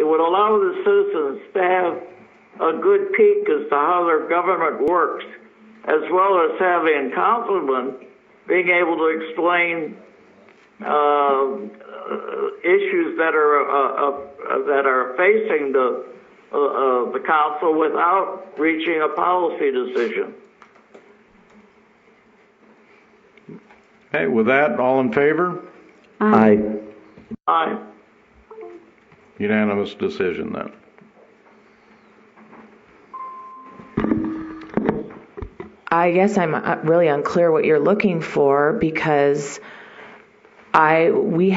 It would allow the citizens to have a good peek as to how their government works, as well as having councilmen being able to explain issues that are facing the council without reaching a policy decision. Okay, with that, all in favor? Aye. Aye. Unanimous decision then. I guess I'm really unclear what you're looking for, because we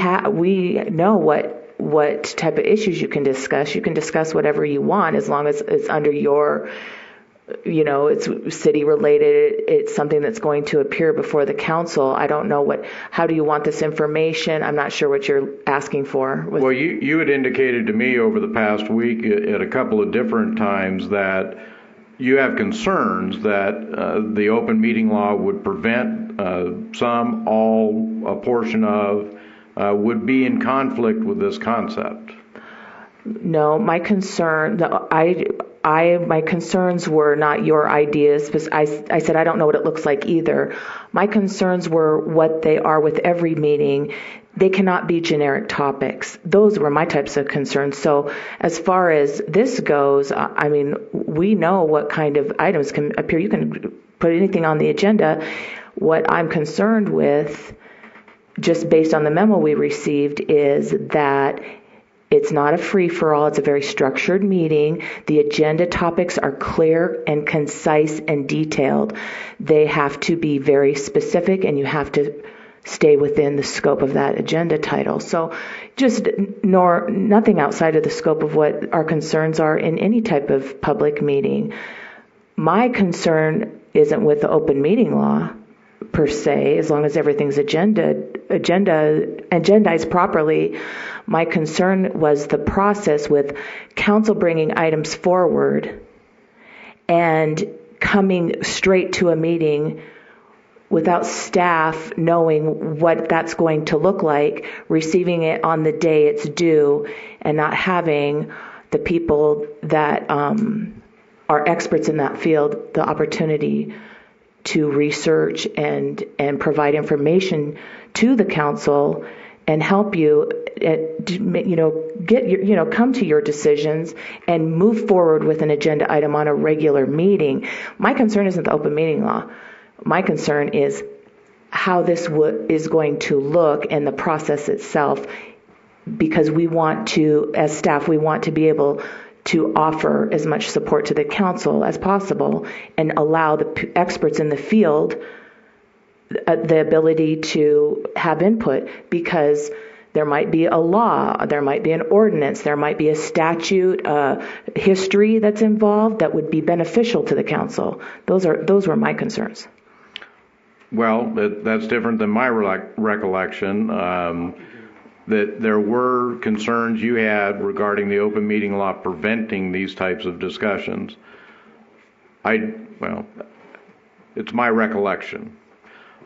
know what type of issues you can discuss. You can discuss whatever you want as long as it's under your, it's city related. It's something that's going to appear before the council. I don't know how do you want this information? I'm not sure what you're asking for. Well, you had indicated to me over the past week at a couple of different times that you have concerns that the open meeting law would prevent some, all, a portion of, would be in conflict with this concept. No, my concerns were not your ideas, because I said I don't know what it looks like either. My concerns were what they are with every meeting. They cannot be generic topics. Those were my types of concerns. So as far as this goes, I mean, we know what kind of items can appear. You can put anything on the agenda. What I'm concerned with, just based on the memo we received, is that it's not a free-for-all. It's a very structured meeting. The agenda topics are clear and concise and detailed. They have to be very specific, and you have to stay within the scope of that agenda title. So just nothing outside of the scope of what our concerns are in any type of public meeting. My concern isn't with the open meeting law per se, as long as everything's agendized properly. My concern was the process with council bringing items forward and coming straight to a meeting without staff knowing what that's going to look like, receiving it on the day it's due, and not having the people that are experts in that field the opportunity to research and provide information to the council and help you come to your decisions and move forward with an agenda item on a regular meeting. My concern isn't the open meeting law. My concern is how this is going to look and the process itself, because we want to, as staff, we want to be able to offer as much support to the council as possible and allow the experts in the field the ability to have input, because there might be a law, there might be an ordinance, there might be a statute, history that's involved that would be beneficial to the council. Those were my concerns. Well, that's different than my recollection. That there were concerns you had regarding the open meeting law preventing these types of discussions. It's my recollection.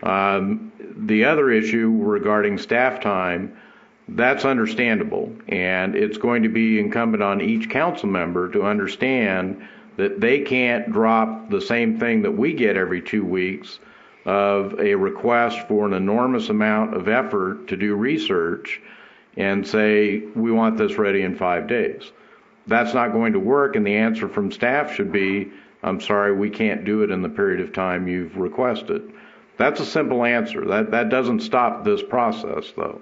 The other issue regarding staff time, that's understandable, and it's going to be incumbent on each council member to understand that they can't drop the same thing that we get every 2 weeks of a request for an enormous amount of effort to do research and say, we want this ready in 5 days. That's not going to work, and the answer from staff should be, I'm sorry, we can't do it in the period of time you've requested. That's a simple answer. That doesn't stop this process, though.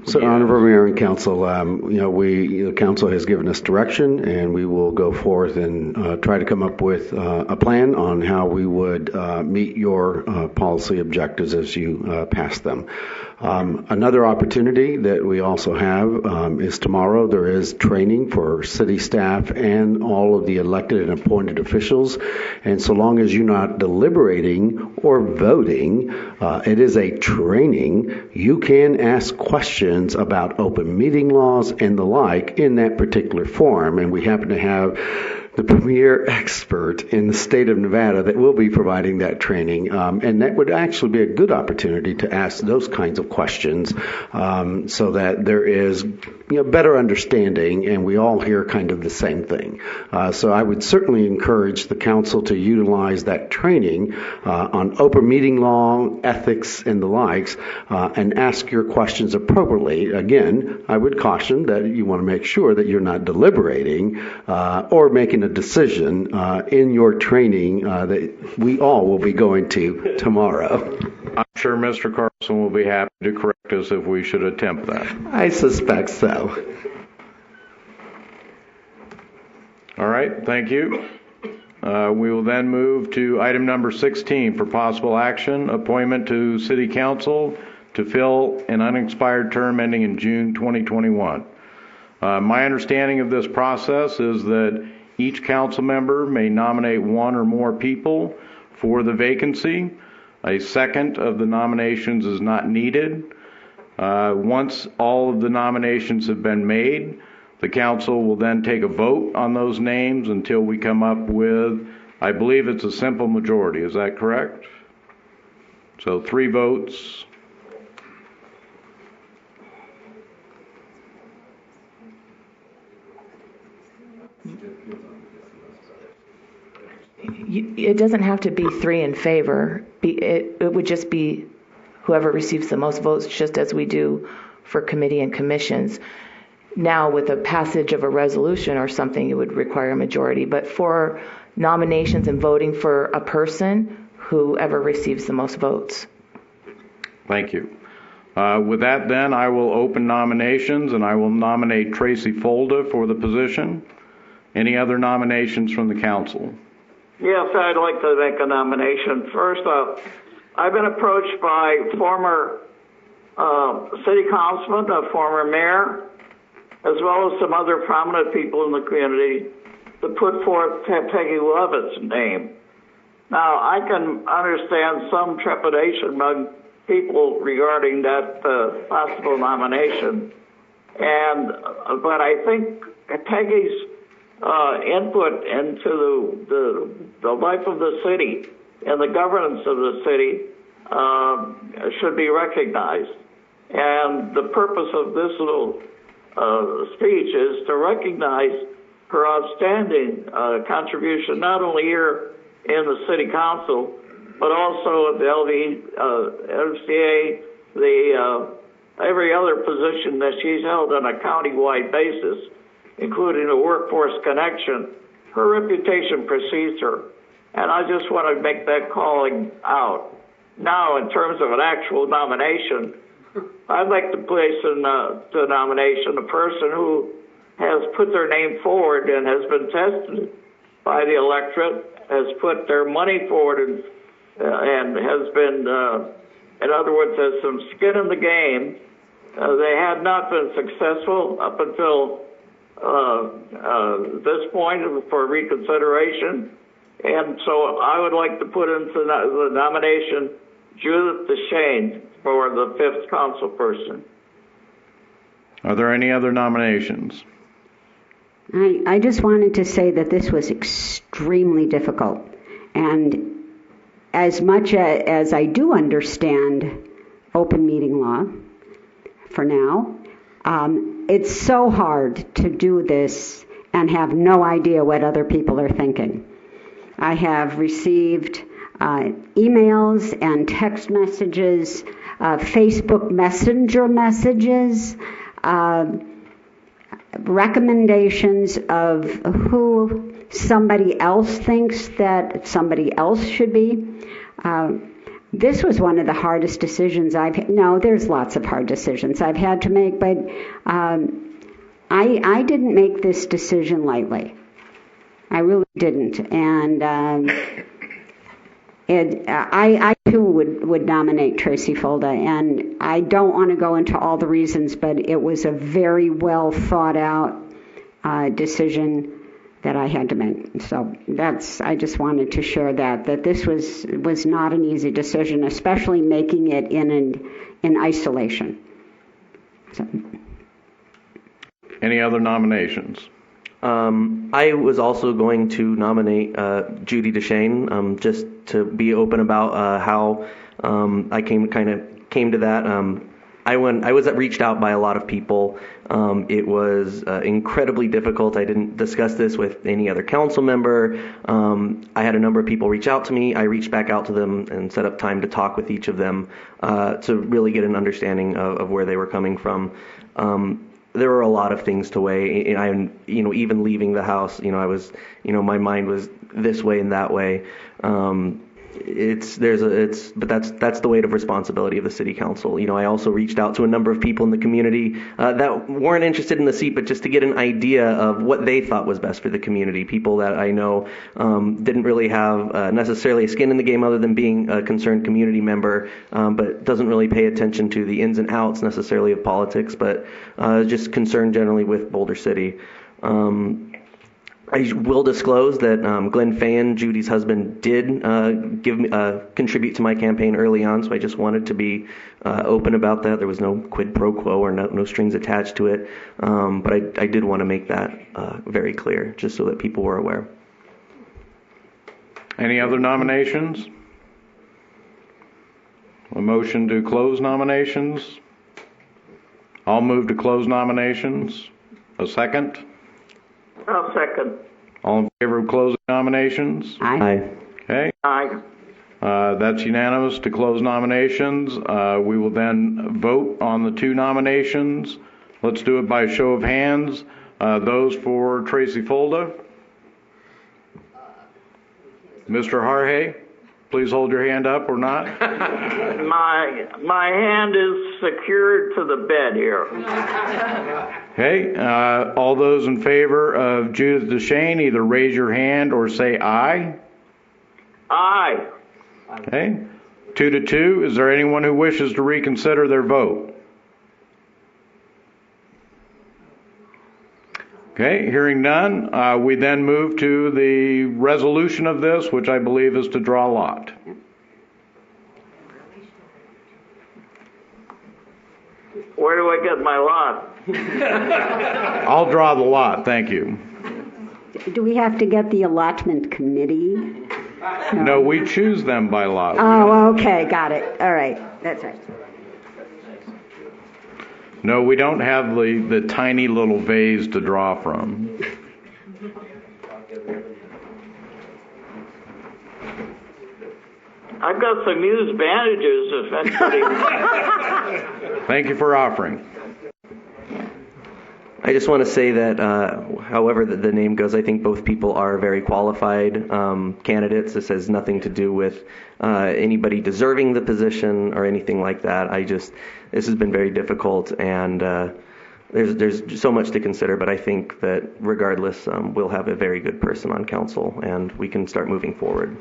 So, Honorable Mayor and Council, the Council has given us direction, and we will go forth and try to come up with a plan on how we would meet your policy objectives as you pass them. Another opportunity that we also have is tomorrow. There is training for city staff and all of the elected and appointed officials. And so long as you're not deliberating or voting, it is a training. You can ask questions about open meeting laws and the like in that particular forum. And we happen to have the premier expert in the state of Nevada that will be providing that training, and that would actually be a good opportunity to ask those kinds of questions, so that there is better understanding and we all hear kind of the same thing. So I would certainly encourage the council to utilize that training on open meeting law, ethics, and the likes, and ask your questions appropriately. Again, I would caution that you want to make sure that you're not deliberating or making a decision in your training that we all will be going to tomorrow. I'm sure Mr. Carlson will be happy to correct us if we should attempt that. I suspect so. All right, thank you. We will then move to item number 16 for possible action, appointment to City Council to fill an unexpired term ending in June 2021. My understanding of this process is that each council member may nominate one or more people for the vacancy. A second of the nominations is not needed. Once all of the nominations have been made, the council will then take a vote on those names until we come up with, I believe it's a simple majority. Is that correct? So 3 votes. It doesn't have to be 3 in favor. It would just be whoever receives the most votes, just as we do for committee and commissions. Now, with the passage of a resolution or something, it would require a majority. But for nominations and voting for a person, whoever receives the most votes. Thank you. With that, then, I will open nominations, and I will nominate Tracy Folda for the position. Any other nominations from the council? Yes, I'd like to make a nomination. First up, I've been approached by former city councilman, a former mayor, as well as some other prominent people in the community to put forth Peggy Lovett's name. Now, I can understand some trepidation among people regarding that possible nomination, but I think Peggy's input into the life of the city and the governance of the city should be recognized. And the purpose of this little speech is to recognize her outstanding contribution, not only here in the city council, but also at the LCA, every other position that she's held on a county-wide basis, including a workforce connection. Her reputation precedes her, and I just want to make that calling out. Now, in terms of an actual nomination, I'd like to place the nomination a person who has put their name forward and has been tested by the electorate, has put their money forward and has been, in other words, has some skin in the game. They had not been successful up until this point for reconsideration. And so I would like to put into the nomination Judith DeShane for the 5th council person. Are there any other nominations? I just wanted to say that this was extremely difficult. And as much as I do understand open meeting law for now, it's so hard to do this and have no idea what other people are thinking. I have received emails and text messages, Facebook Messenger messages, recommendations of who somebody else thinks that somebody else should be. This was one of the hardest decisions there's lots of hard decisions I've had to make, but I didn't make this decision lightly. I really didn't. And I too would nominate Tracy Folda, and I don't want to go into all the reasons, but it was a very well thought out decision that I had to make. So I just wanted to share that this was not an easy decision, especially making it in isolation. So. Any other nominations? I was also going to nominate Judy DeShane, just to be open about how I came to that. I was reached out by a lot of people. It was incredibly difficult. I didn't discuss this with any other council member. I had a number of people reach out to me. I reached back out to them and set up time to talk with each of them to really get an understanding of where they were coming from. There were a lot of things to weigh. Even leaving the house, I was, my mind was this way and that way. But that's the weight of responsibility of the city council. I also reached out to a number of people in the community that weren't interested in the seat, but just to get an idea of what they thought was best for the community. People that I know didn't really have necessarily a skin in the game other than being a concerned community member, but doesn't really pay attention to the ins and outs necessarily of politics, but just concerned generally with Boulder City. I will disclose that Glenn Fayen, Judy's husband, did contribute to my campaign early on, so I just wanted to be open about that. There was no quid pro quo or no strings attached to it, but I did want to make that very clear, just so that people were aware. Any other nominations? A motion to close nominations? I'll move to close nominations. A second? I'll second. All in favor of closing nominations? Aye. Okay. Aye. That's unanimous to close nominations. We will then vote on the two nominations. Let's do it by a show of hands. Those for Tracy Folda. Mr. Harhay, please hold your hand up or not. My hand is secured to the bed here. Okay, all those in favor of Judith DeShane, either raise your hand or say aye. Aye. Okay, 2-2. Is there anyone who wishes to reconsider their vote? Okay, hearing none, we then move to the resolution of this, which I believe is to draw a lot. Where do I get my lot? I'll draw the lot, thank you. Do we have to get the allotment committee? No, we choose them by lot. Oh, okay, got it. All right, that's right. No, we don't have the tiny little vase to draw from. I've got some used bandages if anybody... Thank you for offering. I just want to say that, however the name goes, I think both people are very qualified candidates. This has nothing to do with anybody deserving the position or anything like that. This has been very difficult, and there's so much to consider, but I think that regardless, we'll have a very good person on council, and we can start moving forward.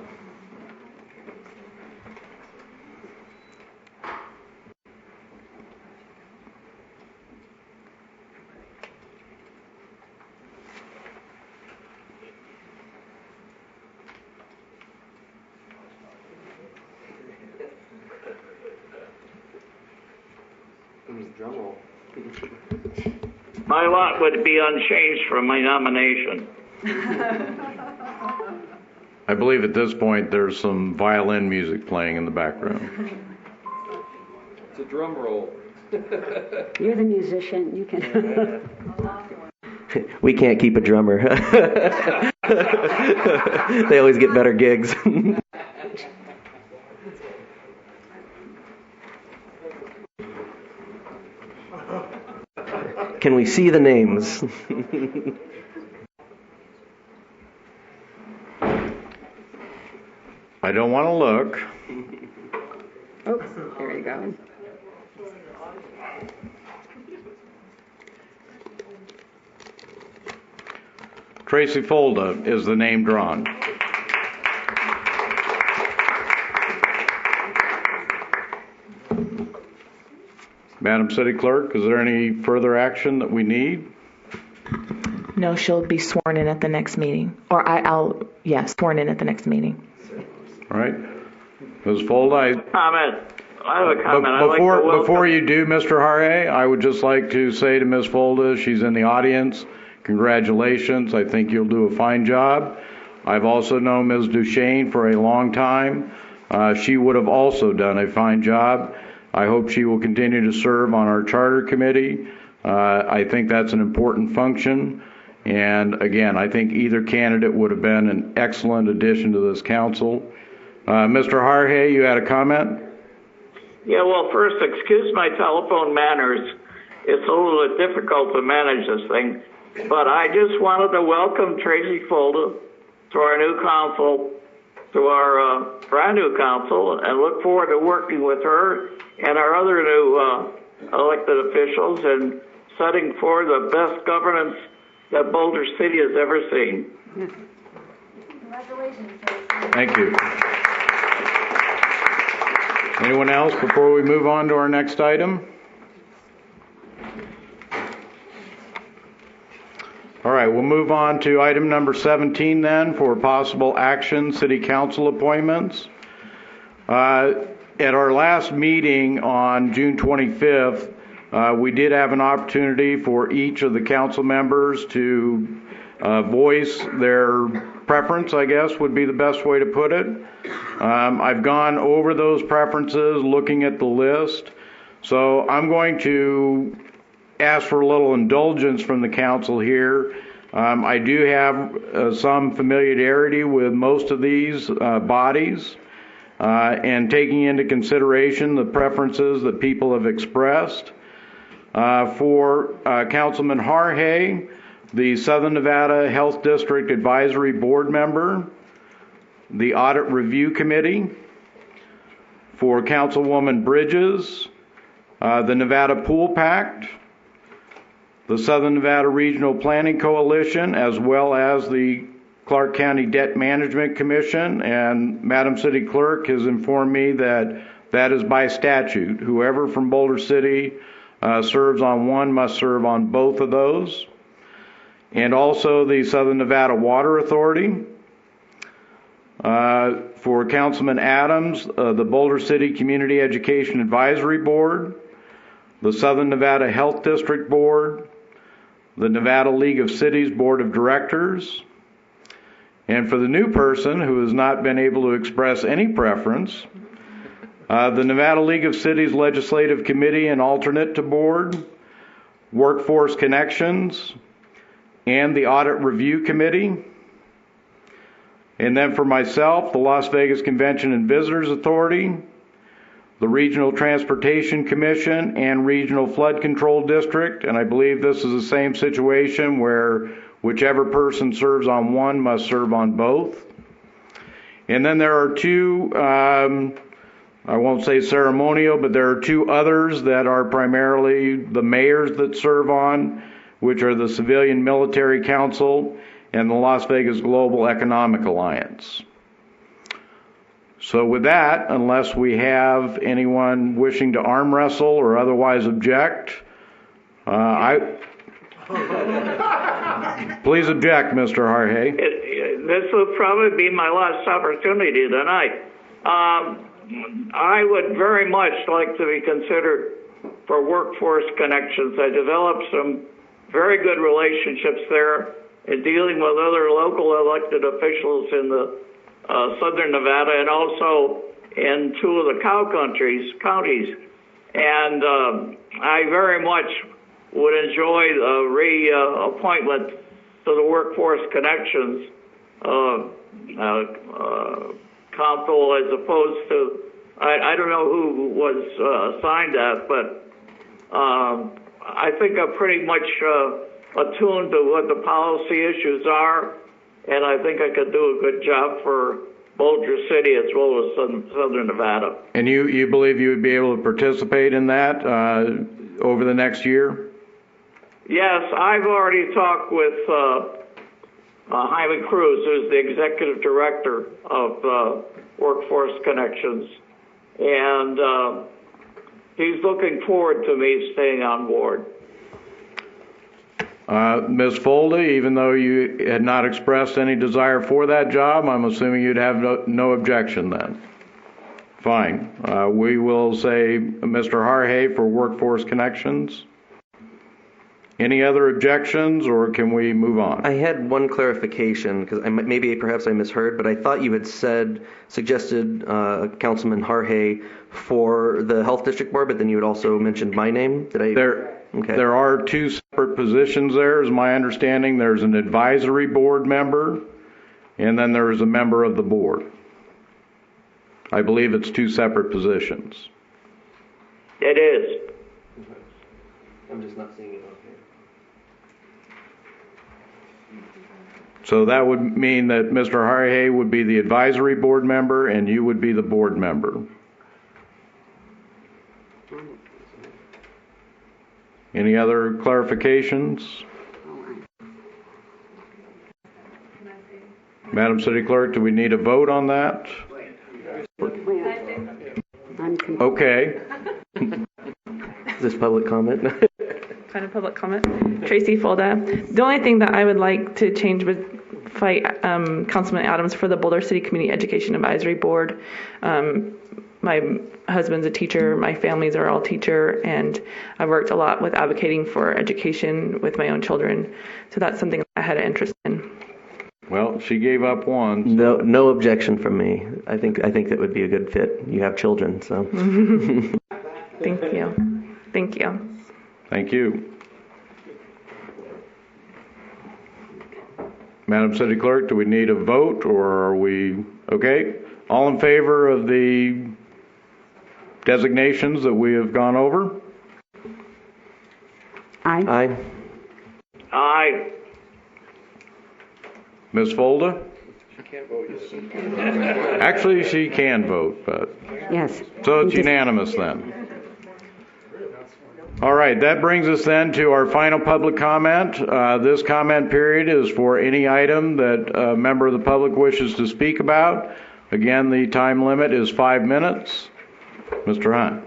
My lot would be unchanged from my nomination. I believe at this point there's some violin music playing in the background. It's a drum roll. You're the musician. You can. We can't keep a drummer. They always get better gigs. Can we see the names? I don't want to look. Oh, there you go. Tracy Folda is the name drawn. Madam City Clerk, is there any further action that we need? No, she'll be sworn in at the next meeting. Or sworn in at the next meeting. All right. Ms. Folda, I have a comment. Before you do, Mr. Harre, I would just like to say to Ms. Folda, she's in the audience, congratulations. I think you'll do a fine job. I've also known Ms. Duchesne for a long time. She would have also done a fine job. I hope she will continue to serve on our charter committee. I think that's an important function. And again, I think either candidate would have been an excellent addition to this council. Mr. Harhay, you had a comment? Yeah, well, first, excuse my telephone manners. It's a little bit difficult to manage this thing. But I just wanted to welcome Tracy Folda to our new council, to our brand new council, and look forward to working with her and our other new elected officials and setting forward the best governance that Boulder City has ever seen. Congratulations. Thank you. Anyone else before we move on to our next item? All right, we'll move on to item number 17 then for possible action, city council appointments. At our last meeting on June 25th, we did have an opportunity for each of the council members to voice their preference, I guess would be the best way to put it. I've gone over those preferences, looking at the list. So I'm going to ask for a little indulgence from the council here. I do have some familiarity with most of these bodies, and taking into consideration the preferences that people have expressed. For Councilman Harhay, the Southern Nevada Health District Advisory Board member, the Audit Review Committee. For Councilwoman Bridges, the Nevada Pool Pact, the Southern Nevada Regional Planning Coalition, as well as the Clark County Debt Management Commission, and Madam City Clerk has informed me that that is by statute. Whoever from Boulder City serves on one must serve on both of those. And also the Southern Nevada Water Authority. For Councilman Adams, the Boulder City Community Education Advisory Board, the Southern Nevada Health District Board, the Nevada League of Cities Board of Directors, and for the new person who has not been able to express any preference, the Nevada League of Cities Legislative Committee and alternate to board, Workforce Connections, and the Audit Review Committee. And then for myself, the Las Vegas Convention and Visitors Authority, the Regional Transportation Commission, and Regional Flood Control District. And I believe this is the same situation where whichever person serves on one must serve on both. And then there are two, I won't say ceremonial, but there are two others that are primarily the mayors that serve on, which are the Civilian Military Council and the Las Vegas Global Economic Alliance. So with that, unless we have anyone wishing to arm wrestle or otherwise object, please object, Mr. Harhay. This will probably be my last opportunity tonight. I would very much like to be considered for Workforce Connections. I developed some very good relationships there in dealing with other local elected officials in the Southern Nevada and also in two of the counties. And I very much would enjoy the reappointment to the Workforce Connections council as opposed to, I don't know who was assigned that, but I think I'm pretty much attuned to what the policy issues are, and I think I could do a good job for Boulder City as well as Southern Nevada. And you believe you would be able to participate in that over the next year? Yes, I've already talked with Jaime Cruz, who's the executive director of Workforce Connections, and he's looking forward to me staying on board. Ms. Folda, even though you had not expressed any desire for that job, I'm assuming you'd have no objection then. Fine. We will say Mr. Harhay for Workforce Connections. Any other objections, or can we move on? I had one clarification because perhaps I misheard, but I thought you had suggested Councilman Harhay for the Health District Board, but then you had also mentioned my name. Did I? Okay. There are two separate positions there, is my understanding. There's an advisory board member, and then there is a member of the board. I believe it's two separate positions. It is. I'm just not seeing it on here. So that would mean that Mr. Harhay would be the advisory board member and you would be the board member. Any other clarifications? Madam City Clerk, do we need a vote on that? Okay. Is this public comment? Kind of public comment. Tracy Folda. The only thing that I would like to change would fight Councilman Adams for the Boulder City Community Education Advisory Board. My husband's a teacher, my families are all teacher, and I've worked a lot with advocating for education with my own children. So that's something I had an interest in. Well, she gave up one. No objection from me. I think that would be a good fit. You have children, so. Thank you. Thank you. Thank you. Madam City Clerk, do we need a vote, or are we okay? All in favor of the designations that we have gone over? Aye. Aye. Aye. Ms. Folda? She can't vote yes. Actually, she can vote, but Yes. so it's unanimous then. All right, that brings us then to our final public comment. This comment period is for any item that a member of the public wishes to speak about. Again, the time limit is 5 minutes. Mr. Hunt.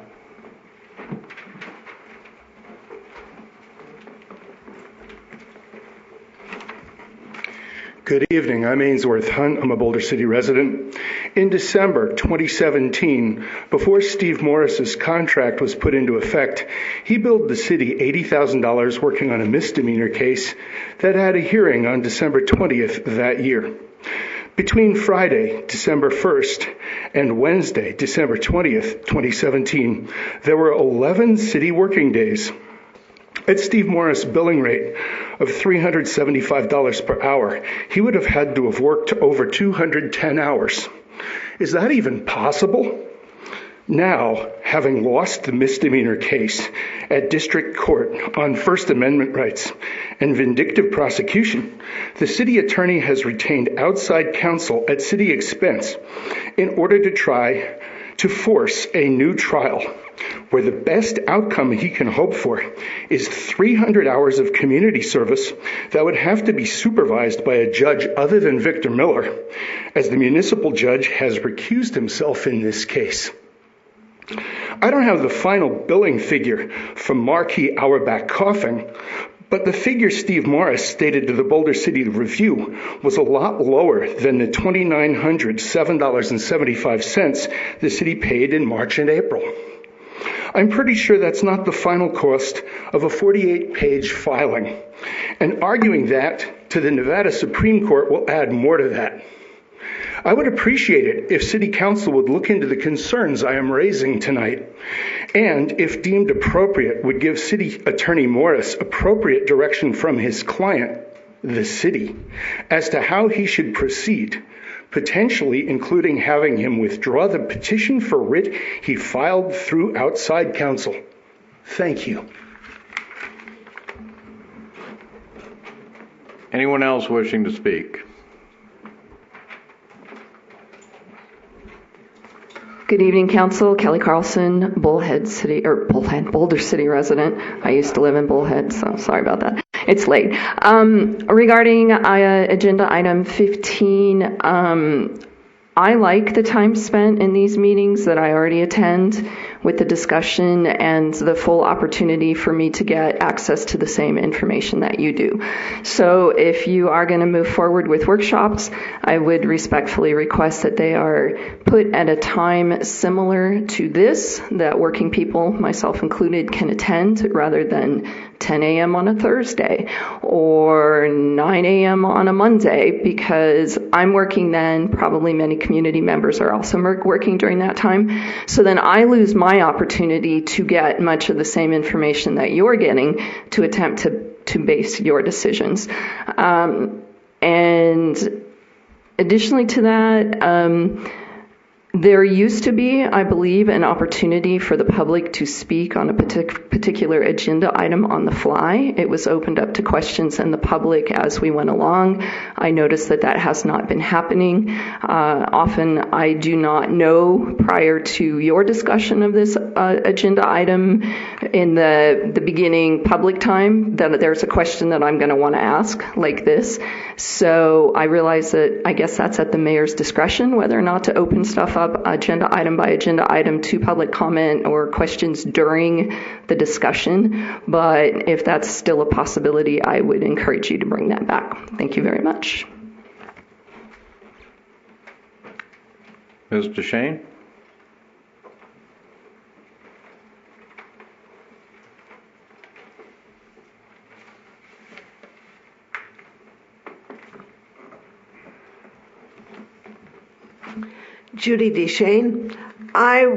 Good evening. I'm Ainsworth Hunt. I'm a Boulder City resident. In December 2017, before Steve Morris's contract was put into effect, he billed the city $80,000 working on a misdemeanor case that had a hearing on December 20th that year. Between Friday, December 1st, and Wednesday, December 20th, 2017, there were 11 city working days. At Steve Morris' billing rate of $375 per hour, he would have had to have worked over 210 hours. Is that even possible? Now, having lost the misdemeanor case at district court on First Amendment rights and vindictive prosecution, the city attorney has retained outside counsel at city expense in order to try to force a new trial where the best outcome he can hope for is 300 hours of community service that would have to be supervised by a judge other than Victor Miller, as the municipal judge has recused himself in this case. I don't have the final billing figure from Marquis Auerbach Coughing, but the figure Steve Morris stated to the Boulder City Review was a lot lower than the $2,907.75 the city paid in March and April. I'm pretty sure that's not the final cost of a 48-page filing, and arguing that to the Nevada Supreme Court will add more to that. I would appreciate it if City Council would look into the concerns I am raising tonight, and if deemed appropriate, would give City Attorney Morris appropriate direction from his client, the city, as to how he should proceed, potentially including having him withdraw the petition for writ he filed through outside counsel. Thank you. Anyone else wishing to speak? Good evening, Council. Kelly Carlson, Boulder City resident. I used to live in Bullhead, so sorry about that. It's late. Regarding agenda item 15, I like the time spent in these meetings that I already attend with the discussion and the full opportunity for me to get access to the same information that you do. So if you are going to move forward with workshops, I would respectfully request that they are put at a time similar to this, that working people, myself included, can attend rather than 10 a.m. on a Thursday or 9 a.m. on a Monday, because I'm working then. Probably many community members are also working during that time. So then I lose my opportunity to get much of the same information that you're getting to attempt to base your decisions. And additionally to that, there used to be, I believe, an opportunity for the public to speak on a particular agenda item on the fly. It was opened up to questions and the public as we went along. I noticed that has not been happening. Often I do not know prior to your discussion of this agenda item in the beginning public time that there's a question that I'm going to want to ask like this. So I realize that I guess that's at the mayor's discretion whether or not to open stuff up agenda item by agenda item to public comment or questions during the discussion. But if that's still a possibility, I would encourage you to bring that back. Thank you very much. Ms. DeShane? Judy DeShane. I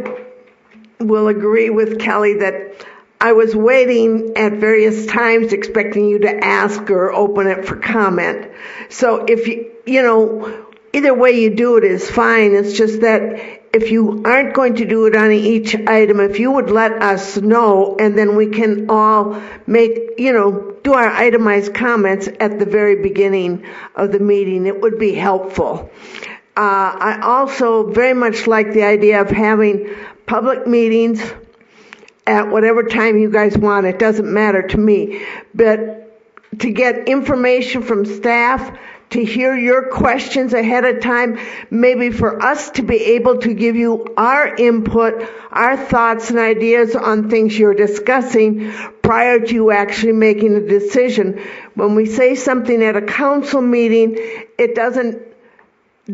will agree with Kelly that I was waiting at various times expecting you to ask or open it for comment. So if either way you do it is fine. It's just that if you aren't going to do it on each item, if you would let us know, and then we can all make, do our itemized comments at the very beginning of the meeting, it would be helpful. I also very much like the idea of having public meetings at whatever time you guys want. It doesn't matter to me. But to get information from staff, to hear your questions ahead of time, maybe for us to be able to give you our input, our thoughts and ideas on things you're discussing prior to you actually making a decision. When we say something at a council meeting, it doesn't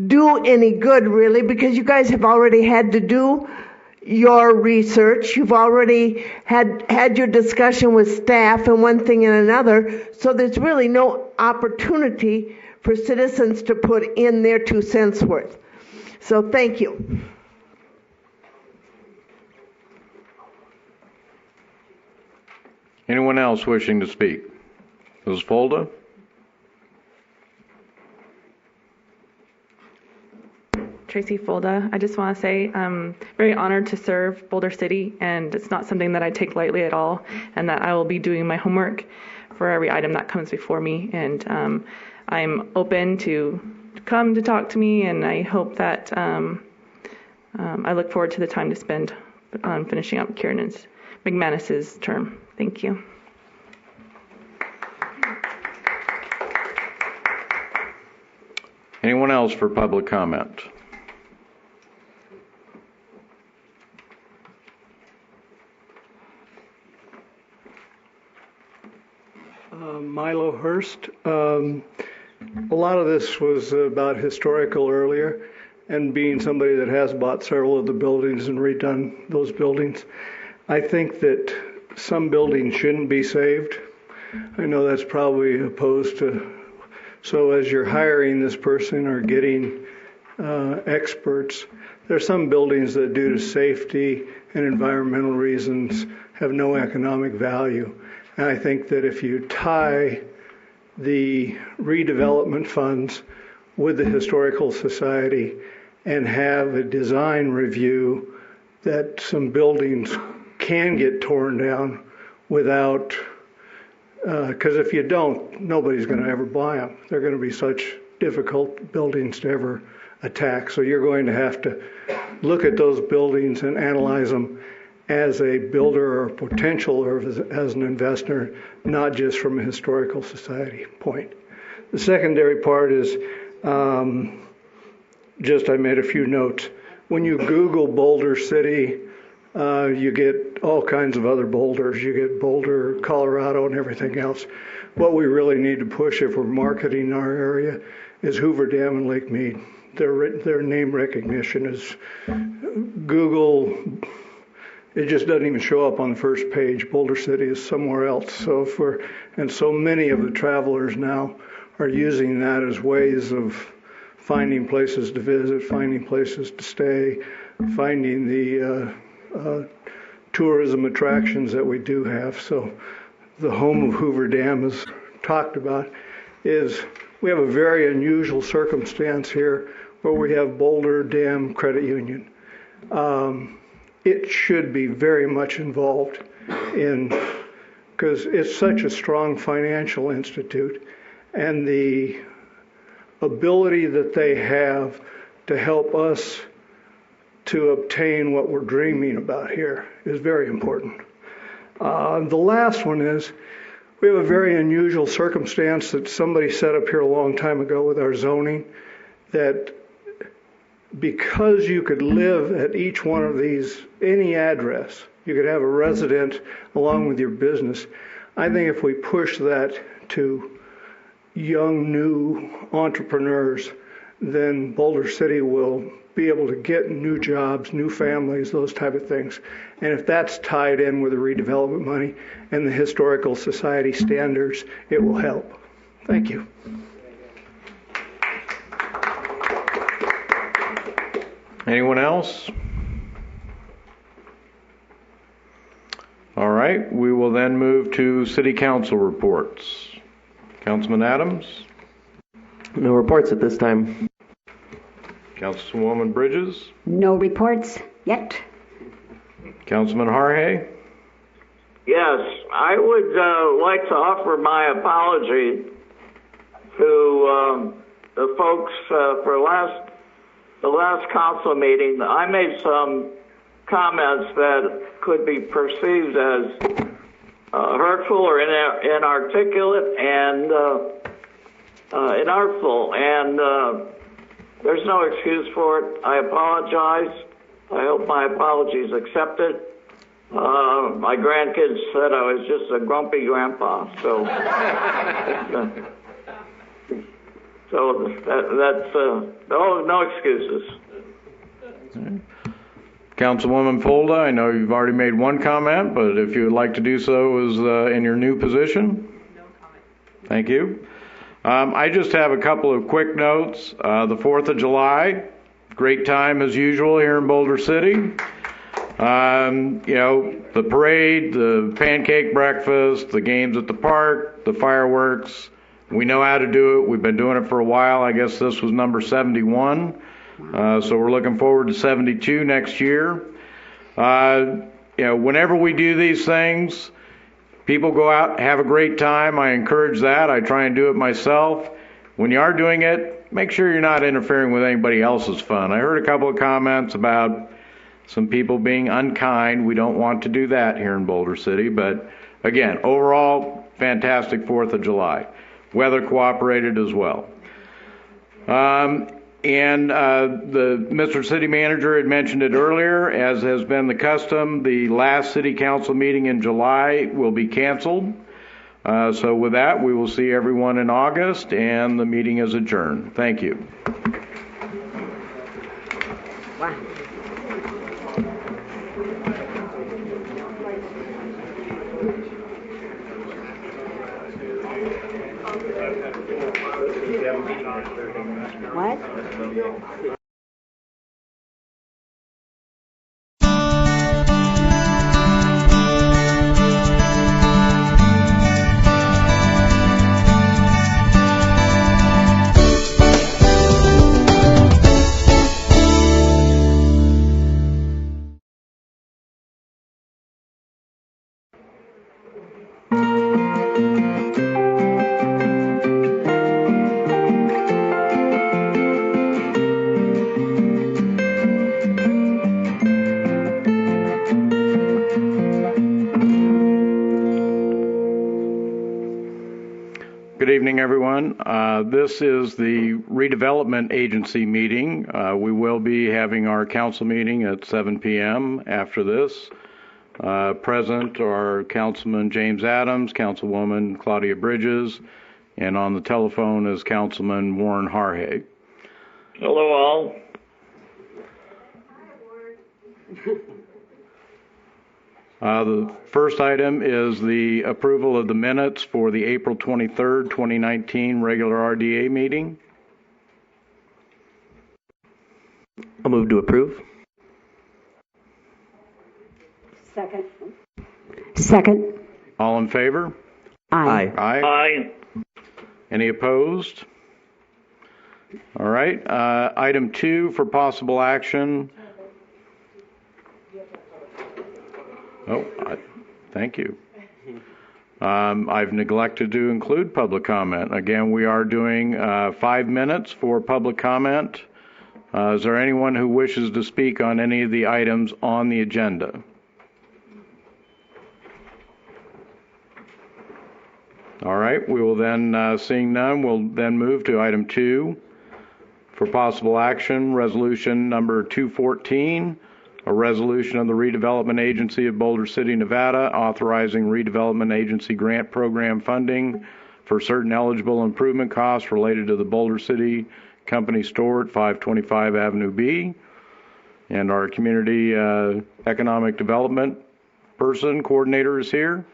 do any good really, because you guys have already had to do your research. You've already had your discussion with staff and one thing and another. So there's really no opportunity for citizens to put in their 2 cents worth. So thank you. Anyone else wishing to speak? Ms. Folda? Tracy Folda. I just want to say I'm very honored to serve Boulder City, and it's not something that I take lightly at all, and that I will be doing my homework for every item that comes before me. And I'm open to come to talk to me, and I hope that I look forward to the time to spend on finishing up Kieran McManus's term. Thank you. Anyone else for public comment? Milo Hurst. A lot of this was about historical earlier, and being somebody that has bought several of the buildings and redone those buildings, I think that some buildings shouldn't be saved. I know that's probably opposed to, so as you're hiring this person or getting experts, there are some buildings that due to safety and environmental reasons have no economic value. And I think that if you tie the redevelopment funds with the Historical Society and have a design review, that some buildings can get torn down without, because if you don't, nobody's going to ever buy them. They're going to be such difficult buildings to ever attack. So you're going to have to look at those buildings and analyze them as a builder or potential or as an investor, not just from a Historical Society point. The secondary part is just I made a few notes. When you Google Boulder City, you get all kinds of other boulders. You get Boulder, Colorado, and everything else. What we really need to push if we're marketing our area is Hoover Dam and Lake Mead. Their name recognition is Google it just doesn't even show up on the first page. Boulder City is somewhere else. And so many of the travelers now are using that as ways of finding places to visit, finding places to stay, finding the tourism attractions that we do have. So the home of Hoover Dam is talked about. We have a very unusual circumstance here where we have Boulder Dam Credit Union. It should be very much involved because it's such a strong financial institute, and the ability that they have to help us to obtain what we're dreaming about here is very important. The last one is we have a very unusual circumstance that somebody set up here a long time ago with our zoning, that because you could live at each one of these, any address, you could have a resident along with your business. I think if we push that to young, new entrepreneurs, then Boulder City will be able to get new jobs, new families, those type of things. And if that's tied in with the redevelopment money and the historical society standards, it will help. Thank you. Anyone else? All right, we will then move to City Council reports. Councilman Adams? No reports at this time. Councilwoman Bridges? No reports yet. Councilman Harhay? Yes, I would like to offer my apology to the folks for the last council meeting. I made some comments that could be perceived as hurtful or inarticulate and inartful, and there's no excuse for it. I apologize. I hope my apology is accepted. My grandkids said I was just a grumpy grandpa, so that's no excuses. Okay. Councilwoman Folda, I know you've already made one comment, but if you would like to do so as in your new position. No comment. Thank you. I just have a couple of quick notes. The 4th of July, great time as usual here in Boulder City. The parade, the pancake breakfast, the games at the park, the fireworks. We know how to do it. We've been doing it for a while. I guess this was number 71. So we're looking forward to 72 next year. Whenever we do these things, people go out, have a great time. I encourage that. I try and do it myself. When you are doing it, make sure you're not interfering with anybody else's fun. I heard a couple of comments about some people being unkind. We don't want to do that here in Boulder City. But again, overall, fantastic 4th of July. Weather cooperated as well. The Mr. City Manager had mentioned it earlier, as has been the custom, the last City Council meeting in July will be canceled. So with that, we will see everyone in August, and the meeting is adjourned. Thank you. Wow. What? Good evening, everyone. This is the Redevelopment Agency meeting. We will be having our council meeting at 7 p.m. after this. Present are Councilman James Adams, Councilwoman Claudia Bridges, and on the telephone is Councilman Warren Harhay. Hello, all. The first item is the approval of the minutes for the April 23rd, 2019 regular RDA meeting. I'll move to approve. Second. All in favor? Aye. Aye. Aye. Any opposed? All right. Item 2 for possible action. Thank you. I've neglected to include public comment. Again, we are doing 5 minutes for public comment. Is there anyone who wishes to speak on any of the items on the agenda? All right, we will then, seeing none, we'll then move to item 2 for possible action, resolution number 214, a resolution of the Redevelopment Agency of Boulder City, Nevada, authorizing redevelopment agency grant program funding for certain eligible improvement costs related to the Boulder City Company store at 525 Avenue B. And our community economic development coordinator is here.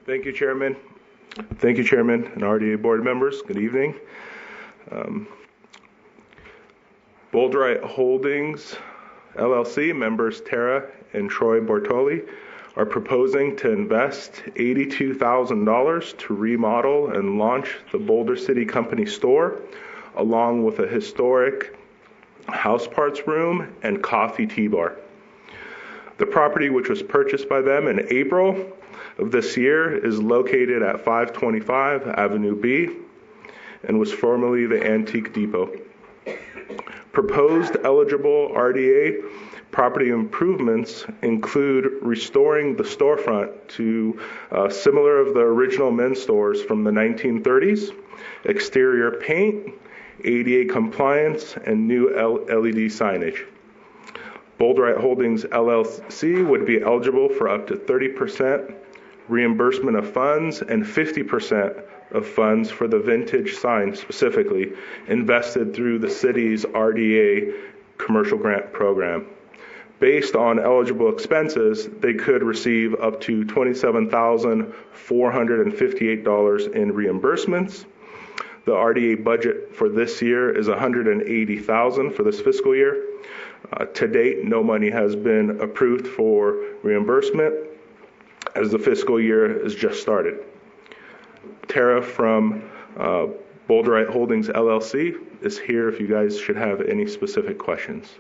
Thank you, Chairman. Thank you, Chairman and RDA board members. Good evening. BoulderCityNevada Holdings, LLC, members Tara and Troy Bortoli, are proposing to invest $82,000 to remodel and launch the Boulder City Company store, along with a historic house parts room and coffee tea bar. The property, which was purchased by them in April of this year, is located at 525 Avenue B and was formerly the Antique Depot. Proposed eligible RDA property improvements include restoring the storefront to similar of the original men's stores from the 1930s, exterior paint, ADA compliance, and new LED signage. BoulderCityNevada Holdings LLC would be eligible for up to 30% reimbursement of funds and 50% of funds for the vintage sign specifically invested through the city's RDA commercial grant program. Based on eligible expenses, they could receive up to $27,458 in reimbursements. The RDA budget for this year is $180,000 for this fiscal year. To date, no money has been approved for reimbursement as the fiscal year is just started. Tara from BoulderCityNevada Holdings LLC is here if you guys should have any specific questions.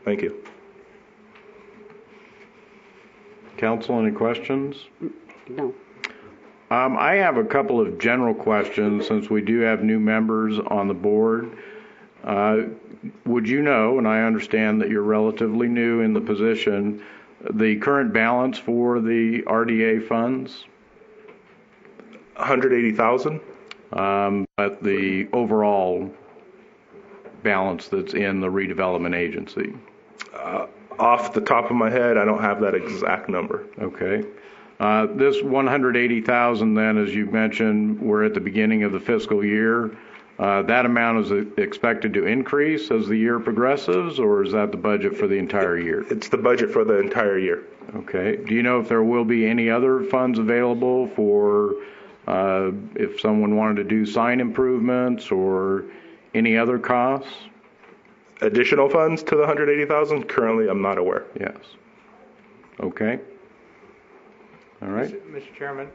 Thank you. Council, any questions? No. I have a couple of general questions since we do have new members on the board. Would you know, and I understand that you're relatively new in the position, the current balance for the RDA funds? $180,000. But the overall balance that's in the redevelopment agency? Off the top of my head, I don't have that exact number. Okay. This $180,000 then, as you mentioned, we're at the beginning of the fiscal year. That amount is expected to increase as the year progresses, or is that the budget for the entire year? It's the budget for the entire year. Okay. Do you know if there will be any other funds available for if someone wanted to do sign improvements or any other costs? Additional funds to the $180,000? Currently, I'm not aware. Yes. Okay. All right. Mr. Chairman,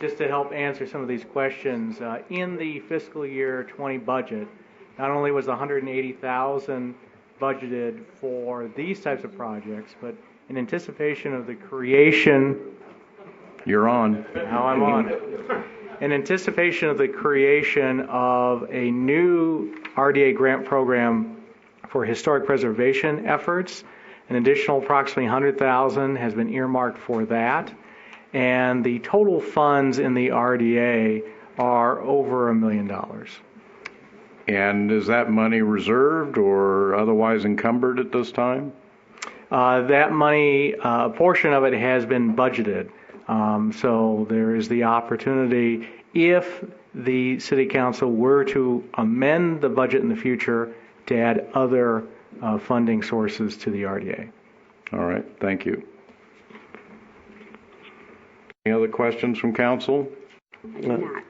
just to help answer some of these questions, in the fiscal year 20 budget, not only was $180,000 budgeted for these types of projects, but in anticipation of the creation. You're on. Now I'm on. In anticipation of the creation of a new RDA grant program for historic preservation efforts, an additional approximately $100,000 has been earmarked for that, and the total funds in the RDA are over $1 million. And is that money reserved or otherwise encumbered at this time? That money, a portion of it has been budgeted. So there is the opportunity, if the City Council were to amend the budget in the future, to add other funding sources to the RDA. All right, thank you. Any other questions from council? I do not.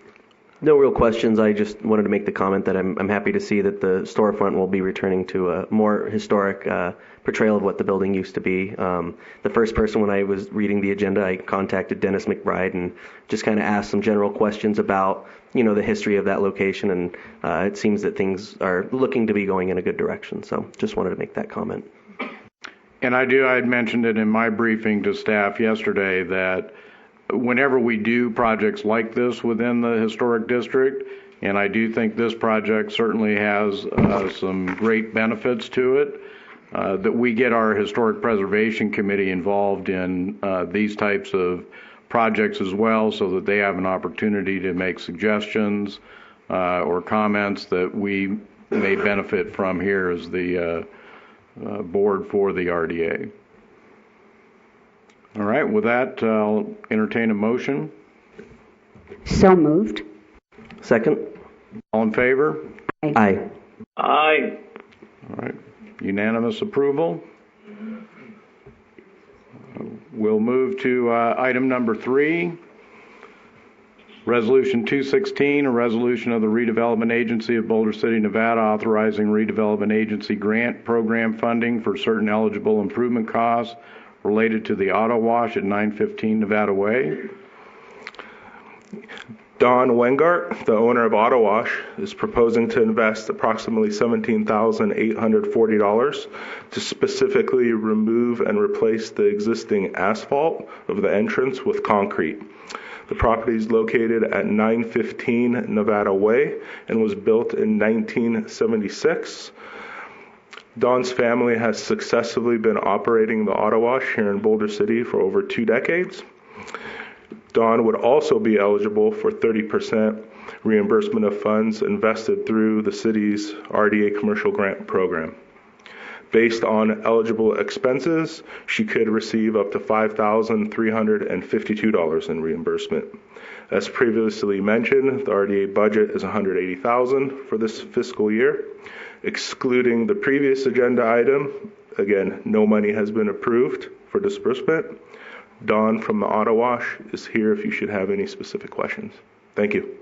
No real questions. I just wanted to make the comment that I'm happy to see that the storefront will be returning to a more historic portrayal of what the building used to be. The first person, when I was reading the agenda, I contacted Dennis McBride and just kind of asked some general questions about, the history of that location, and it seems that things are looking to be going in a good direction. So just wanted to make that comment. And I had mentioned it in my briefing to staff yesterday that whenever we do projects like this within the historic district, and I do think this project certainly has some great benefits to it, that we get our Historic Preservation Committee involved in these types of projects as well, so that they have an opportunity to make suggestions or comments that we may benefit from here as the board for the RDA. All right, with that, I'll entertain a motion. So moved. Second. All in favor? Aye. Aye. All right, unanimous approval. We'll move to item number 3, Resolution 216, a resolution of the Redevelopment Agency of Boulder City, Nevada, authorizing redevelopment agency grant program funding for certain eligible improvement costs related to the auto wash at 915 Nevada Way. Don Wengart, the owner of Auto Wash, is proposing to invest approximately $17,840 to specifically remove and replace the existing asphalt of the entrance with concrete. The property is located at 915 Nevada Way and was built in 1976. Don's family has successfully been operating the auto wash here in Boulder City for over 2 decades. Don would also be eligible for 30% reimbursement of funds invested through the city's RDA commercial grant program. Based on eligible expenses, she could receive up to $5,352 in reimbursement. As previously mentioned, the RDA budget is $180,000 for this fiscal year. Excluding the previous agenda item, again, no money has been approved for disbursement. Don from the Auto Wash is here if you should have any specific questions. Thank you.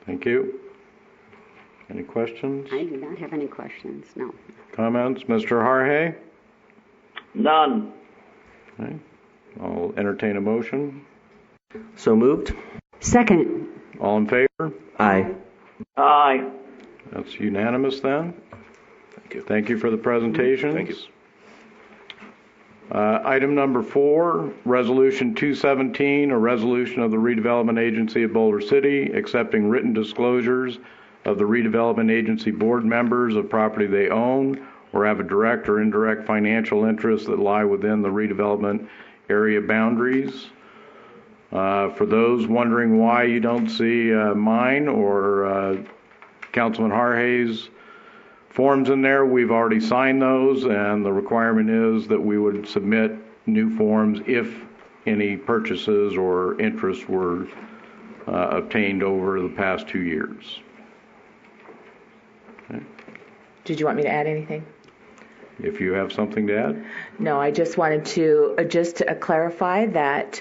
Thank you. Any questions? I do not have any questions, no. Comments? Mr. Harhay? None. Okay. I'll entertain a motion. So moved. Second. All in favor? Aye. Aye. That's unanimous then. Thank you. Thank you for the presentations. Thank you. Item number 4, Resolution 217, a resolution of the Redevelopment Agency of Boulder City accepting written disclosures of the Redevelopment Agency board members of property they own or have a direct or indirect financial interest that lie within the redevelopment area boundaries. For those wondering why you don't see mine or Councilman Harhay's forms in there, we've already signed those, and the requirement is that we would submit new forms if any purchases or interest were obtained over the past 2 years. Okay. Did you want me to add anything? If you have something to add. No, I just wanted to clarify that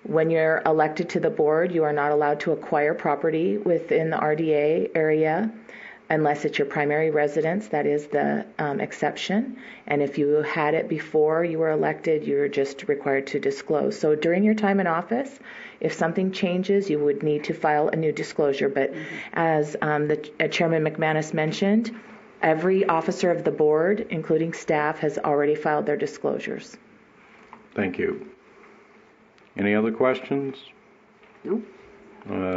when you're elected to the board, you are not allowed to acquire property within the RDA area unless it's your primary residence. That is the exception. And if you had it before you were elected, you're just required to disclose. So during your time in office, if something changes, you would need to file a new disclosure. But as the Chairman McManus mentioned, every officer of the board, including staff, has already filed their disclosures. Thank you. Any other questions? No.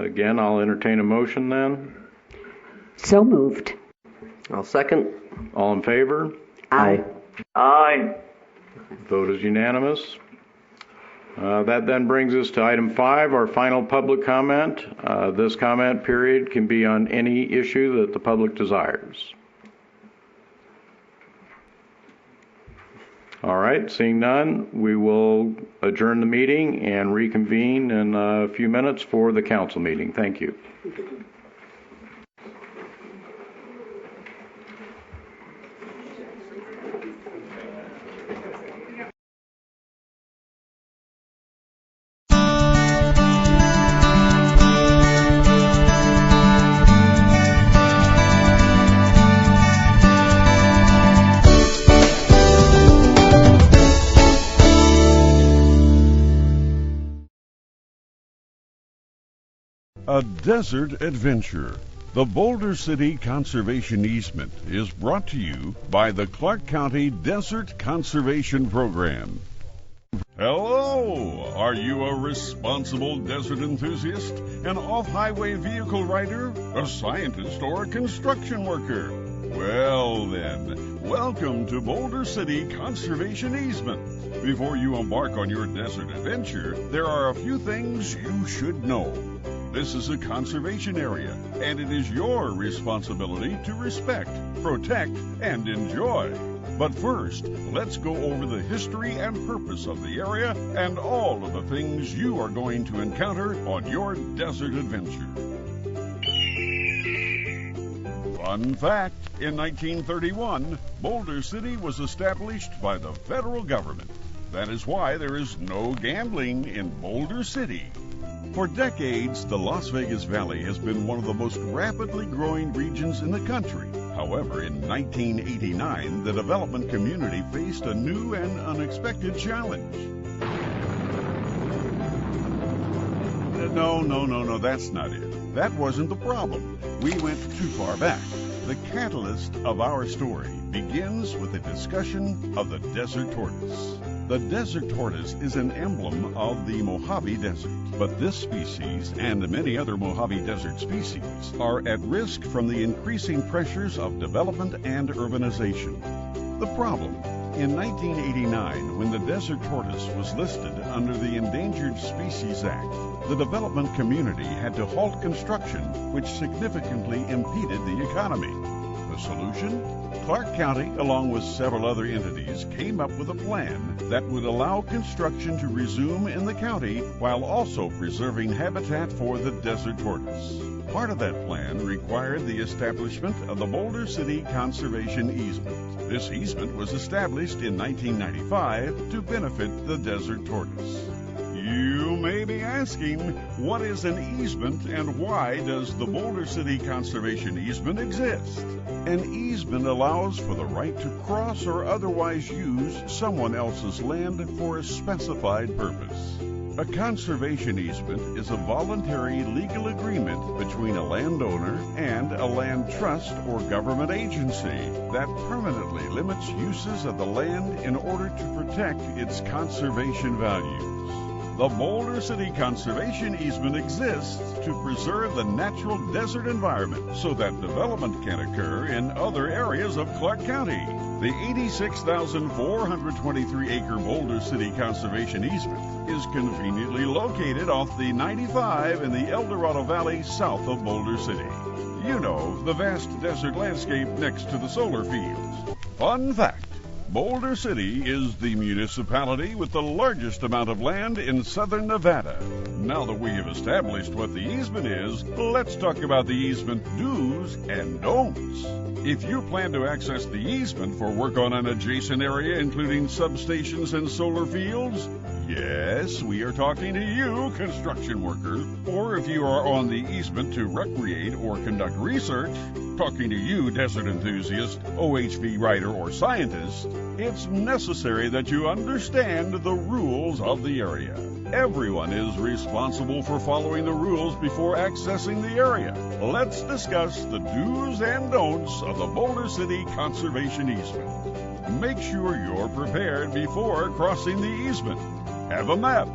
Again, I'll entertain a motion then. So moved. I'll second. All in favor? Aye. Aye. Vote is unanimous. That then brings us to item 5, our final public comment. This comment period can be on any issue that the public desires. All right, seeing none, we will adjourn the meeting and reconvene in a few minutes for the council meeting. Thank you. A desert adventure. The Boulder City Conservation Easement is brought to you by the Clark County Desert Conservation Program. Hello! Are you a responsible desert enthusiast, an off-highway vehicle rider, a scientist, or a construction worker? Well then, welcome to Boulder City Conservation Easement. Before you embark on your desert adventure, there are a few things you should know. This is a conservation area, and it is your responsibility to respect, protect, and enjoy. But first, let's go over the history and purpose of the area and all of the things you are going to encounter on your desert adventure. Fun fact, in 1931, Boulder City was established by the federal government. That is why there is no gambling in Boulder City. For decades, the Las Vegas Valley has been one of the most rapidly growing regions in the country. However, in 1989, the development community faced a new and unexpected challenge. No, that's not it. That wasn't the problem. We went too far back. The catalyst of our story begins with a discussion of the desert tortoise. The desert tortoise is an emblem of the Mojave Desert, but this species and many other Mojave Desert species are at risk from the increasing pressures of development and urbanization. The problem: in 1989, when the desert tortoise was listed under the Endangered Species Act, the development community had to halt construction, which significantly impeded the economy. The solution? Clark County, along with several other entities, came up with a plan that would allow construction to resume in the county while also preserving habitat for the desert tortoise. Part of that plan required the establishment of the Boulder City Conservation Easement. This easement was established in 1995 to benefit the desert tortoise. You may be asking, what is an easement and why does the Boulder City Conservation Easement exist? An easement allows for the right to cross or otherwise use someone else's land for a specified purpose. A conservation easement is a voluntary legal agreement between a landowner and a land trust or government agency that permanently limits uses of the land in order to protect its conservation values. The Boulder City Conservation Easement exists to preserve the natural desert environment so that development can occur in other areas of Clark County. The 86,423-acre Boulder City Conservation Easement is conveniently located off the 95 in the El Dorado Valley south of Boulder City. You know, the vast desert landscape next to the solar fields. Fun fact: Boulder City is the municipality with the largest amount of land in southern Nevada. Now that we have established what the easement is, let's talk about the easement do's and don'ts. If you plan to access the easement for work on an adjacent area, including substations and solar fields, yes, we are talking to you, construction worker. Or if you are on the easement to recreate or conduct research, talking to you, desert enthusiast, OHV writer, or scientist, it's necessary that you understand the rules of the area. Everyone is responsible for following the rules before accessing the area. Let's discuss the do's and don'ts of the Boulder City Conservation Easement. Make sure you're prepared before crossing the easement. Have a map.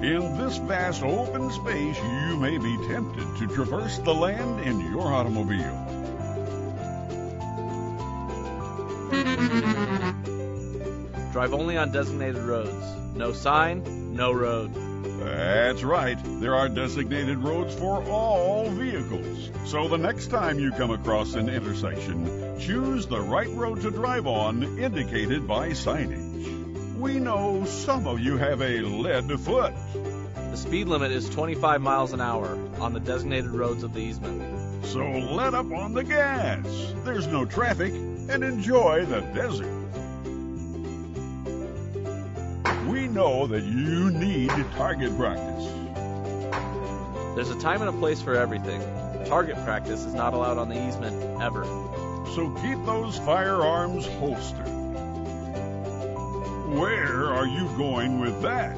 In this vast open space, you may be tempted to traverse the land in your automobile. Drive only on designated roads. No sign, no road. That's right. There are designated roads for all vehicles. So the next time you come across an intersection, choose the right road to drive on, indicated by signage. We know some of you have a lead foot. The speed limit is 25 miles an hour on the designated roads of the easement. So let up on the gas. There's no traffic, and enjoy the desert. We know that you need target practice. There's a time and a place for everything. Target practice is not allowed on the easement, ever. So keep those firearms holstered. Where are you going with that?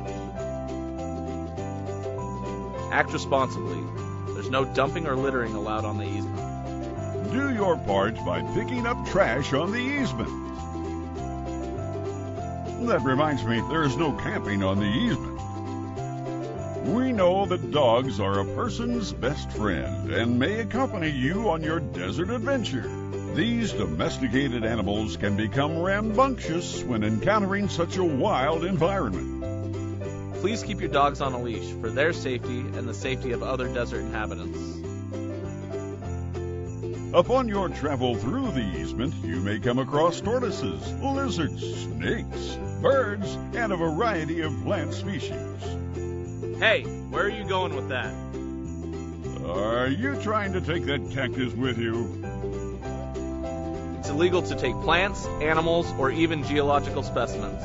Act responsibly. There's no dumping or littering allowed on the easement. Do your part by picking up trash on the easement. That reminds me, there is no camping on the easement. We know that dogs are a person's best friend and may accompany you on your desert adventure. These domesticated animals can become rambunctious when encountering such a wild environment. Please keep your dogs on a leash for their safety and the safety of other desert inhabitants. Upon your travel through the easement, you may come across tortoises, lizards, snakes, birds, and a variety of plant species. Hey, where are you going with that? Are you trying to take that cactus with you? It's illegal to take plants, animals, or even geological specimens.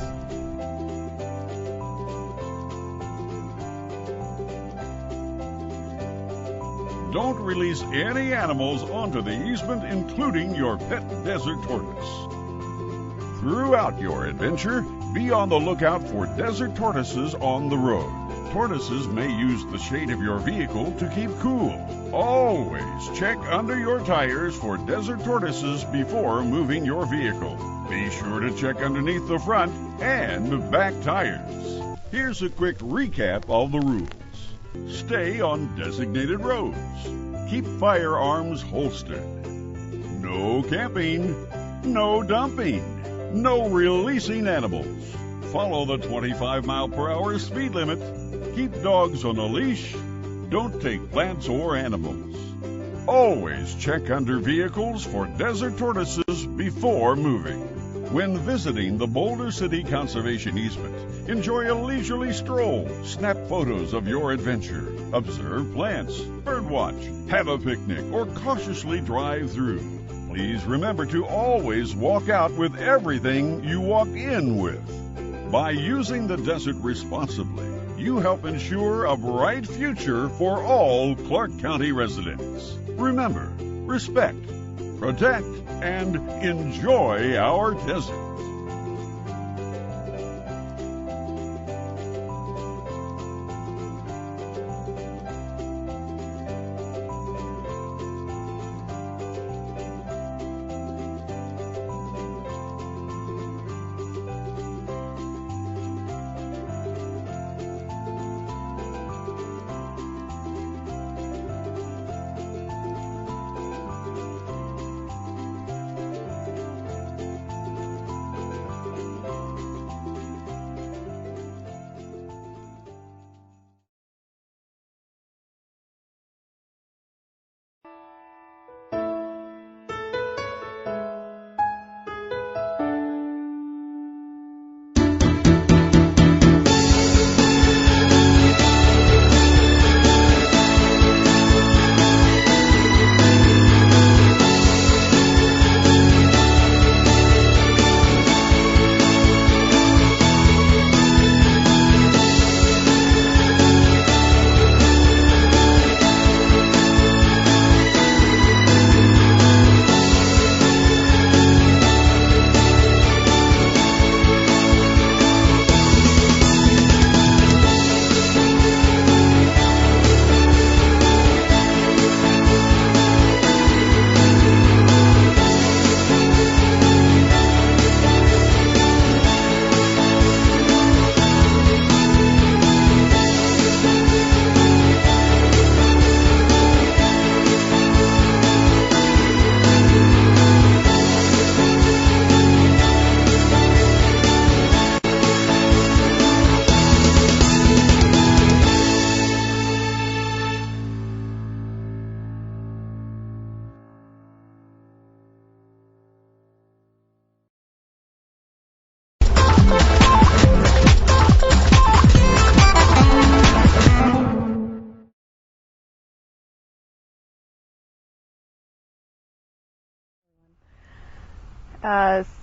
Don't release any animals onto the easement, including your pet desert tortoise. Throughout your adventure, be on the lookout for desert tortoises on the road. Tortoises may use the shade of your vehicle to keep cool. Always check under your tires for desert tortoises before moving your vehicle. Be sure to check underneath the front and back tires. Here's a quick recap of the rules. Stay on designated roads. Keep firearms holstered. No camping. No dumping. No releasing animals. Follow the 25-mile-per-hour speed limit. Keep dogs on a leash. Don't take plants or animals. Always check under vehicles for desert tortoises before moving. When visiting the Boulder City Conservation Easement, enjoy a leisurely stroll, snap photos of your adventure, observe plants, birdwatch, have a picnic, or cautiously drive through. Please remember to always walk out with everything you walk in with. By using the desert responsibly, you help ensure a bright future for all Clark County residents. Remember, respect, protect, and enjoy our desert.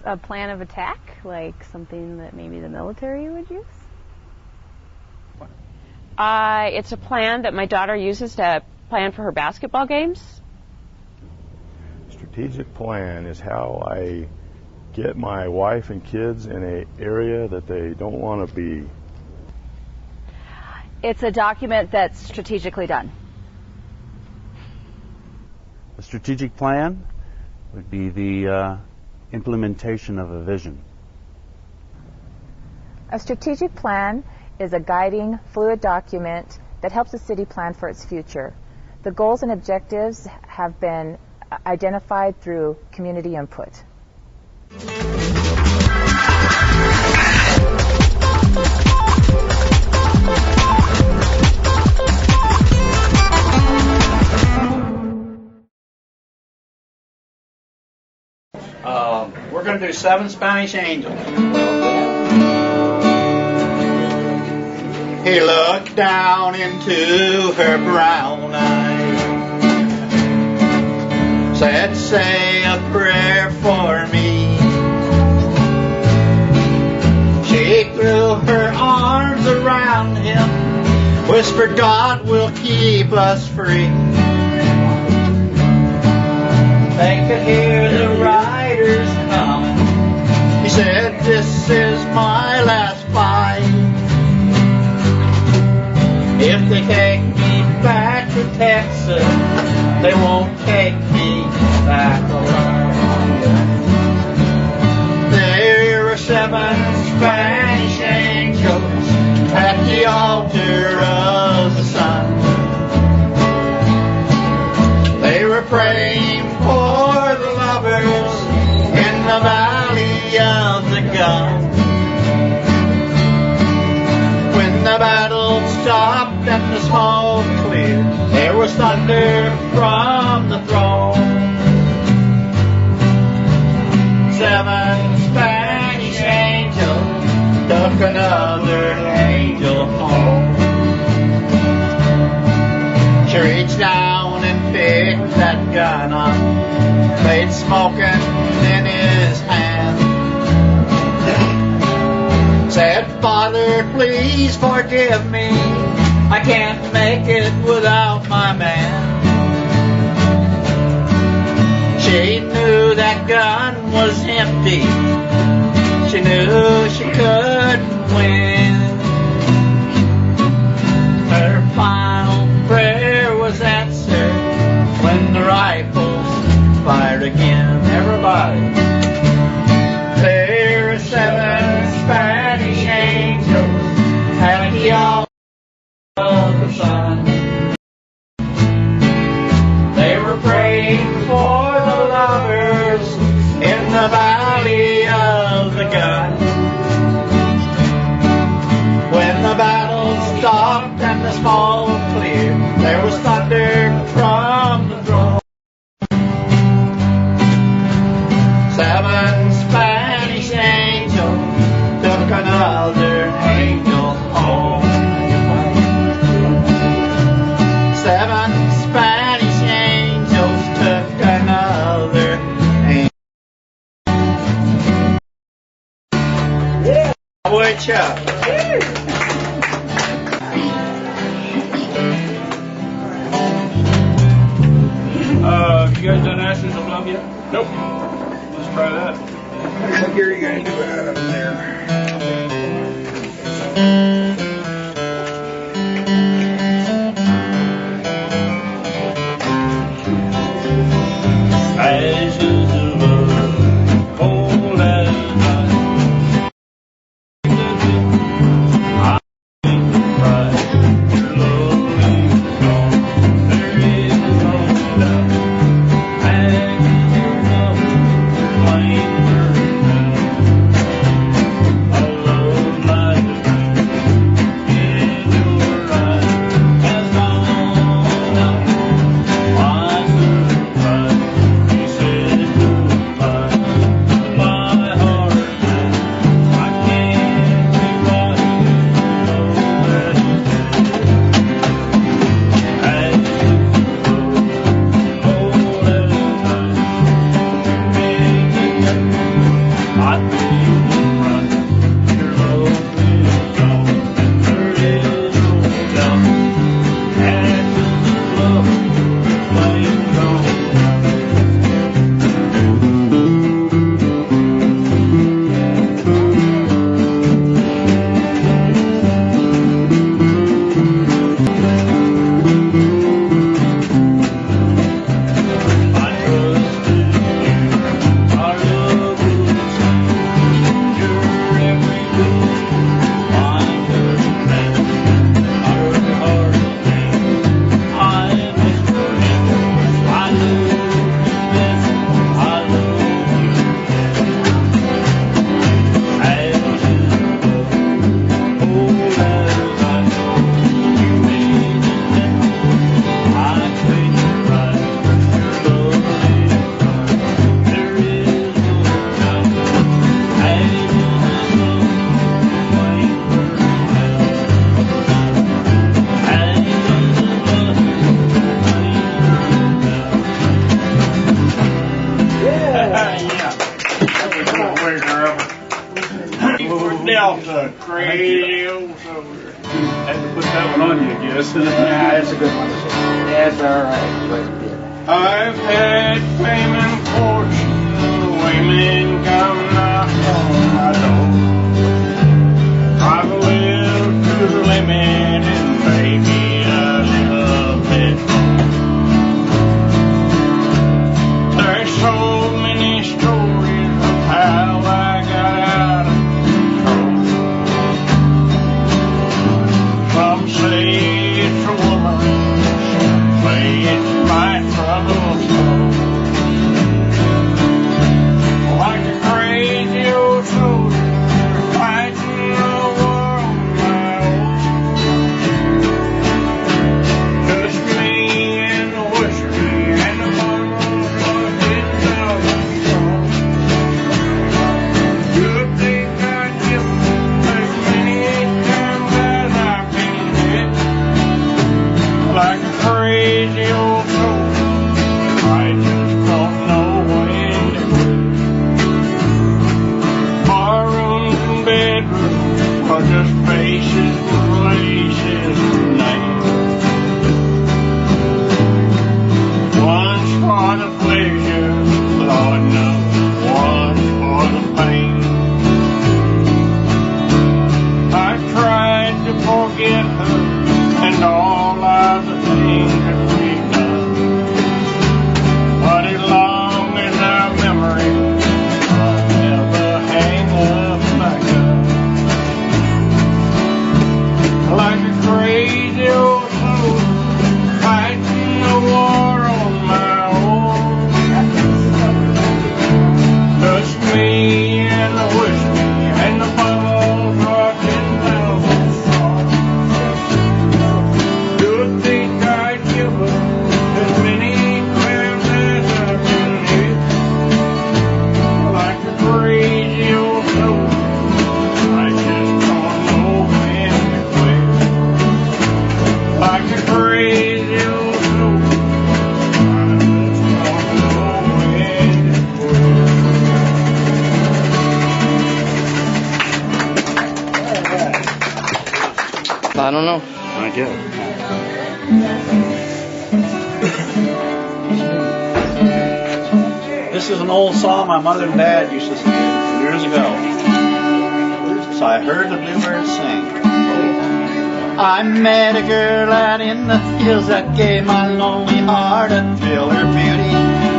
A plan of attack, like something that maybe the military would use? It's a plan that my daughter uses to plan for her basketball games. Strategic plan is how I get my wife and kids in an area that they don't want to be. It's a document that's strategically done. A strategic plan would be the implementation of a vision. A strategic plan is a guiding, fluid document that helps the city plan for its future. The goals and objectives have been identified through community input. We're going to do 7 Spanish angels. He looked down into her brown eyes, said, say a prayer for me. She threw her arms around him, whispered, God will keep us free. They could hear the riders coming. He said, this is my last fight. If they take me back to Texas, they won't take me back alive. There were 7 Spanish angels at the altar of the sun. They were praying for the lovers in the valley of the gun. When the battle stopped and the smoke cleared, there was thunder from the throne. 7 Spanish angels took another angel home. She reached down and picked that gun up, laid smoking in his hand. Said, Father, please forgive me. I can't make it without my man. She knew that gun was empty. She knew she couldn't win. Her final prayer was answered when the rifles fired again. Everybody. There are 7 Spanish angels at the altar of the sun. They were praying for the lovers in the valley of the gun. When the battle stopped and the smoke cleared, there was thunder from the throne. 7 Spanish angels took another angel home. 7 Spanish angels took another angel. Yeah, woodchuck. You guys done Ashes of Love yet? Nope. Let's try that. What gear are you going to do out up there? Ashes of love, cold as ice. I think the price, your love is gone. There is no doubt. Ashes of love, flame burns out. I love Crazy old soldier. Had to put that one on you, I guess. Yeah, that's a good one. That's all right. I've had fame and fortune, women come knock on my door. I've lived to the limit and maybe a little bit more. There's so many stories of how I got out of control. Some say it's a woman, some say it's my trouble. Like a crazy old soldier fighting a war on my own. Just me and the whiskey and the bottles are getting out of control. Good thing I give as many times as I can hit. Like a crazy old soldier, I just don't know when to quit. Barrooms and bedrooms are just faces, places, and names. One's for the pleasure, Lord knows, one's for the pain. I've tried to forget her and all of the things that we've done. But as long as our memory, I'll never hang up my gun. Like a crazy old soldier fighting a war on my own. Just me and the whiskey and the bottles rocking down the floor. Good think I'd give her as many times as I can hit. Like a crazy old soldier, I just don't know when to quit. Like a crazy old soldier, I just don't know when to quit. I don't know. I get it. This is an old song my mother and dad used to sing years ago. So I heard the bluebirds sing. I met a girl out in the hills that gave my lonely heart a thrill. Her beauty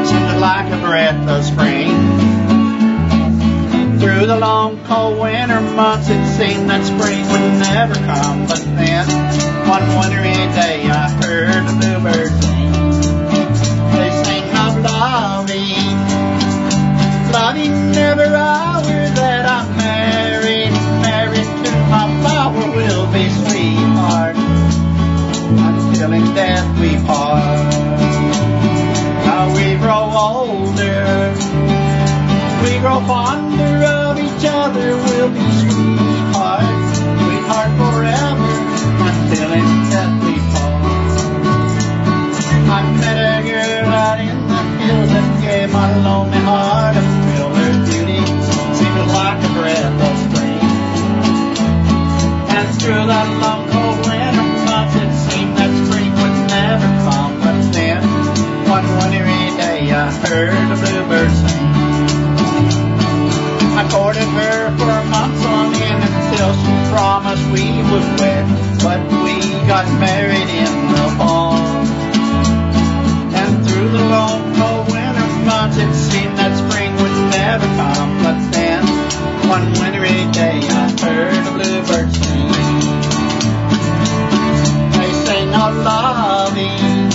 seemed like a breath of spring. Through the long cold winter months it seemed that spring would never come. But then one wintry day I heard the bluebirds sing. They sang of loving, loving every hour that I'm married. Married to my flower will be sweetheart, until in death we part. Now we grow older, we grow fonder of each other, we'll be sweetheart, sweetheart forever, until in death we part. I met a girl out in the hills that gave my lonely heart a thrill. Her beauty seemed like a breath of spring. And through that long cold winter months it seemed that spring would never come. But then one wintry day I heard the bluebird sing. I courted her for months on end until she promised we would wed. But we got married in the fall. And through the long cold winter months it seemed that spring would never come. But then one wintry day I heard the bluebird sing. They sing of loving,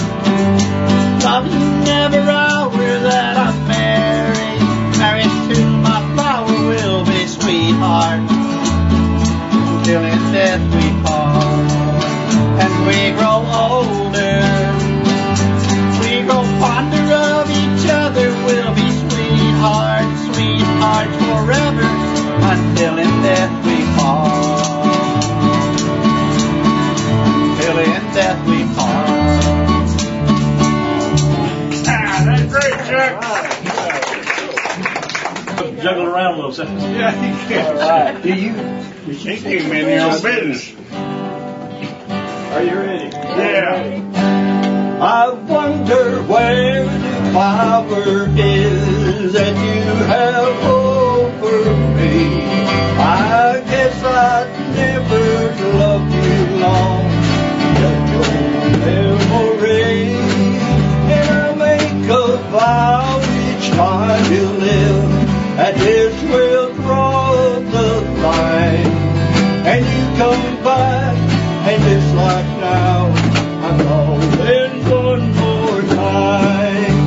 loving every hour that I'm married. Married to my flower will be sweetheart, until in death we part. And we grow older, we grow fonder of each other, we'll be sweethearts, sweethearts forever, until in death we part. Till in death we part. Ah, that's great, Chuck. juggle around a little something. Yeah, he can. All right. He came in here on business. Are you ready? Yeah. I wonder where the power is that you have over me. I guess I'd never love you long. Just your memory. And I make a vow each time you live that this will draw the line. And you come back, and just like now, I'm calling one more time.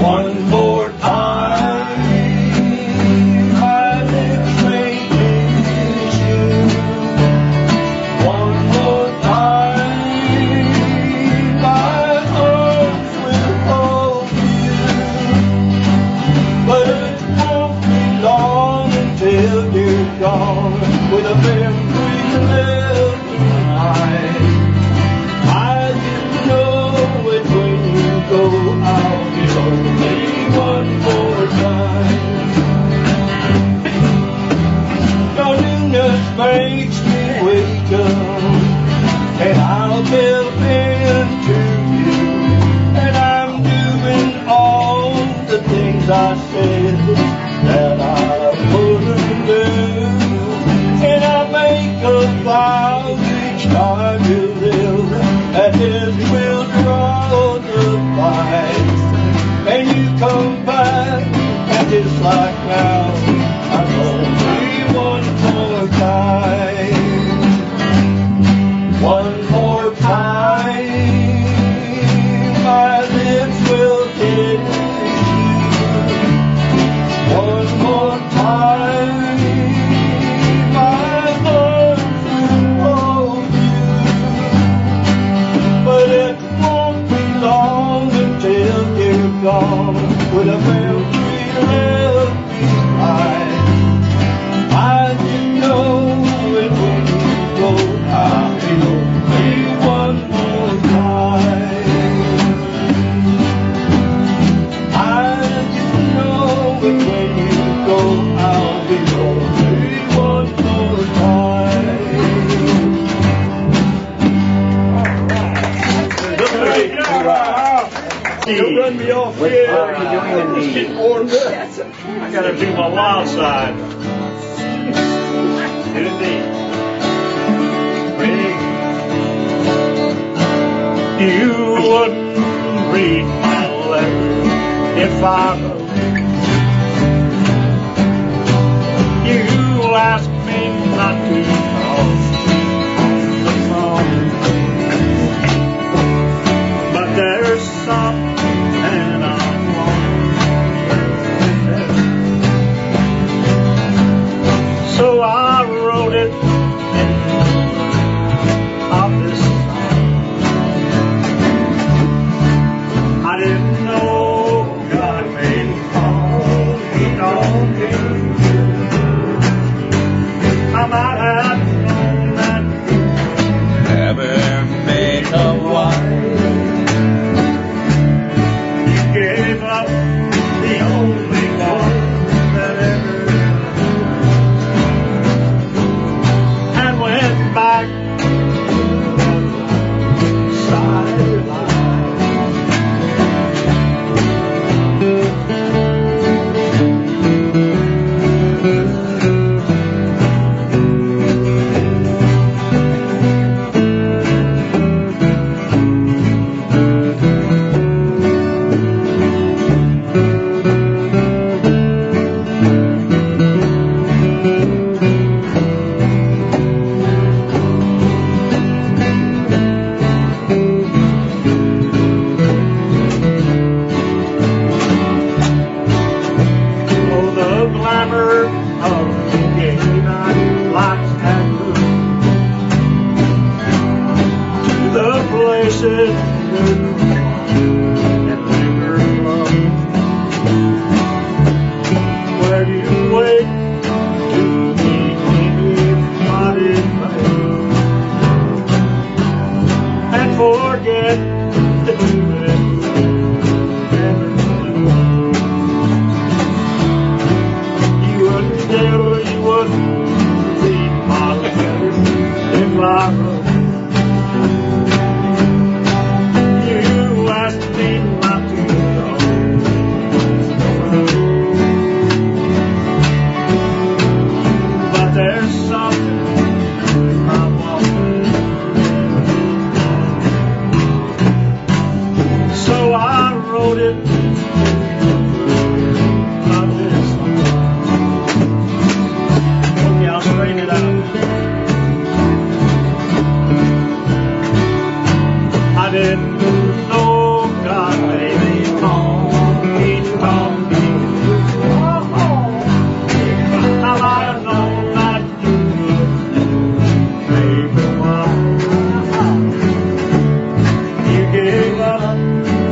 One more time. My lips may kiss you. One more time. My arms will hold you. But it won't be long until you're gone with a memory left behind. I didn't know it when you go out. It's only one more time. Loneliness makes me wake up, and I'll delve into you. And I'm doing all the things I said that I wouldn't do. And I make a vow each time you live that this will draw the line. And you come back, and just like now, I'm only one more time. One more time, my lips will kiss you. One more time, my arms will hold you. But it won't be long until you're gone with a memory left behind. I didn't know it when you go out. It's only one more time. I didn't know it when you go out. It's only one more time. Don't run me off here. What are you doing in the... I gotta do my wild side. Get in deep. Ready? You wouldn't read my letter if I wrote it. You asked me not to talk on the phone. But there's something I want. So I wrote it of this song. I didn't know God made me call me donkey. I might have known that never made a wife. You gave up the only one that ever and went back to the sideline. Oh, the glamour of the gay night lights and moon. The places you and never loved. Where you wait to meet anybody and forget that you never knew. wouldn't read my letters if I wrote. You asked me not to go. But there's something I want. So I wrote it like this. Okay, I'll straighten it out. I didn't know God made me home. He taught me. How I know that you would make me one. You gave up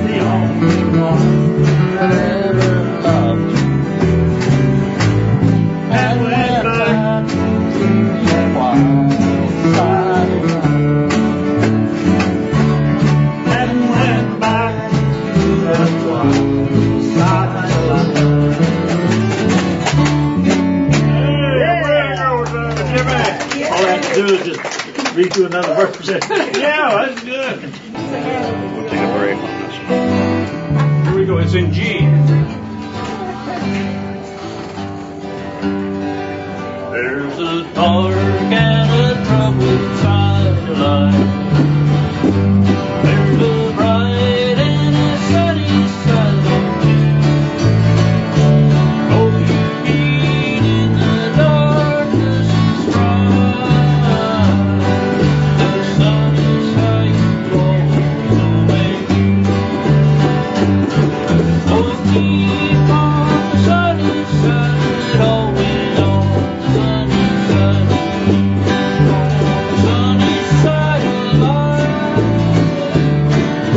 the only one I ever loved, and went back to that wild side of life, and went back to that wild side of life. All I have to do is just read you another verse. Yeah, that's good. We'll take a break on this one. Here we go. It's in G. There's a dark and a troubled side to life. There's a bright and a sunny side of you. Oh, you meet in the darkness is bright. The sunny side goes away. Oh, keep on the sunny side, always on the sunny side. On the sunny side of life.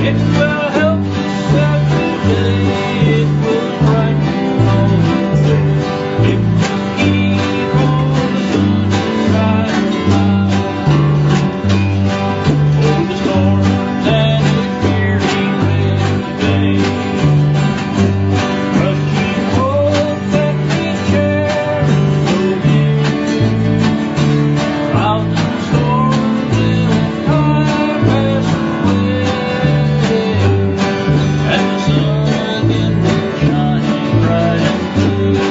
It will help us every day. It will brighten all the way. It will keep on the sunny side of life. Oh, the storms and the dreary windy days. But keep hope that we share so dear. Clouds and storms will in time pass away, and the sun again will shine bright and clear.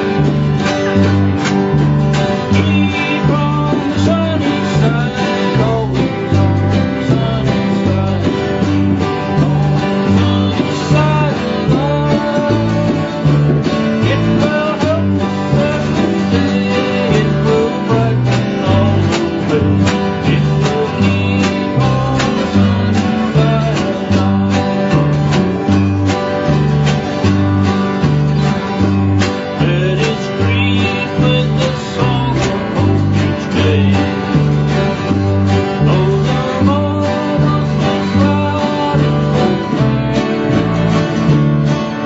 Keep on the sunny side, always on the sunny side. On the sunny side of life. It will help us every day. It will brighten all the way. It will keep on the sunny side of life. Let it breathe with the song of hope each day. Though the moments will cloud and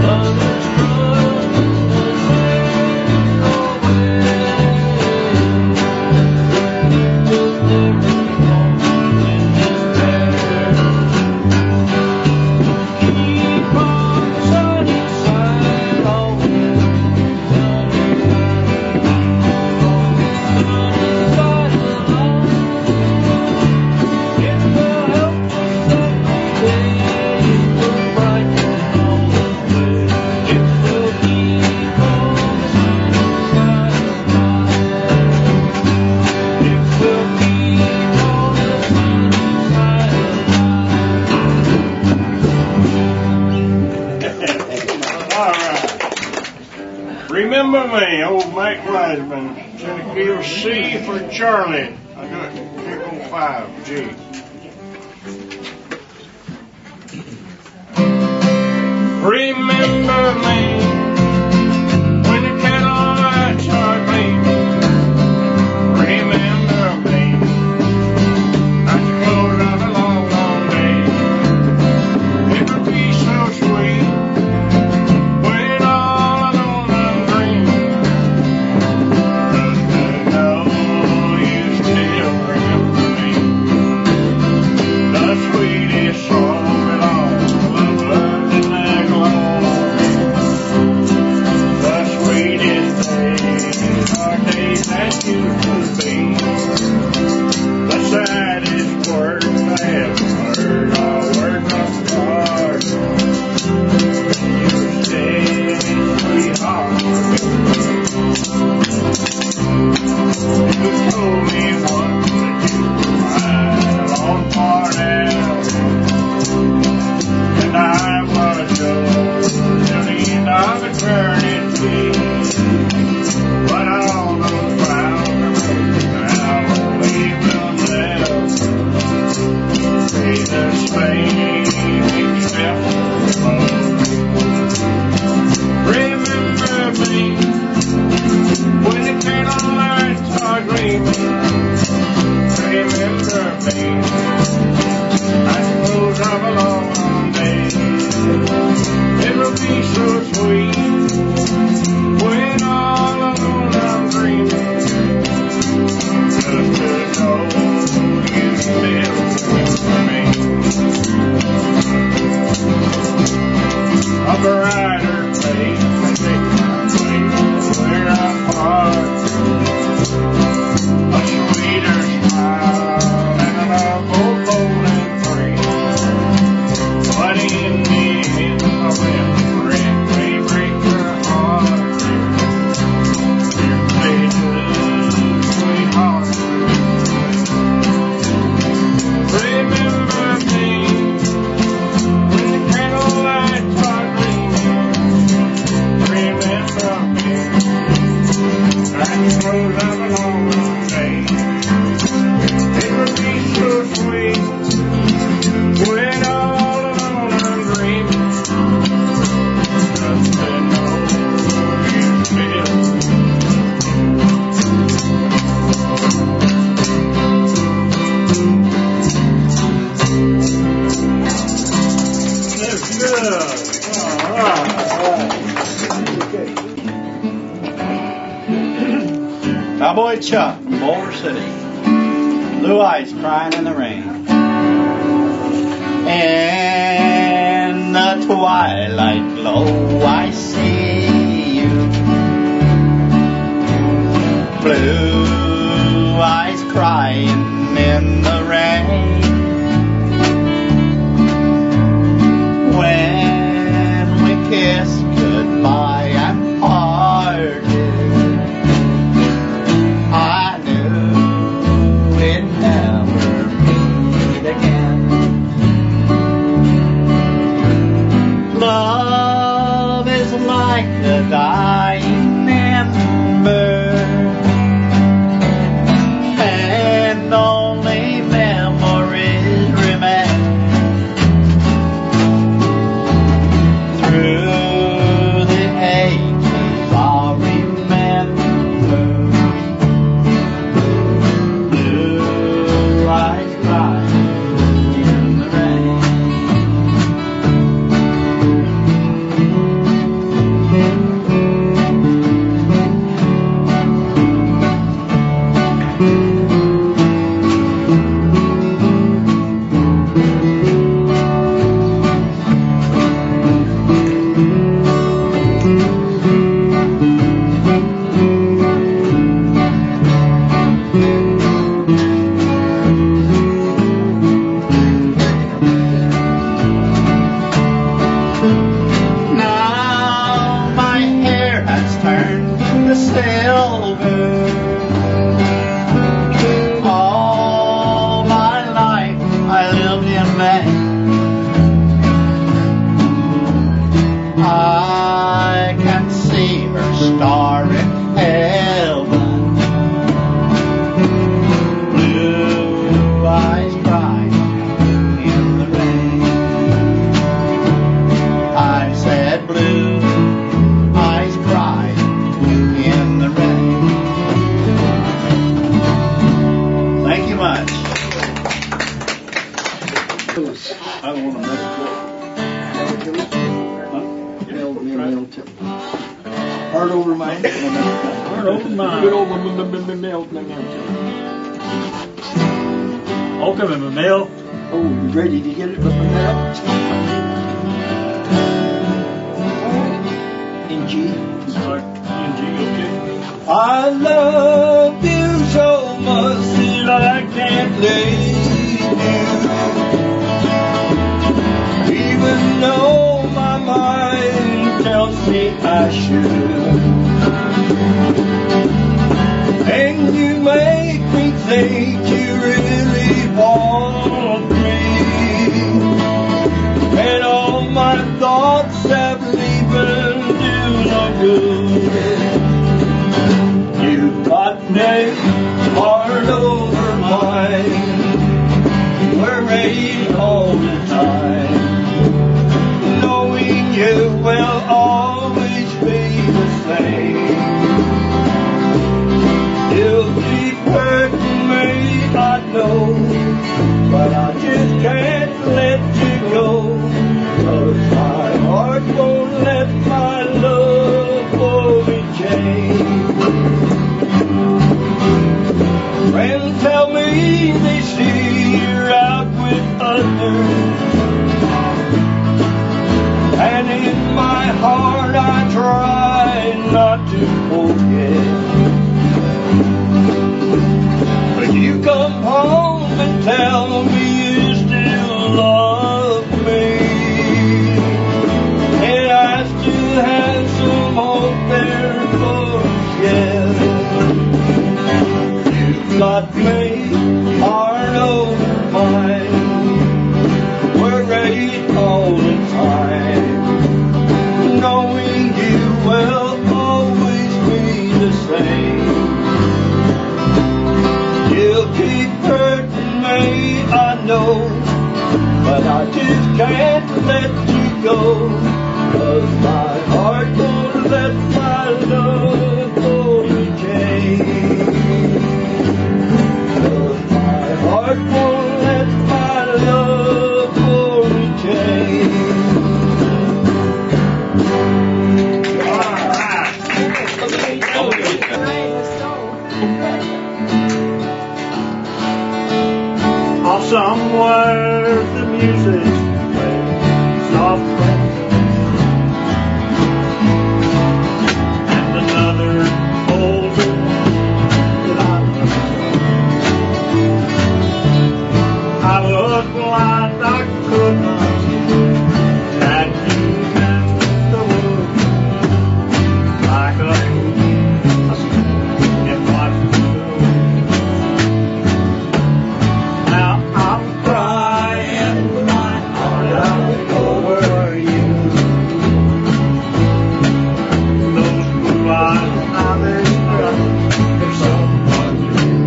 lovers trust in the savior always. Will never fall in despair. Keep on the sunny side, always on the sunny side. On the sunny side of life. It will help us every day. It will brighten all the way. It will keep on the sunny side of life. It will keep on the sunny side of life. All right. Remember me, old Mike Wiseman. Cherokee C for Charlie. I do it. 5 G. Remember me when the candlelights are gleaming. Remember me at the close of a long, long day. It would be so sweet when all alone I'm dreaming. Just to know you still remember me. The sweetest song of it all. a brighter place, take my place where I'm part. A sweeter smile and a both old and free. But in the end, a regret may break your heart. Dear faithful sweetheart, remember me when the candlelights are gleaming. Remember me like the close of a long day. It would be so sweet when all alone I'm dreaming. Just to know you still. That's good. All right. Cowboy Chuck from Boulder City. Blue eyes crying in the rain. In the twilight glow I see you. Blue eyes crying in the rain. When we kiss goodbye and parted, I knew we'd never meet again. Love is like a dying ember, and only memories remain. Through the ages I'll remember. Blue eyes crying in the rain. Now my hair has turned to silver. All my life I lived in vain. I can see her star in heaven. Blue eyes crying in the rain. I said blue eyes cry in the rain. Thank you much. I don't want to mess it up. Hard over my hard over mine. Good over my mail. Okay, my mail. Oh, you ready to get it with the mail? In G. In G, okay. I love you so much that I can't leave you. Even though my mind tells me I should. And you make me think you really want me. And all my thoughts have leaving do no good. You got me hard over mine, worried all the time, knowing you will always be the same. You'll keep hurting me, I know, but I just can't let you go, 'cause my heart won't let my love fully change. Friends tell me they see you're out with others, and in my let you go, 'cause my heart won't let my love go to change. 'Cause my heart won't let my love go to change. Off somewhere the music's playing soft and another older that I love. I was blind, I could not see that you meant the world like a and watched you go. Now I'm crying my heart out over you. Those blue eyes, now they're struck for someone new.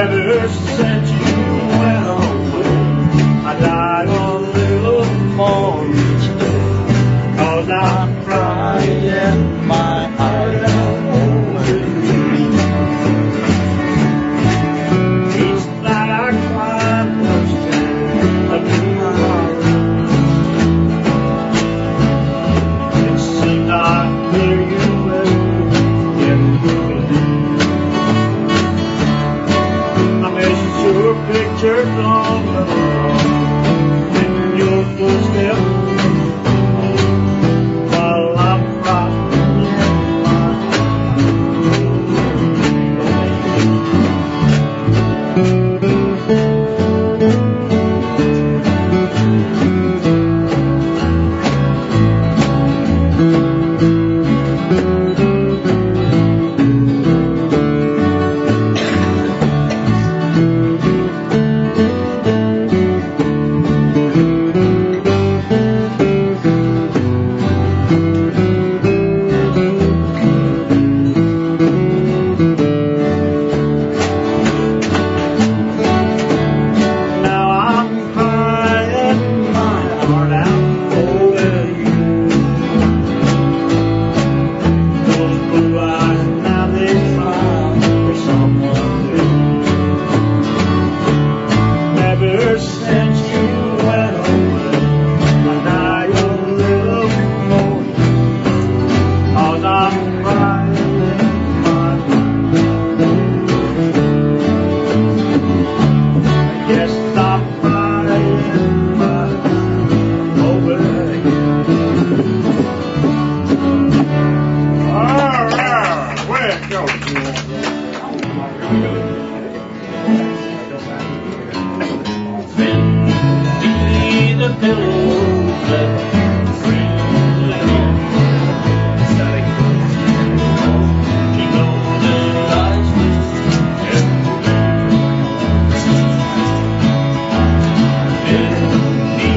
Ever since you went away, I died a little more each day. 'Cause I'm crying my heart out over you. Each night I climb the stairs up to my heart. It seems I hear you in I miss your pictures on the wall and your footsteps while I'm rocking in my Now I'm crying my heart out over you. Those blue eyes, now they smile for someone new. Ever since you went away, I die a little more. 'Cause I'm crying my heart. Yes, I'm crying my heart over you. All right, where it goes? Send me the pillows that friends left on. You know that I sleep every day. Send me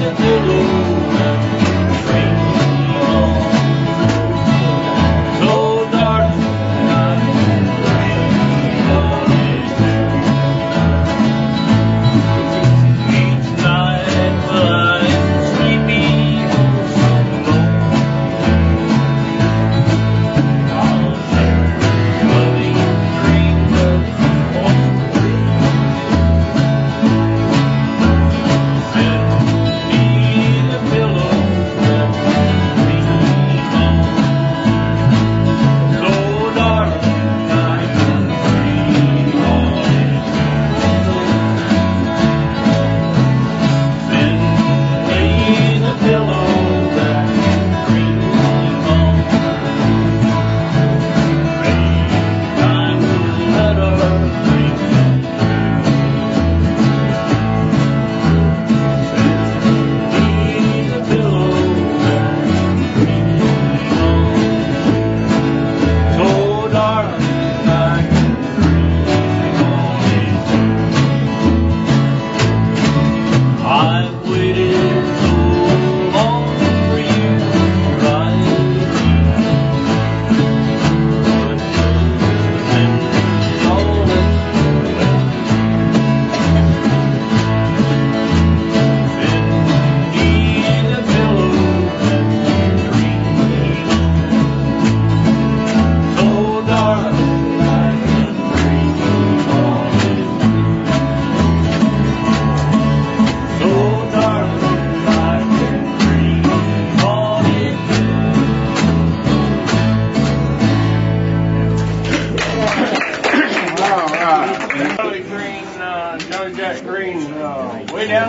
the pillows that friends left on. So dark night, rain always do. Each night will I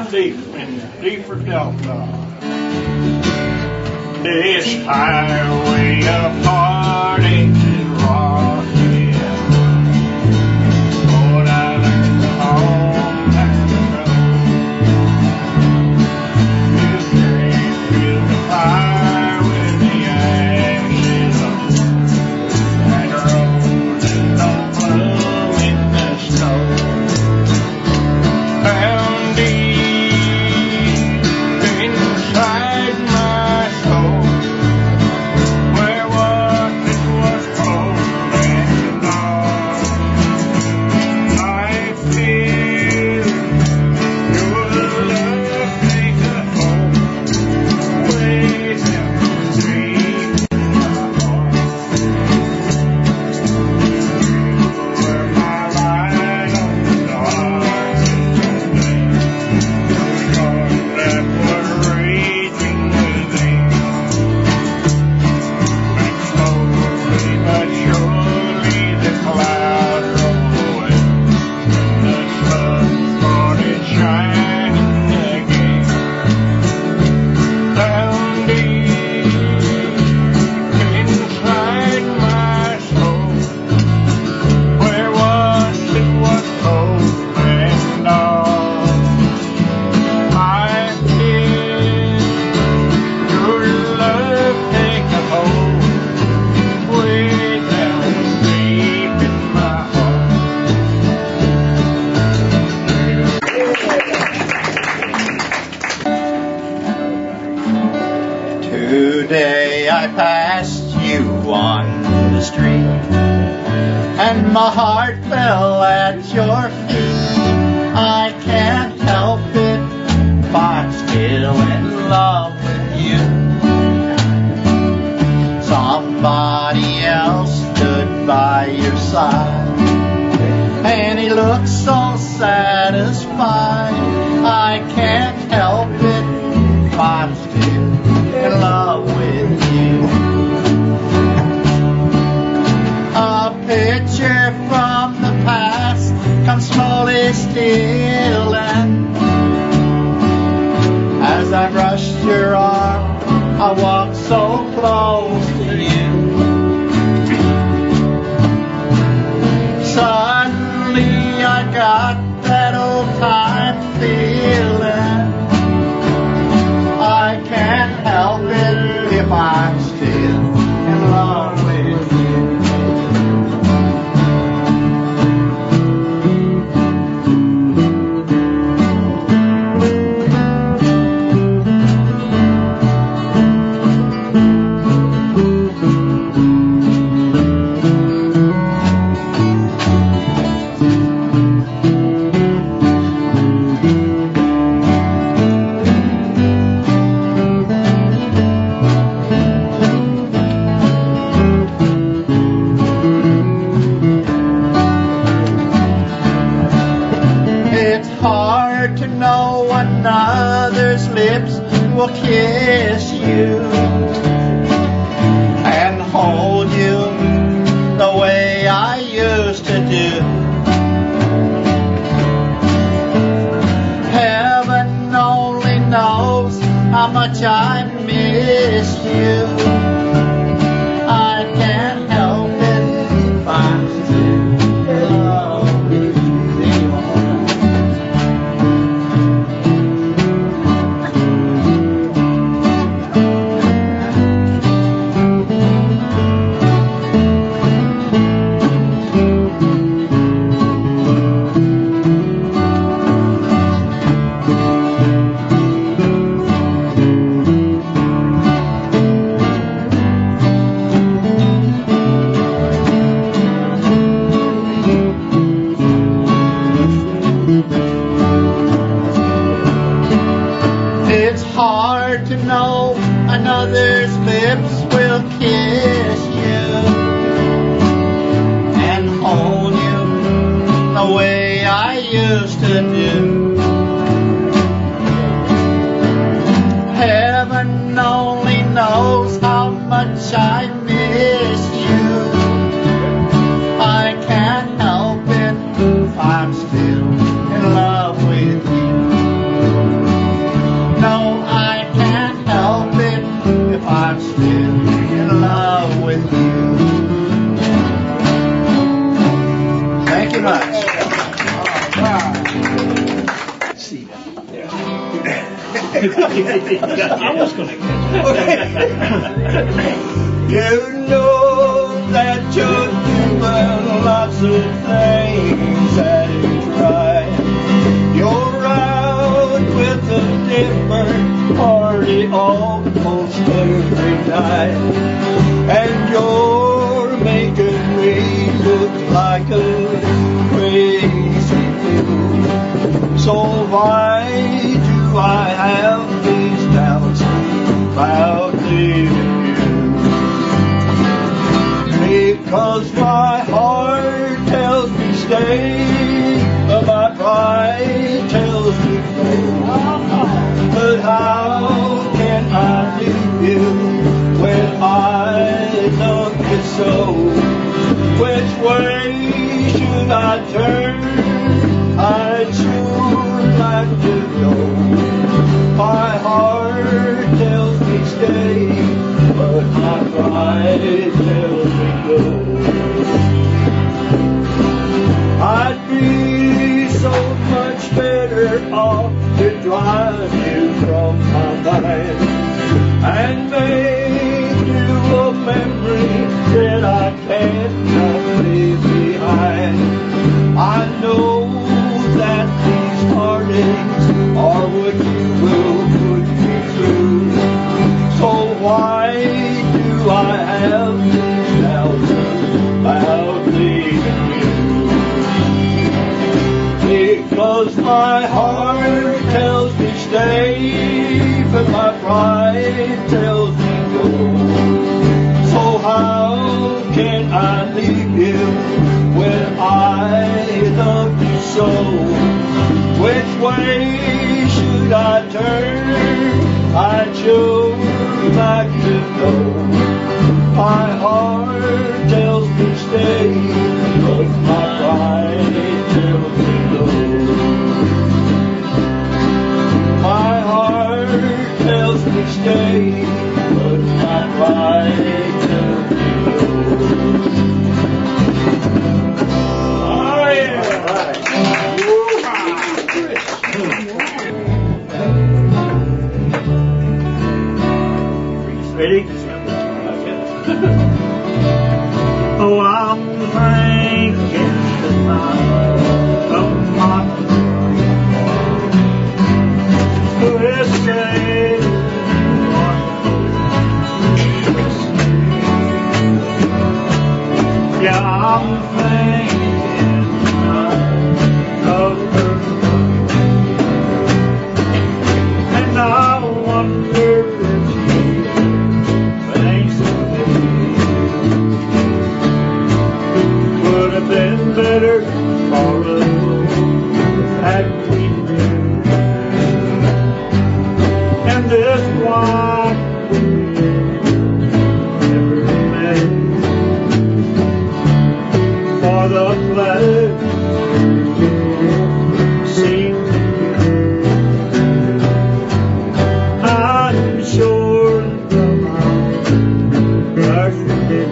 down deep in the deeper delta. This highway of heartache is rocky. Lord, I learned a long time ago. You can't build a fire with the ashes on. And roses don't bloom in the snow. Down deep inside my soul, where what it was cold and dark, I feel your love take a hold, way down deep in my heart. You were my light on the darkest of days, the storm that was raging within. And slowly but surely the clouds rolled away, and the sun started shining again. Down deep inside my soul, where once it was cold and dark, I feel your love take a hold, way down deep in my heart. Today I passed you on the street, and my heart fell at your feet. I can't help it, but I'm still in love with you. Somebody else stood by your side, and he looked so satisfied. I can't help it, but I'm still in love with you. A picture from the past comes slowly stealing. As I brushed your arm, I walked so close to you. Suddenly I got that old time feeling. I can't help it if I'm still in love with you. It's hard to know another's lips will kiss you and hold you the way I used to do. Heaven only knows how much I miss you. I can't help it if I'm still in love with you. It's hard to know another's lips will kiss you and hold you the way I used to do. Heaven only knows how much I miss you. I can't help it if I'm still in love with you. I was going to catch it. You know that you're doing lots of things that is right. You're out with a different party almost every night. And you're making me look like a crazy fool. So why do I have these doubts about leaving you? Because my heart tells me stay, but my pride tells me go. But how can I leave you when I love you so? Which way should I turn? I'd sure like to know. My heart tells me stay, but my pride tells me go. I'd be so much better off to drive you from my mind and make you a memory that I cannot leave behind. I know that these heartaches are what you will put me through. So why do I have these doubts about leaving you? Because my heart tells me stay, but my pride tells me go. So how can I leave you when I love you so? Which way should I turn? I'd sure like to know. My heart tells me stay, but my pride tells me no. My heart tells me stay, but my pride tells me no. Oh yeah! Ready? Oh, I'm thinking of my say, yeah, I'm thinking of her, and I wonder if she thinks of me. Would have been better for us had we been. And this one never met. For the flag seemed to be. I'm sure that my first did.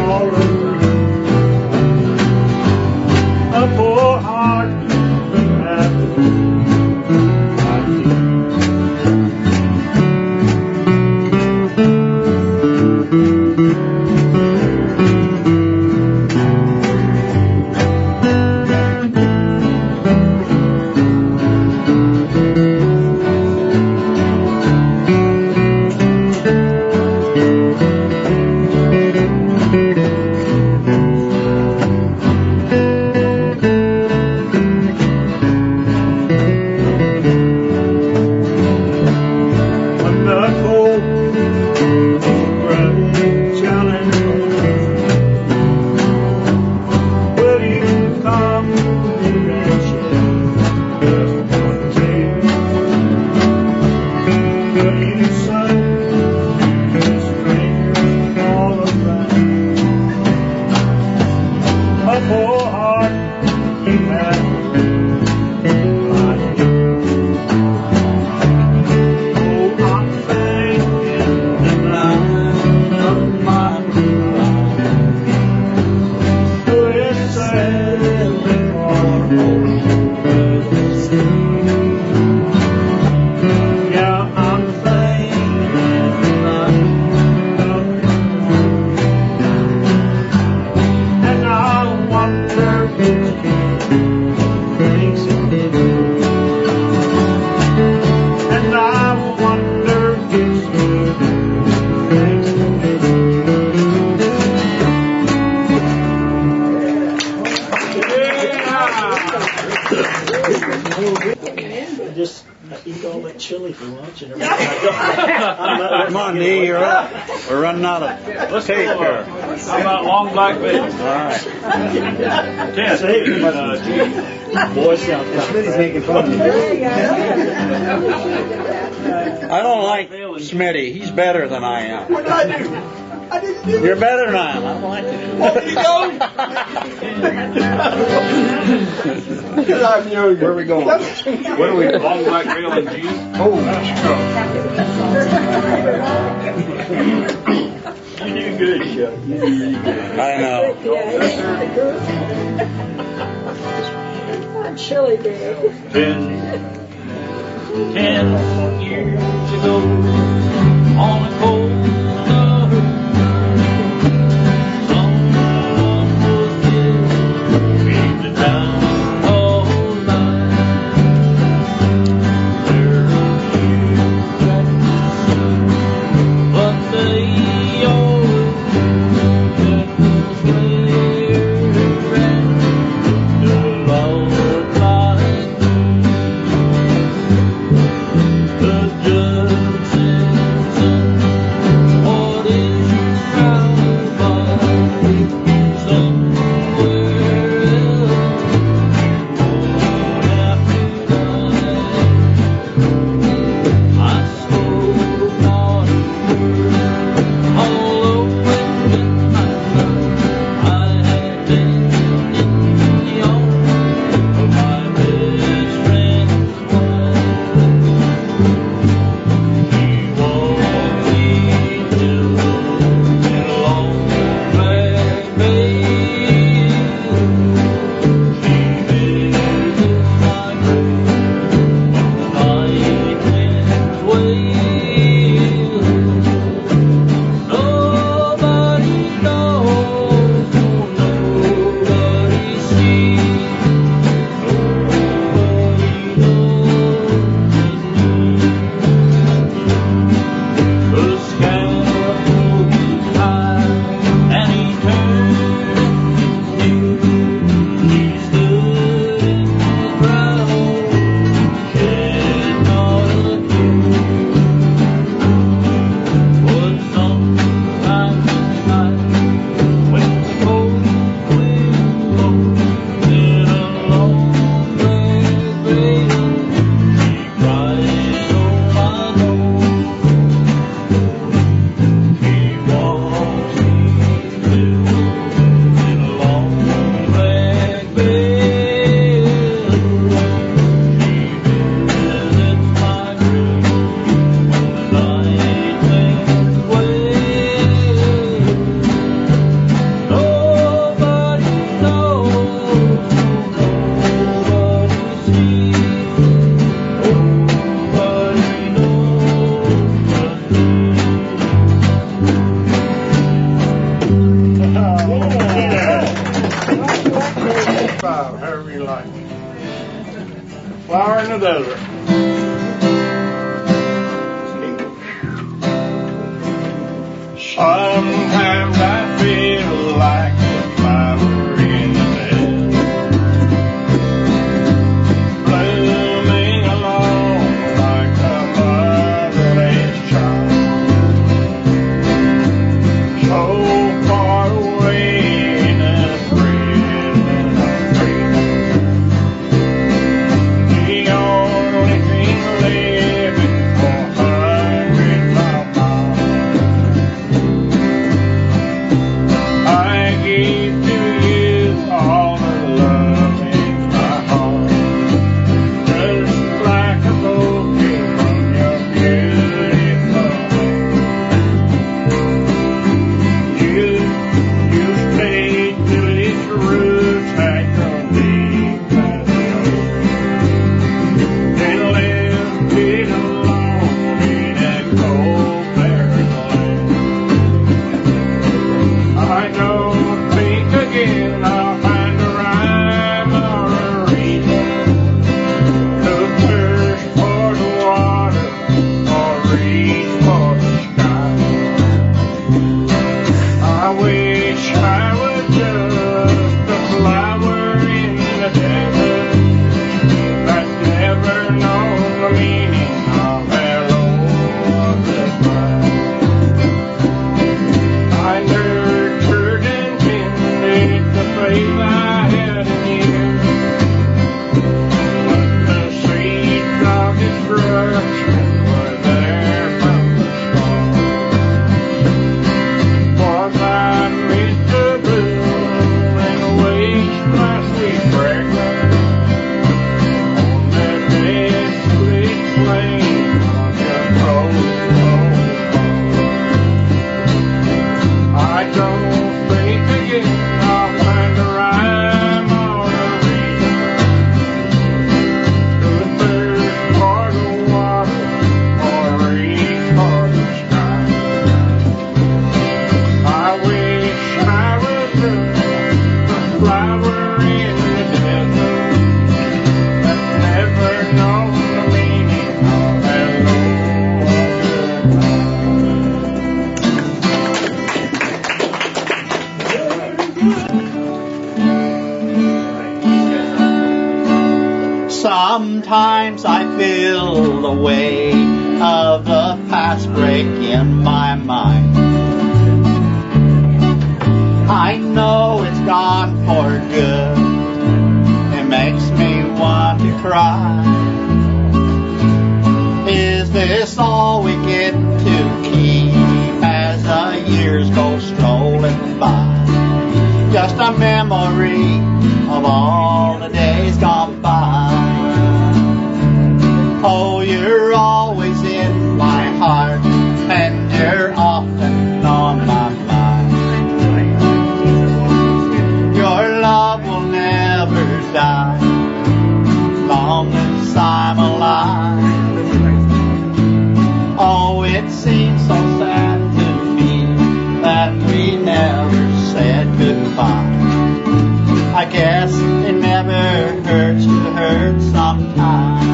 All around. poor heart can have. Just eat all that chili for lunch and everything. Come on, D, you're up. We're running out of tape here. How about long black beans? All right. Can't save it, but Boy Scout. Smitty's making fun of me. I don't like Smitty. He's better than I am. What did I do? I didn't do it. You're better than I am. I don't like it. Oh, you go. Because I'm younger. Where are we going? what are we, long black veal and cheese? Oh, You do good, Chuck. You do really good. I know. I'm chilly, baby. 10 years ago, on a cold summer, someone was killed, beat the town all night. There are few but they always get the square and the Lord like the judge says, what is your alibi? Somewhere else you won't have to die. I spoke not a word, although in my mind I had been in the arms of my best friend's wife. She walked me to a long black veil. She visited my grave when the night winds wail. Nobody knows, nobody sees, nobody knows. The scaffold is high, and he turned and he stood in the crowd, shed not a tear. But sometimes at night, when the cold wind blows in a long black veil, she cries, oh my Lord. He walks me through in a long black veil. She visits my grave when the night winds wail. Nobody knows, nobody sees, nobody knows. However you like. Flower in the desert. Sometimes I feel like a flower in the desert, blooming along like a motherless child, so far away in a prison of freedom. The only thing living for 100 miles. flower in the desert that's never known the meaning of hello or goodbye. Sometimes I feel the weight of the past break in my mind. I know it's gone for good. It makes me want to cry. Is this all we get to keep as the years go strolling by? Just a memory of all the days gone by. Oh, you're always in my heart, and you're often on my mind. Your love will never die, long as I'm alive. Oh, it seems so sad to me that we never said goodbye. I guess it never hurts to hurt sometimes.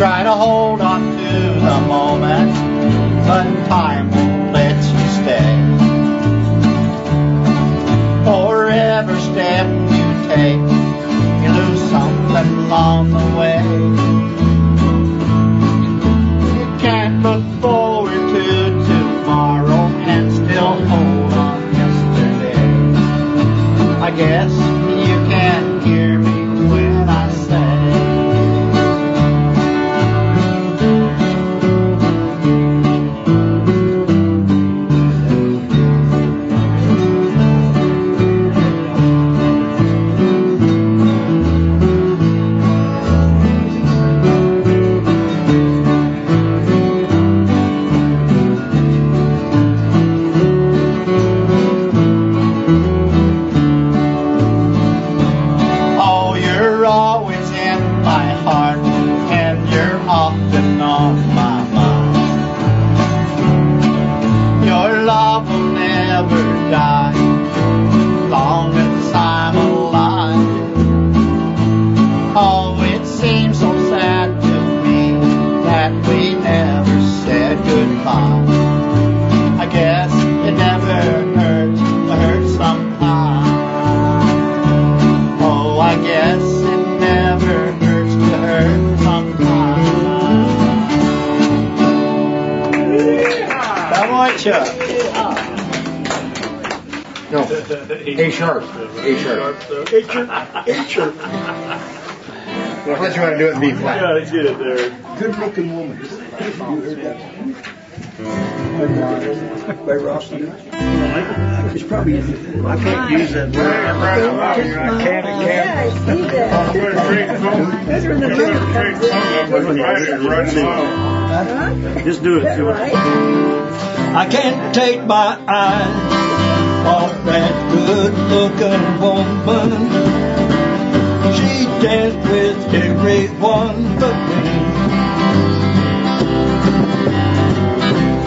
Try to hold on to the moment, but time won't let you stay. For every step you take, you lose something along the way. You can't look forward to tomorrow and still hold on yesterday. I guess you can hear me when I say, No, A sharp. A sharp. A sharp. Unless you want to do it in B flat. Yeah, let's get it there. Good looking woman. You heard that? By Rossi. It's probably, I can't use that word. I can't again. Yeah, I see that. That's where the money comes in. Just do it. Do it. I can't take my eyes off that good-looking woman. She danced with everyone but me.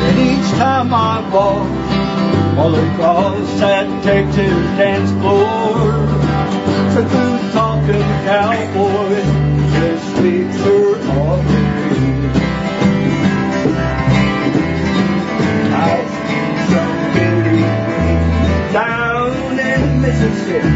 And each time I walk all across that Texas dance floor, the good-talking cowboy just sweeps her off me. I see some beauty down in Mississippi.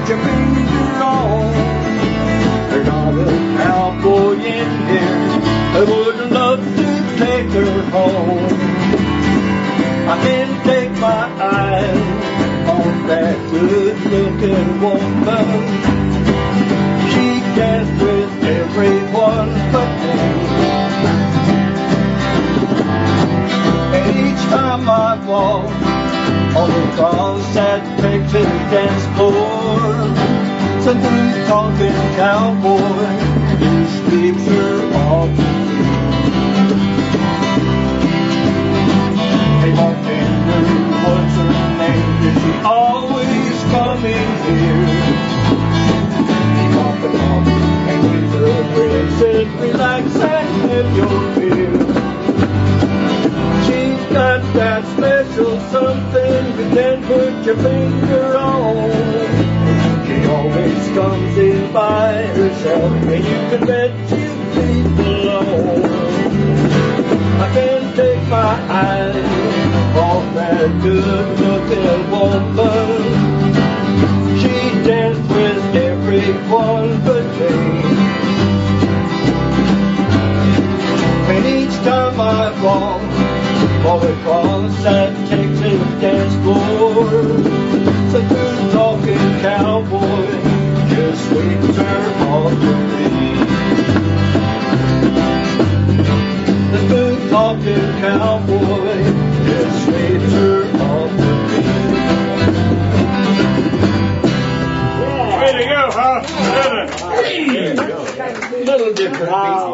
your finger on. There's not a cowboy in here that would love to take her home. I can't take my eyes off that good-looking woman. She danced with everyone but me. And each time I walk all across that Texas dance floor, some good talking cowboy just sweeps her off the floor. Hey bartender, what's her name? Is she always coming here? Keep off and off and with her friends said relax and have your beer. She's got that special something you can't put your finger on. She always comes in by herself, and you can bet she'll leave alone. I can't take my eyes off that good-looking woman. She danced with everyone but me. And each time I walk all across that Texas dance floor, some good talking cowboy just sweeps her off the feet. The good talking cowboy just sweeps her off the feet. Way to go, huh? Little different. Wow.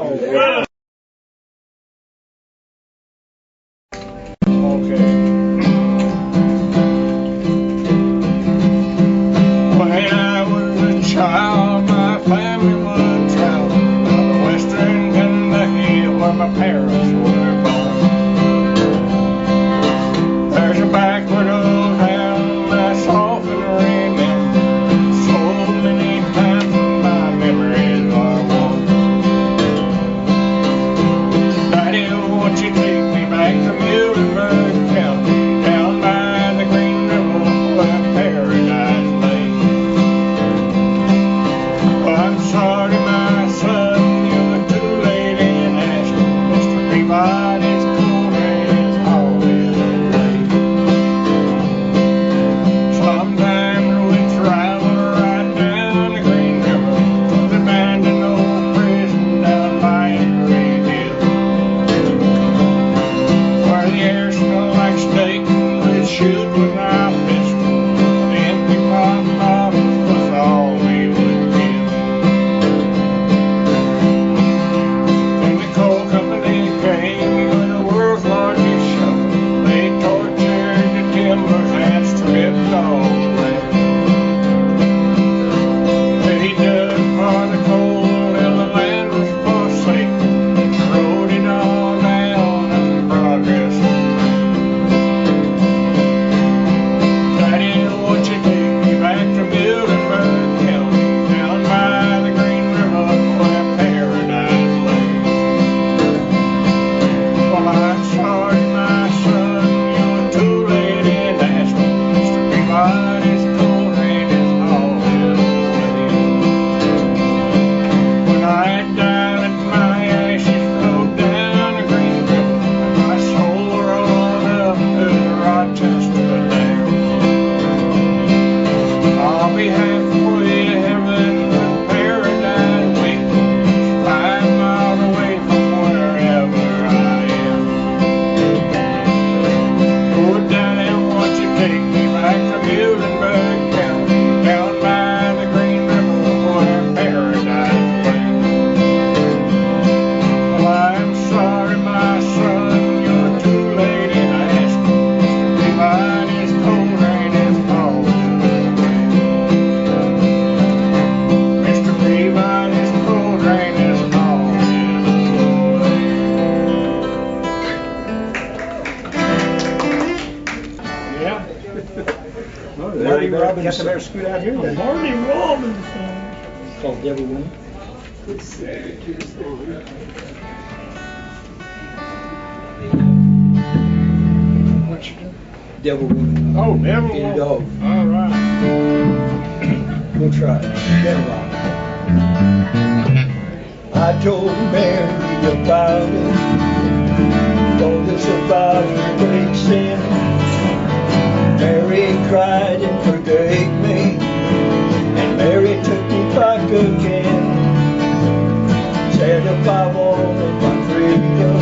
Child, my family would travel to western Kentucky where my parents were born. There's a backward old town that's often remembered. So many times my memories are warm. Daddy, won't you take me back to Muhlenberg County, down by the Green River where paradise lay? I'm sorry, my son, you're too late in asking. Mr. Peabody's cool is always late. Sometimes we travel right down the Green River to the abandoned old prison down by Henry Hill, where the air smells like steak and we shoot with our pistols. The empty pop bottles was all we would give. Coal company came with the world's largest shovel. They tortured the timbers and stripped all the land. They dug for the coal till the land was forsaken. They rode it all down and progress. Daddy, won't you take me back to Muhlenberg County, down by the Green River where paradise lay? Well, I'm sorry, my son, you're too late in asking. Mr. Peabody's coal train is always late. When I die, let my ashes float down the Green River, and my soul rolled up to the Rochester Dam. I'll be halfway to heaven with paradise waiting, 5 miles away from wherever I am. Oh, Daddy, won't you take me back to Muhlenberg County, down by the Green River where paradise lay? Well, I'm sorry, my son, you're too late in asking. Mr. Peabody's coal train is always late. Mr. Peabody's coal train is always late. Yeah. Marty Robinson. Better scoot out here then. Marty Robinson. Called Devil Woman. What you doing? Devil Woman. Oh, Devil Get it Woman. off. All right. We'll try it. Get along. I told Mary about it. Told us about her great sin. Mary cried and forgave me. And Mary took me back again. Said if I wanted my freedom,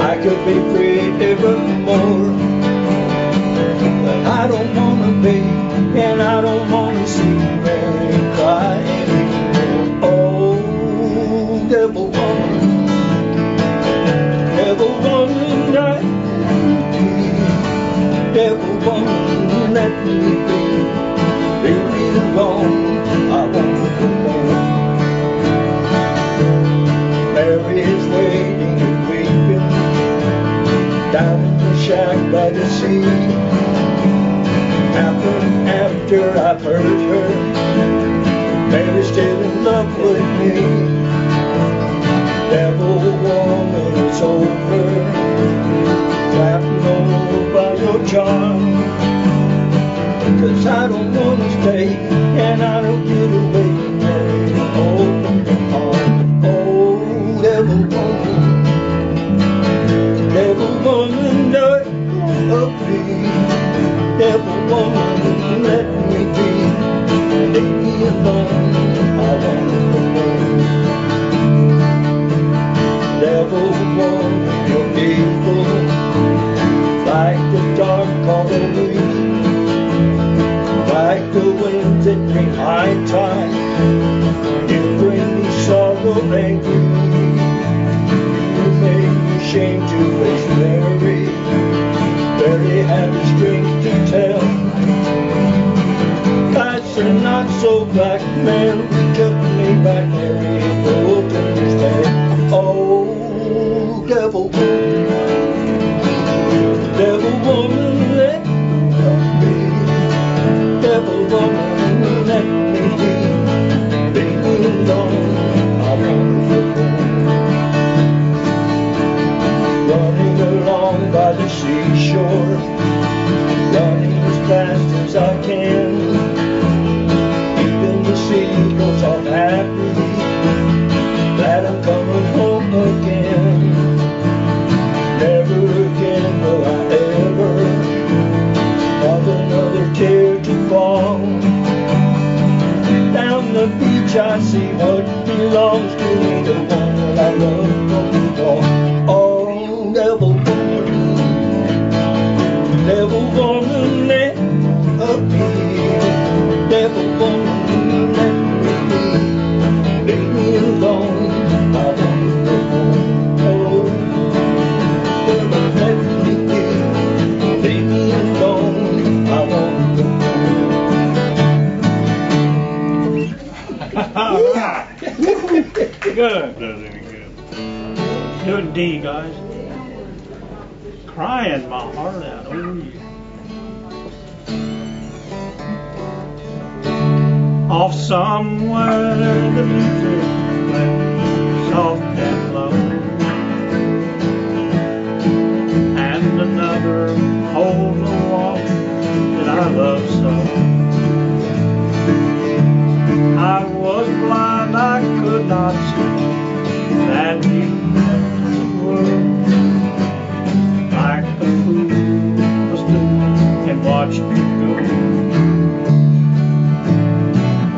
I could be free evermore. But I don't want to be, and I don't want to see Mary cry anymore. Oh, devil woman, let me be. Devil woman, let me be. Leave me alone, I want to go home. Mary is waiting and weeping down in the shack by the sea. After I've heard her, Mary's still in love with me. Devil woman, it's over. Laughing over your charm. 'Cause I don't want to stay, and I don't get away. Mary, open the heart. Oh, devil woman, let me be. Devil woman, let me be. Leave me alone, I want to go home. Devil woman, you're evil, like the dark Halloween, like the winds that bring high tide. You bring me sorrow and grief. You made me shame to face Mary. Mary had the strength to tell. Lights are not so black, man. Took me back, Mary, open his head. Oh, devil woman, let me. Devil woman, let me be. Leave me alone, I want to go home. Running along by the seashore, running as fast as I can. Even the seagulls are happy that I'm coming home again. Never again will I ever have another tear to fall. Down the beach I see what belongs to me, the one that I love most of all. Oh, devil woman, let me. Devil woman, let me be. Leave me alone, I want to go home. Oh, devil, let me be. Leave me alone, I want to go home. Good. Does any good. Do it D, guys. Crying my heart out over you. Off somewhere the music plays soft and low, and another holds the walk that I love so. I was blind, I could not see that you were like a fool and watched me go.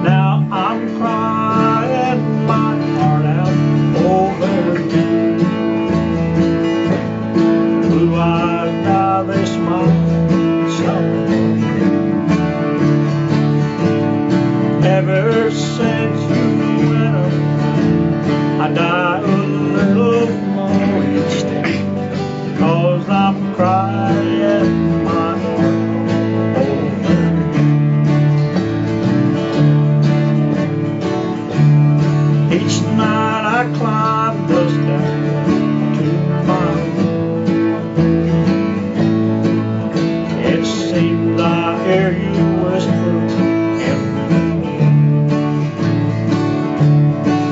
Now I'm crying my heart out over you. Blue-eyed now they smile something. Ever since you went away, I die a little more each day. 'Cause I'm crying my heart over you. Each night I climb the stairs to my room. It seems I hear you whisper in the wind.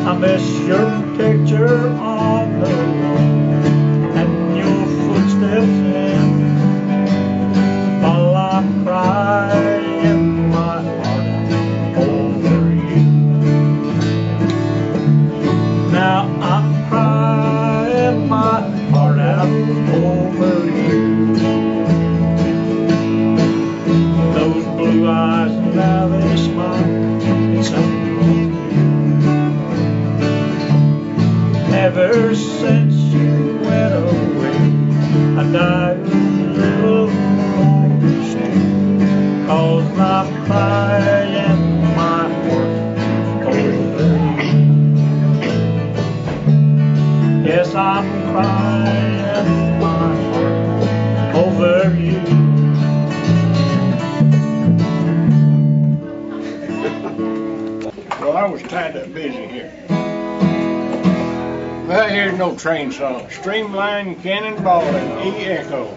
I miss your picture on the wall and your footsteps in, while I'm crying my heart out Ever since you went away, I died a little lonely shame, 'cause my pride and my heart over you. Yes, I'm crying my heart over you. Well, I was tied up busy here. Well, here's no train song. Streamline, Cannonball, and E-Echo.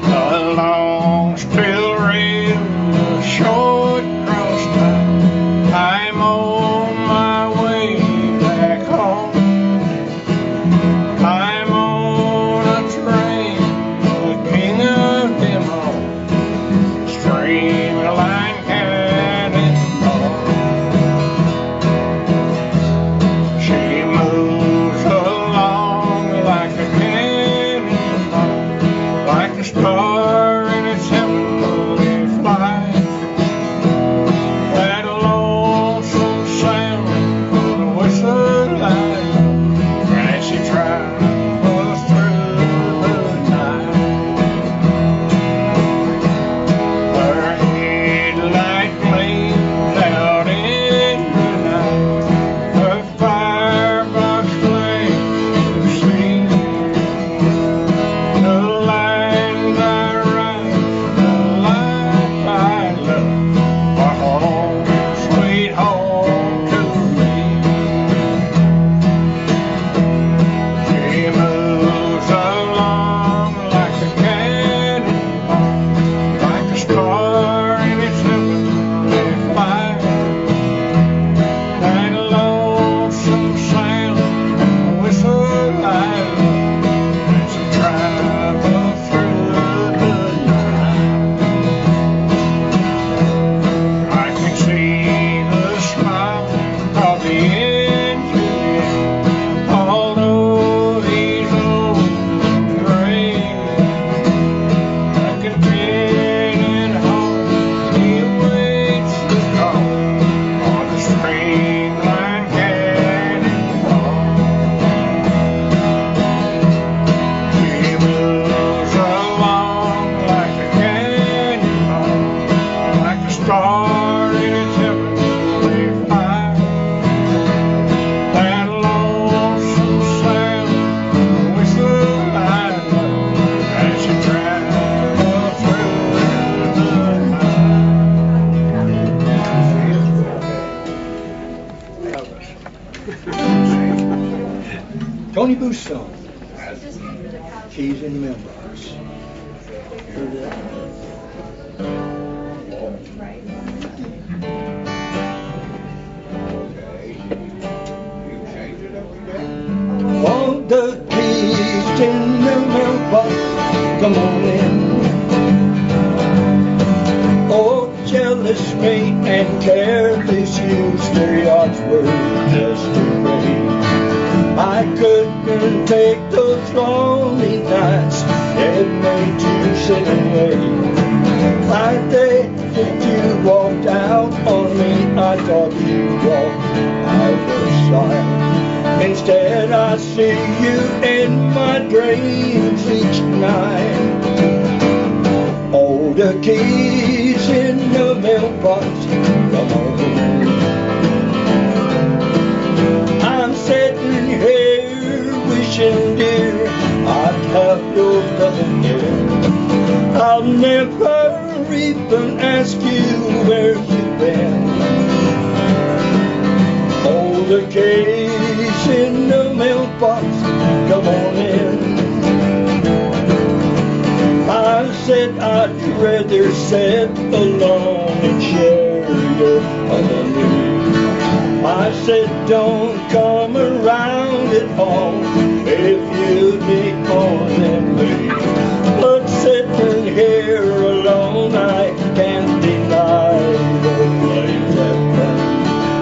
A long still rail, a short cross town. I'm on my way back home. I'm on a train, the king of them all. Streamline, Cannonball. She moves along like a cannonball, like a star in its heavenly flight. That lonesome sound of the whistle light as she travels through the night. Her headlight gleams out in the night. Her firebox flames see the lines I write, the life I love, are home, sweet home to me. She moves along like a cannonball, like a star in its heavenly flight. That lonesome sound, the whistle I love, as she travels through the night. I can see the smile of the engine, although he's old and gray. Like a dead heart, he awaits the call on the streamline cannonball. She moves along like a cannonball, like a star in its heavenly flight. That lonesome sound, the whistle I love, as she travels through the night. Tony Booth's song. Keys in the mailbox. Heard that? Want the keys in the mailbox? Come on in. Oh, jealous me and careless you, stereotypes were just too great. I couldn't take those lonely nights that made you sit and wait. That day that you walked out on me, I thought you walked out of sight. Instead I see you in my dreams each night. Oh, the keys in the mailbox, come on. I'm sitting here wishing, dear, I'd have your loving here. I'll never even ask you where you've been. Oh, the keys in the mailbox, come on in. I said I'd rather sit alone and share your company. I said don't come around at all if you need more than me. But sitting here alone, I can't deny the place I've done.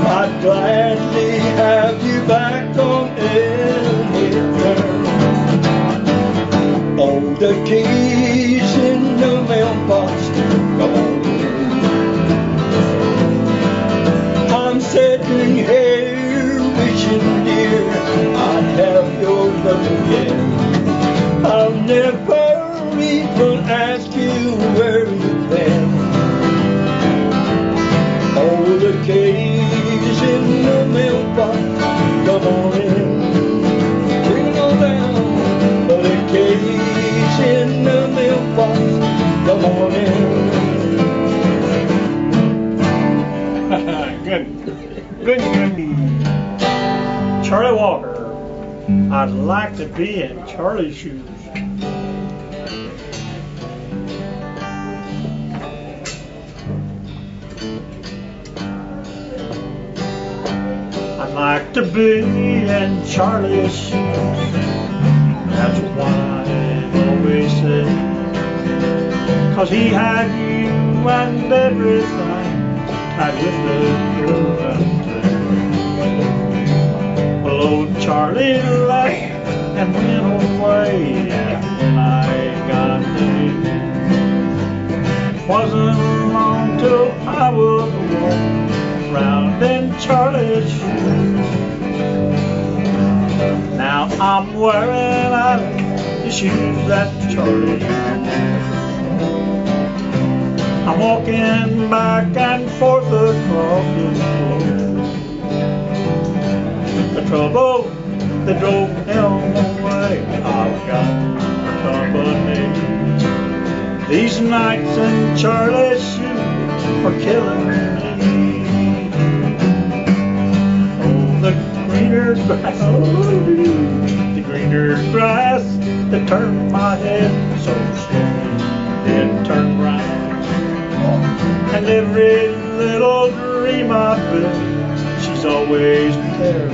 I'd gladly have you back on any turn. Oh, the keys in the mailbox, come on in. I'm sitting here come on in. Bring it on down, but in case in the mailbox, come on in. Good. Charlie Walker. I'd like to be in Charlie's shoes. I'd like to be in Charlie's shoes. That's why I've always said. 'Cause he had you and everything tied with the golden thread. Hello, Charlie left and went away. When I got the news, wasn't long till I would walk round in Charlie's shoes. Now I'm wearing out the shoes that Charlie used. I'm walking back and forth across the floor. The trouble that drove him away, I've got for company. These nights in Charlie's shoes are killing me. The greener grass that turned my head so slowly, then turned right. And every little dream I built, she's always there.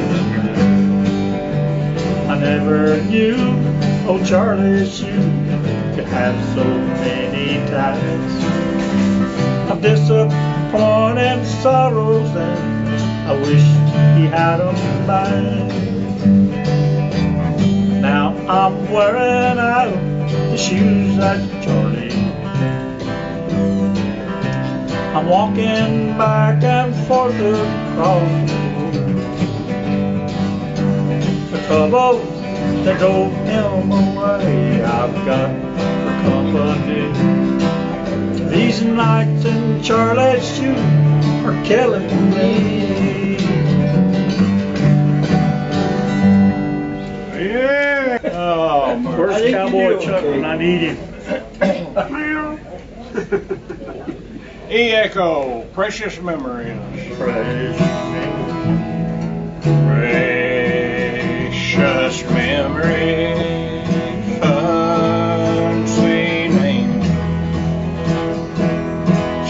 I never knew old Charlie's shoes could have so many types of disappointing sorrows, and I wish he had them back. Now I'm wearing out the shoes that Charlie. I'm walking back and forth across the road. The trouble that drove him away, I've got for company. These nights in Charlie's shoes are killing me. Yeah. Oh, where's Cowboy Chuck when I need him? E-Echo, precious memories. Precious memories. Unseen names.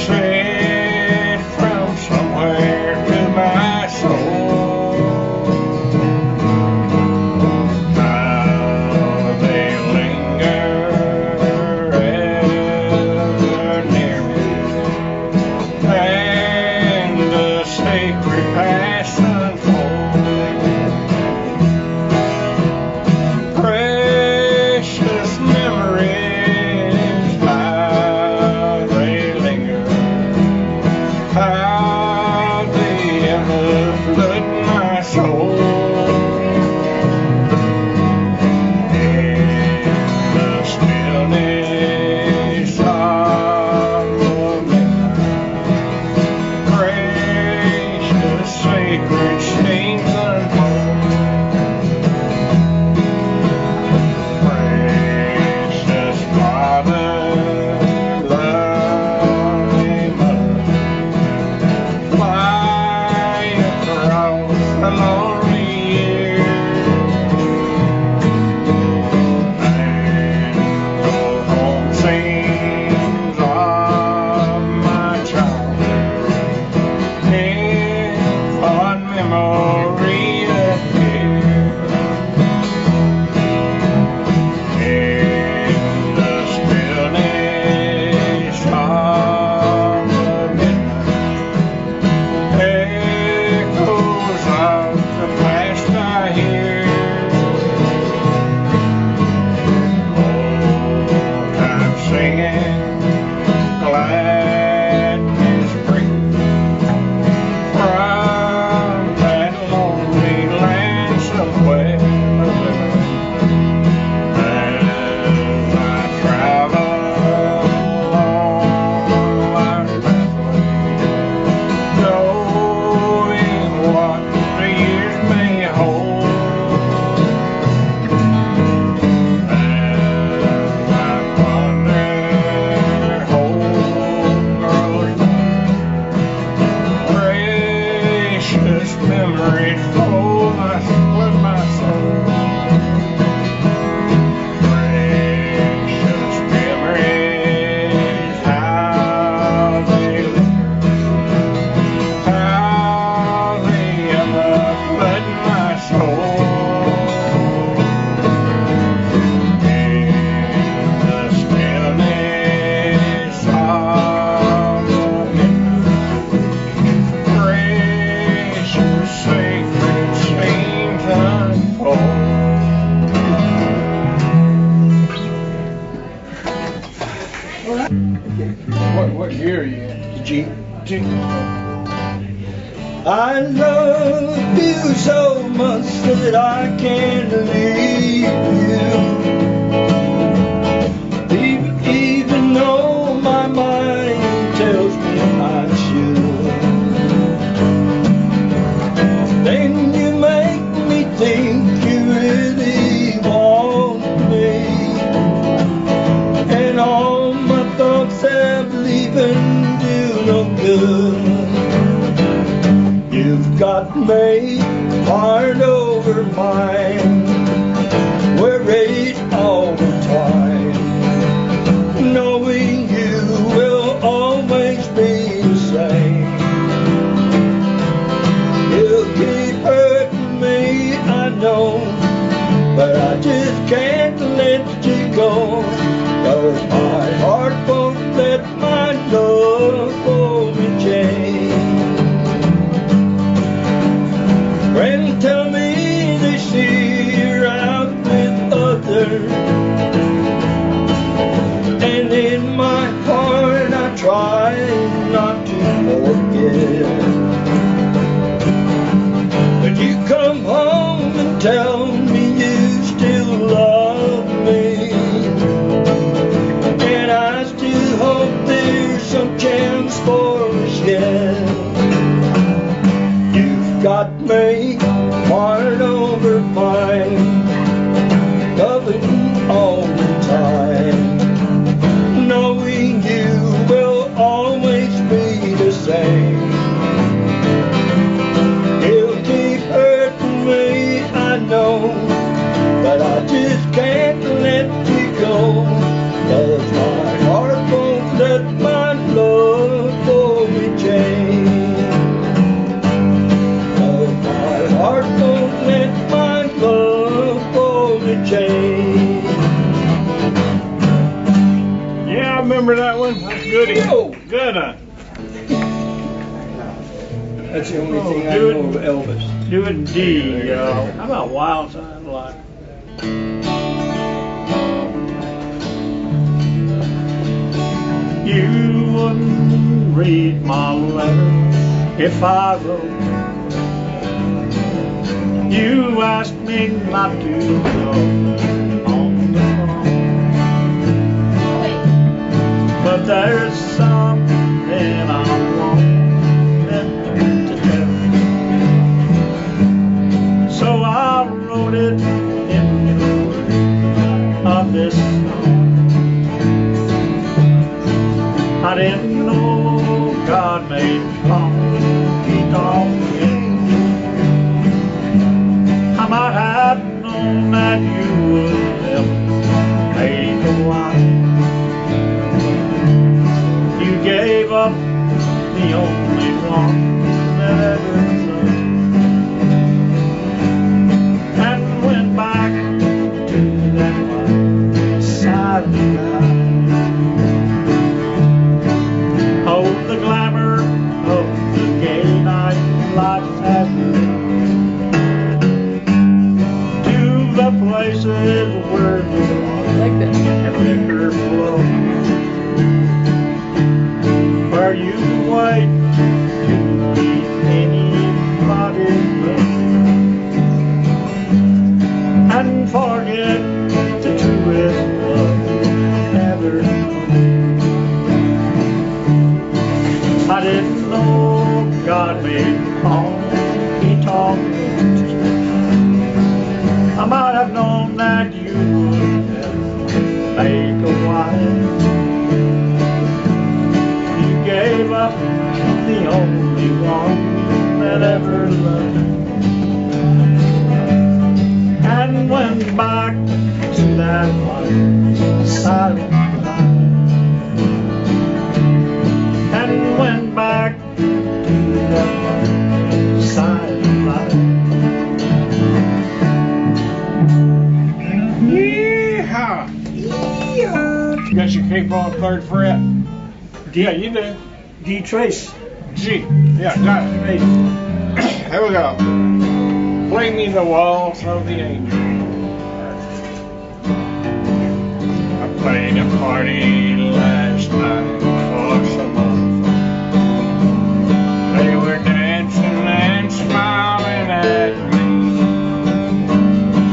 Said from somewhere to my soul. How they linger ever near me. And the sacred past unfolds. memories flow my split my soul. Precious memories, how they flood my soul. In the stillness of the midnight, precious sacred scenes unfold. What year are you in? G. I love you so much that I can't leave you. Even though my mind tells me I should. Then you make me think you really want me. And all my thoughts have leaving do no good. You've got me hard over mine, worried all the time, knowing you will always be the same. You'll keep hurting me, I know, but I just can't let you go, 'cause my heart won't let my love for me change. Friends tell me they see you're out with others, and in my heart I try not to forget. But you come home and tell me you still love me, and I still hope there's some chance for us yet. You've got me hard over mine, loving all the time, knowing you will always be the same. You'll keep hurting me, I know, but I just can't let you go, 'cause my heart won't let my love for me change. Heart won't let my love for me change. Yeah, I remember that one. That's good. Good one. That's the only thing I know of Elvis. Do it D, y'all. How about Wild Side Life? You wouldn't read my letter if I wrote. You asked me not to go on the phone, but there's something I wanted to tell you, so I wrote it in the words of this song. I didn't know God made honky tonk. I might have known that you would help make a wife. You gave up the only one that ever loved, and went back to that white side of the night. Oh, the glamour of the gay night life has been. The places where the liquor flows, where you wait to meet anybody's love and forget the truest love ever known. I didn't know God made honky tonk. I might have known that you would make a wife. You gave up the only one that ever loved. And went back to that white silent light. And went back to that white silent light. Yeehaw! You got your cape on third fret? Yeah, you do. D trace. G. Yeah, got it. Here we go. Play me the waltz of the angel. I played a party last night for some old folks. They were dancing and smiling at me.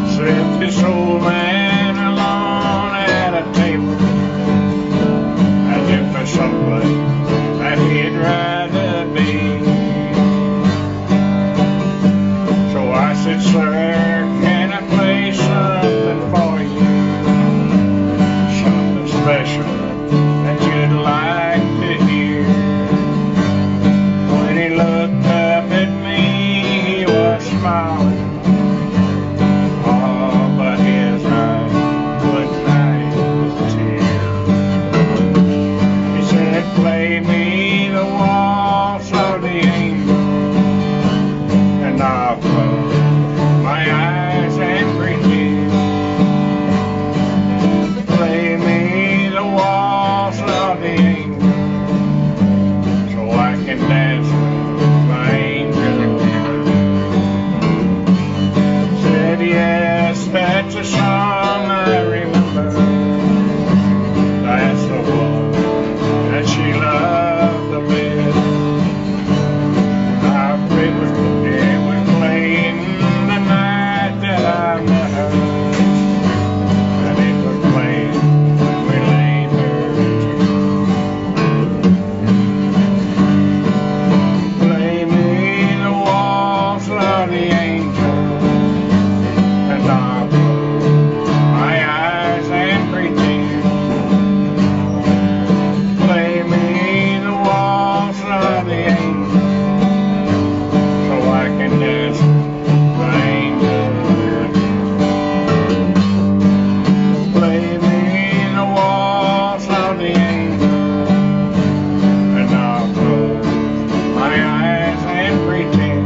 Except this old man alone at a table, as if for somebody that he'd rather be. So I said, sir, can I play something for you? Something special that you'd like to hear. When he looked up at me, he was smiling. Oh, but his eyes wouldn't hide his tears. He said, play me the waltz of the angel, and I'll close my eyes and pretend. Play me the waltz of the angel, so I can dance with my angel. Said yes, that's a song I remember. That's the one that she loved the best. It was playing the night that I met her, and it was playing when we laid her to. Play me the waltz of the angel, and I'll close my eyes and pretend. Play me the waltz of the angel, I can dance my angel. Play me the waltz of the angel, and I'll close my eyes and pretend.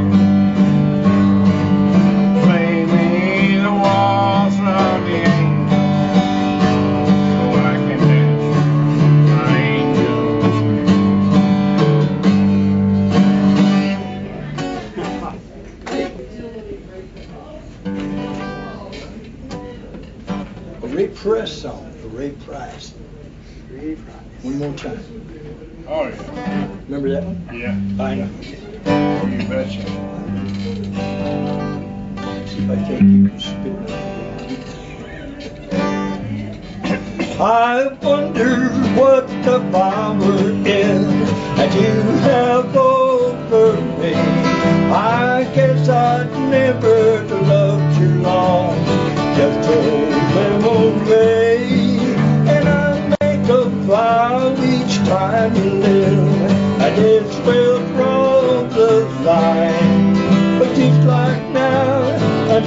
Play me the waltz of the angel, so I can dance my angel. A Ray Price song for Ray Price. One more time. Oh, yeah. Remember that one? Yeah. I know. You betcha. See if I can't keep spitting. I wonder what the power is that you have over me. I guess I'd never loved you long, just told them away. And I make a vow each time you live, I just will draw the line. But just like now, I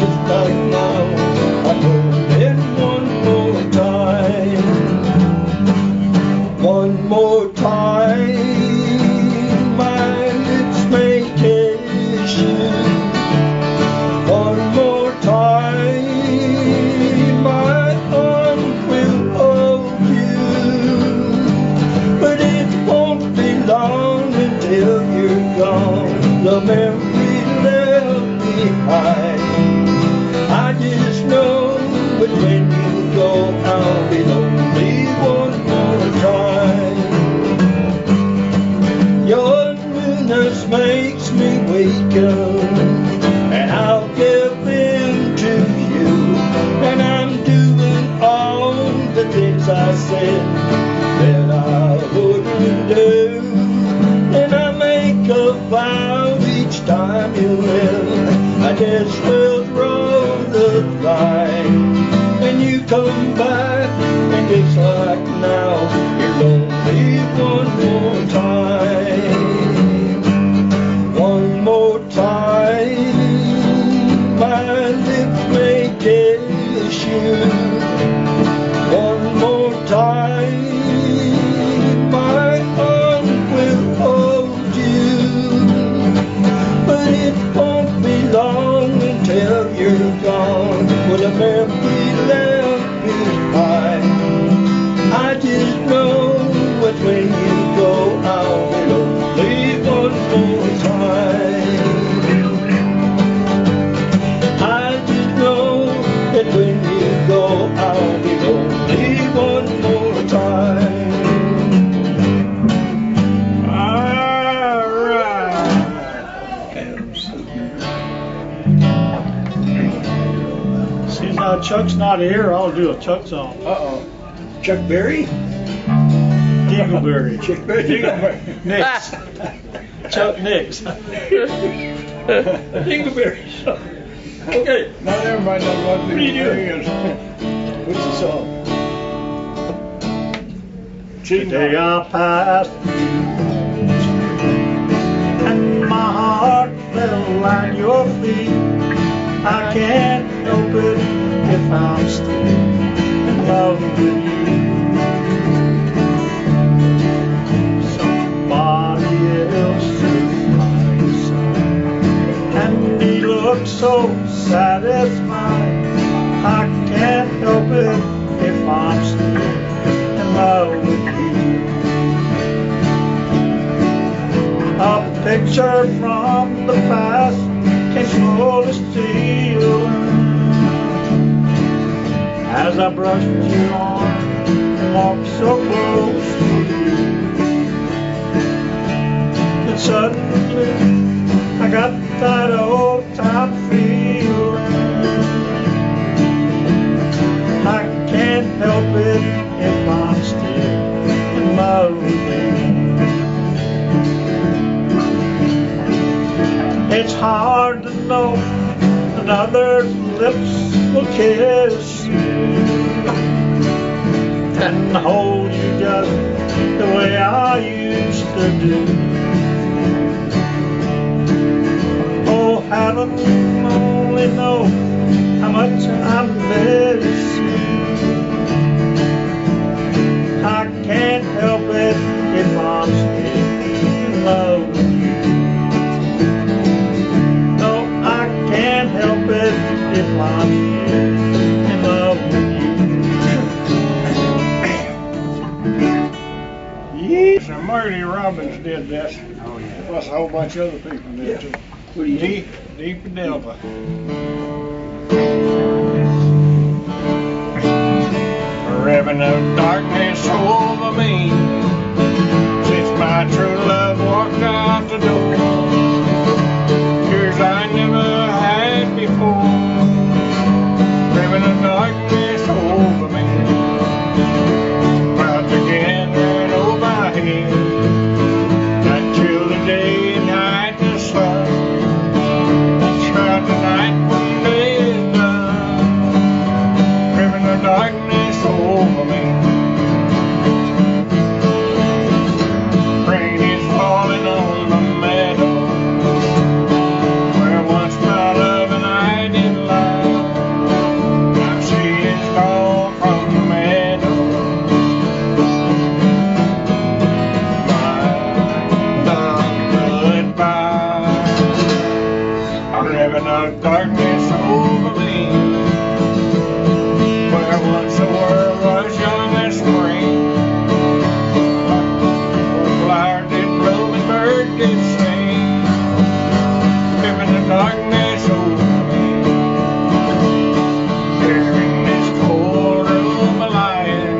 told it one more time. One more time, my lips may kiss you. One more time, my arms will hold you. But it won't be long until you're gone, the memory left behind. I just know, but when you go, I'll be lonely one more time. Your newness makes me wake up, and I'll give in to you. And I'm doing all the things I said that I wouldn't do. And I make a vow each time you live, I just will draw the line. And you come back, and just like now, you're lonely one more time. One more time. you one more time. My arms will hold you, but it won't be long until you're gone. With a memory left behind, I just know that when you go, I'll be lonely one more time. I just know that when you go, I'll be lonely one more time. Since now Chuck's not here, I'll do a Chuck song. Uh-oh. Chuck Berry? Dingleberry. Chuck Berry. Dingleberry. Nix. Chuck Nix. Dingleberry. Okay. Not everybody knows what What are you doing? What's the song? Today I passed and my heart fell at your feet. I can't help it if I'm still in love with you. Somebody else took my side and he looked so satisfied. I can't help it if I'm still in love with you. A picture from the past can slowly steal as I brushed you on and walked so close to you. And suddenly I got that old time feeling. I can't help it if I'm still in love with you. It's hard to know another's lips will kiss you and hold you just the way I used to do. Oh, heaven only knows how much I miss you. I can't help it if I'm still in love with you. Can't help it if I'm in love with you. Yes, and Marty Robbins did this. Oh, yeah. Plus a whole bunch of other people did too. What do you Deep in Delta. A ribbon of darkness over me since my true love walked out the door. Tears I never had before. Ribbon of darkness over me. Clouds again ran over my head. That chill the day and night the sun. Shroud the night when day is done. Ribbon of darkness over me. Rain is falling on the meadow. Of darkness over me, where once the world was young as spring, where flowers did bloom and birds did sing, ribbon of darkness over me. Here in this cold room of lying,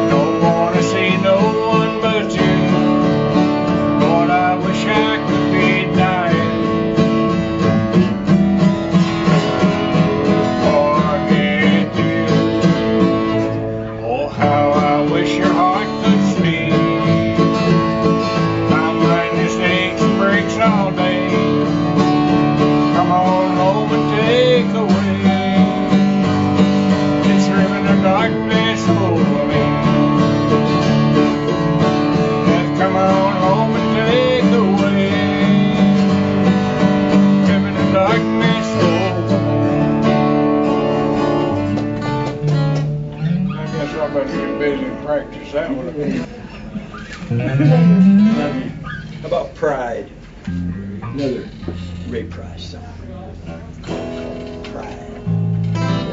don't want to see no one but you. Lord, I wish I could be dying. How about Pride? Another Ray Price song. Pride.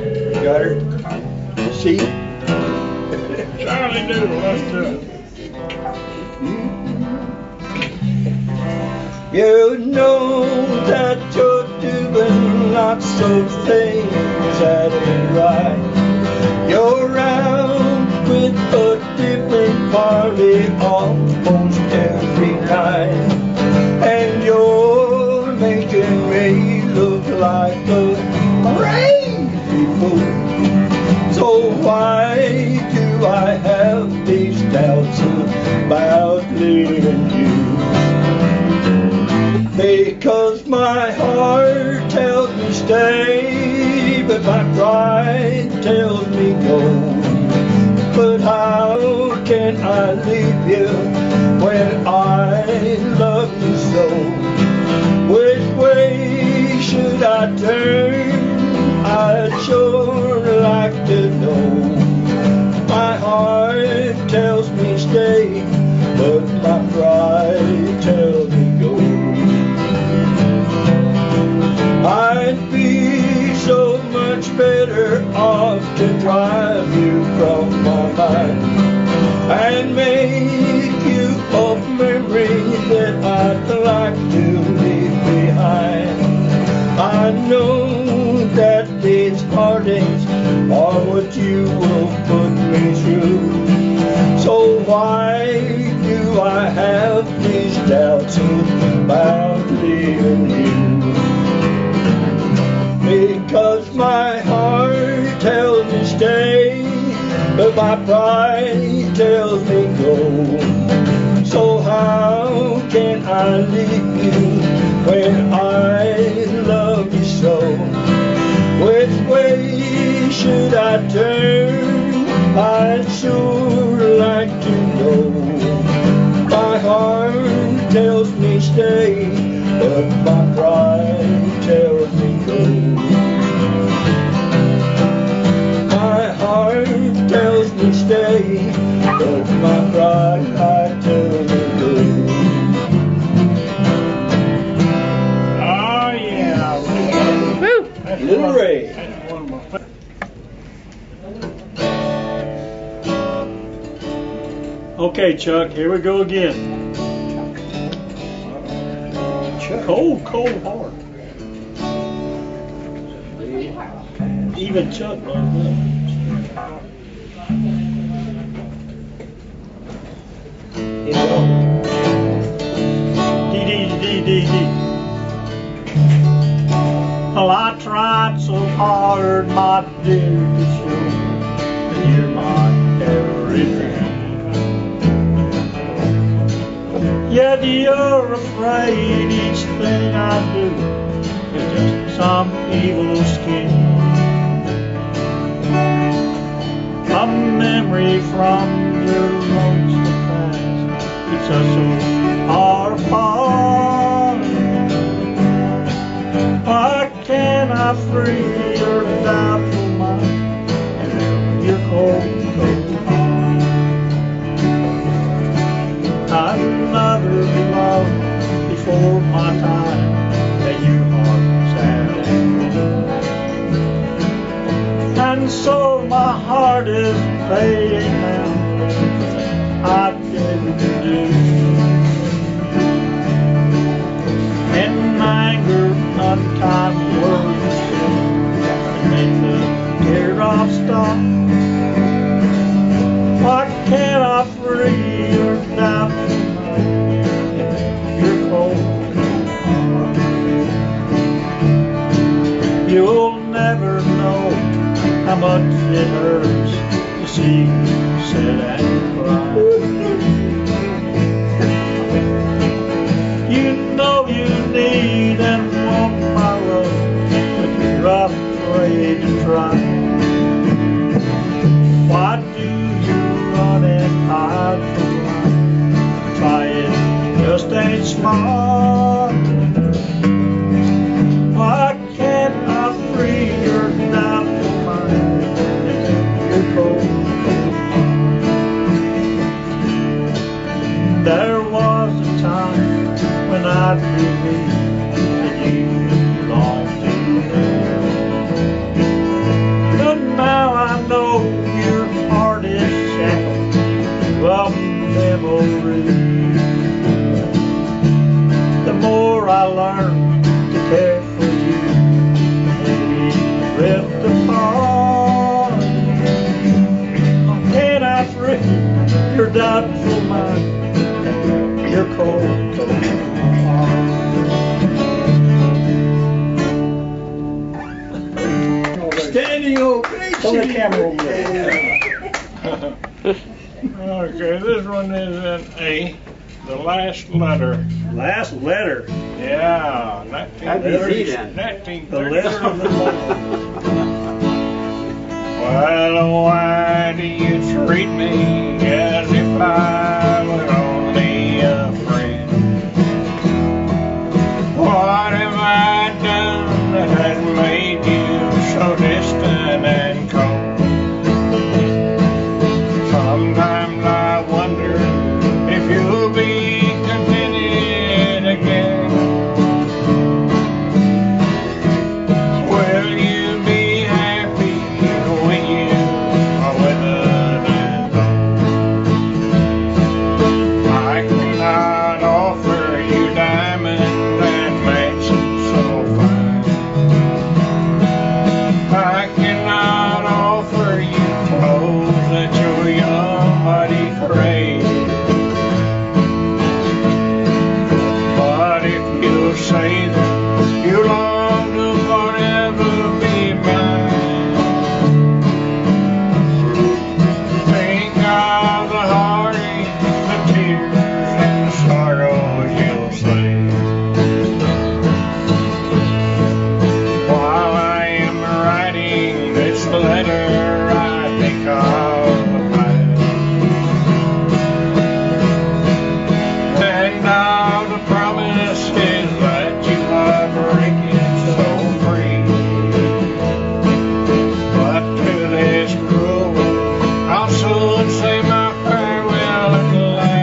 You got her? See? Charlie Doodle, let's do it. You know that you're doing lots of things that ain't right. You're out with a different party almost every night. And you're making me look like a crazy fool. So why do I have these doubts about leaving you? Because my heart tells me stay, but my pride tells me go. But how can I leave you when I love you so? Which way should I turn? I'd sure like to know. My heart tells me stay, but my pride tells me go. I'd be so much better off to drive you from my mind and make you a memory that I'd like to leave behind. I know that these heartaches are what you will put me through. So why do I have these doubts about leaving you? Because my heart tells me stay, but my pride tells me go. So how can I leave you when I love you so? Which way should I turn? I'd sure like to know. My heart tells me stay, but my pride tells me go. My heart tells me stay, but my pride tells me go. Oh yeah. Woo! Little Ray. That's one of my favorites. Okay, Chuck, here we go again. Cold, cold heart. Even Chuck knows that. D. Well, I tried so hard, my dear, to show that you're my everything. Yet you're afraid each thing I do is just some evil scheme. A memory from your lonesome past keeps us so far apart. Why can't I free your doubtful mind and your cold, cold heart? I'd rather be loved before my time than your heart sad and so my heart is paying now. I didn't do. In anger, unkind words that make the teardrops stop. Why can't I free your doubtful mind, your cold heart? You'll never know how much it hurts to see you sit and cry. You know you need and want my love, but you're afraid to try. Why do you run and hide from life? Trying just ain't smart. Why can't I free your doubtful mind and your cold, cold heart? and you belong to me. But now I know your heart is shackled of memories. The more I learn to care for you, and we drift apart. Can I free your doubtful mind, your cold, cold heart? Standing ovation. Pull the camera over there. Okay, this one is an A, the last letter. Last letter. Yeah, That'd be Z then. 1930. Well, why do you treat me as if I were only a friend? What have I done that has made you so distant and cold? Sometimes I wonder if you'll be contented again. Will you be happy when you are withered and old? I cannot offer you diamonds and mansions so fine. I cannot offer you clothes that your young body craves. But if you say that you long to forever be mine, think of the heartache, the tears, and the sorrows you'll save. While I am writing this letter, I think of the past, and of the promises that you are breaking so free. But to this cruel world, I'll soon say my farewell at last.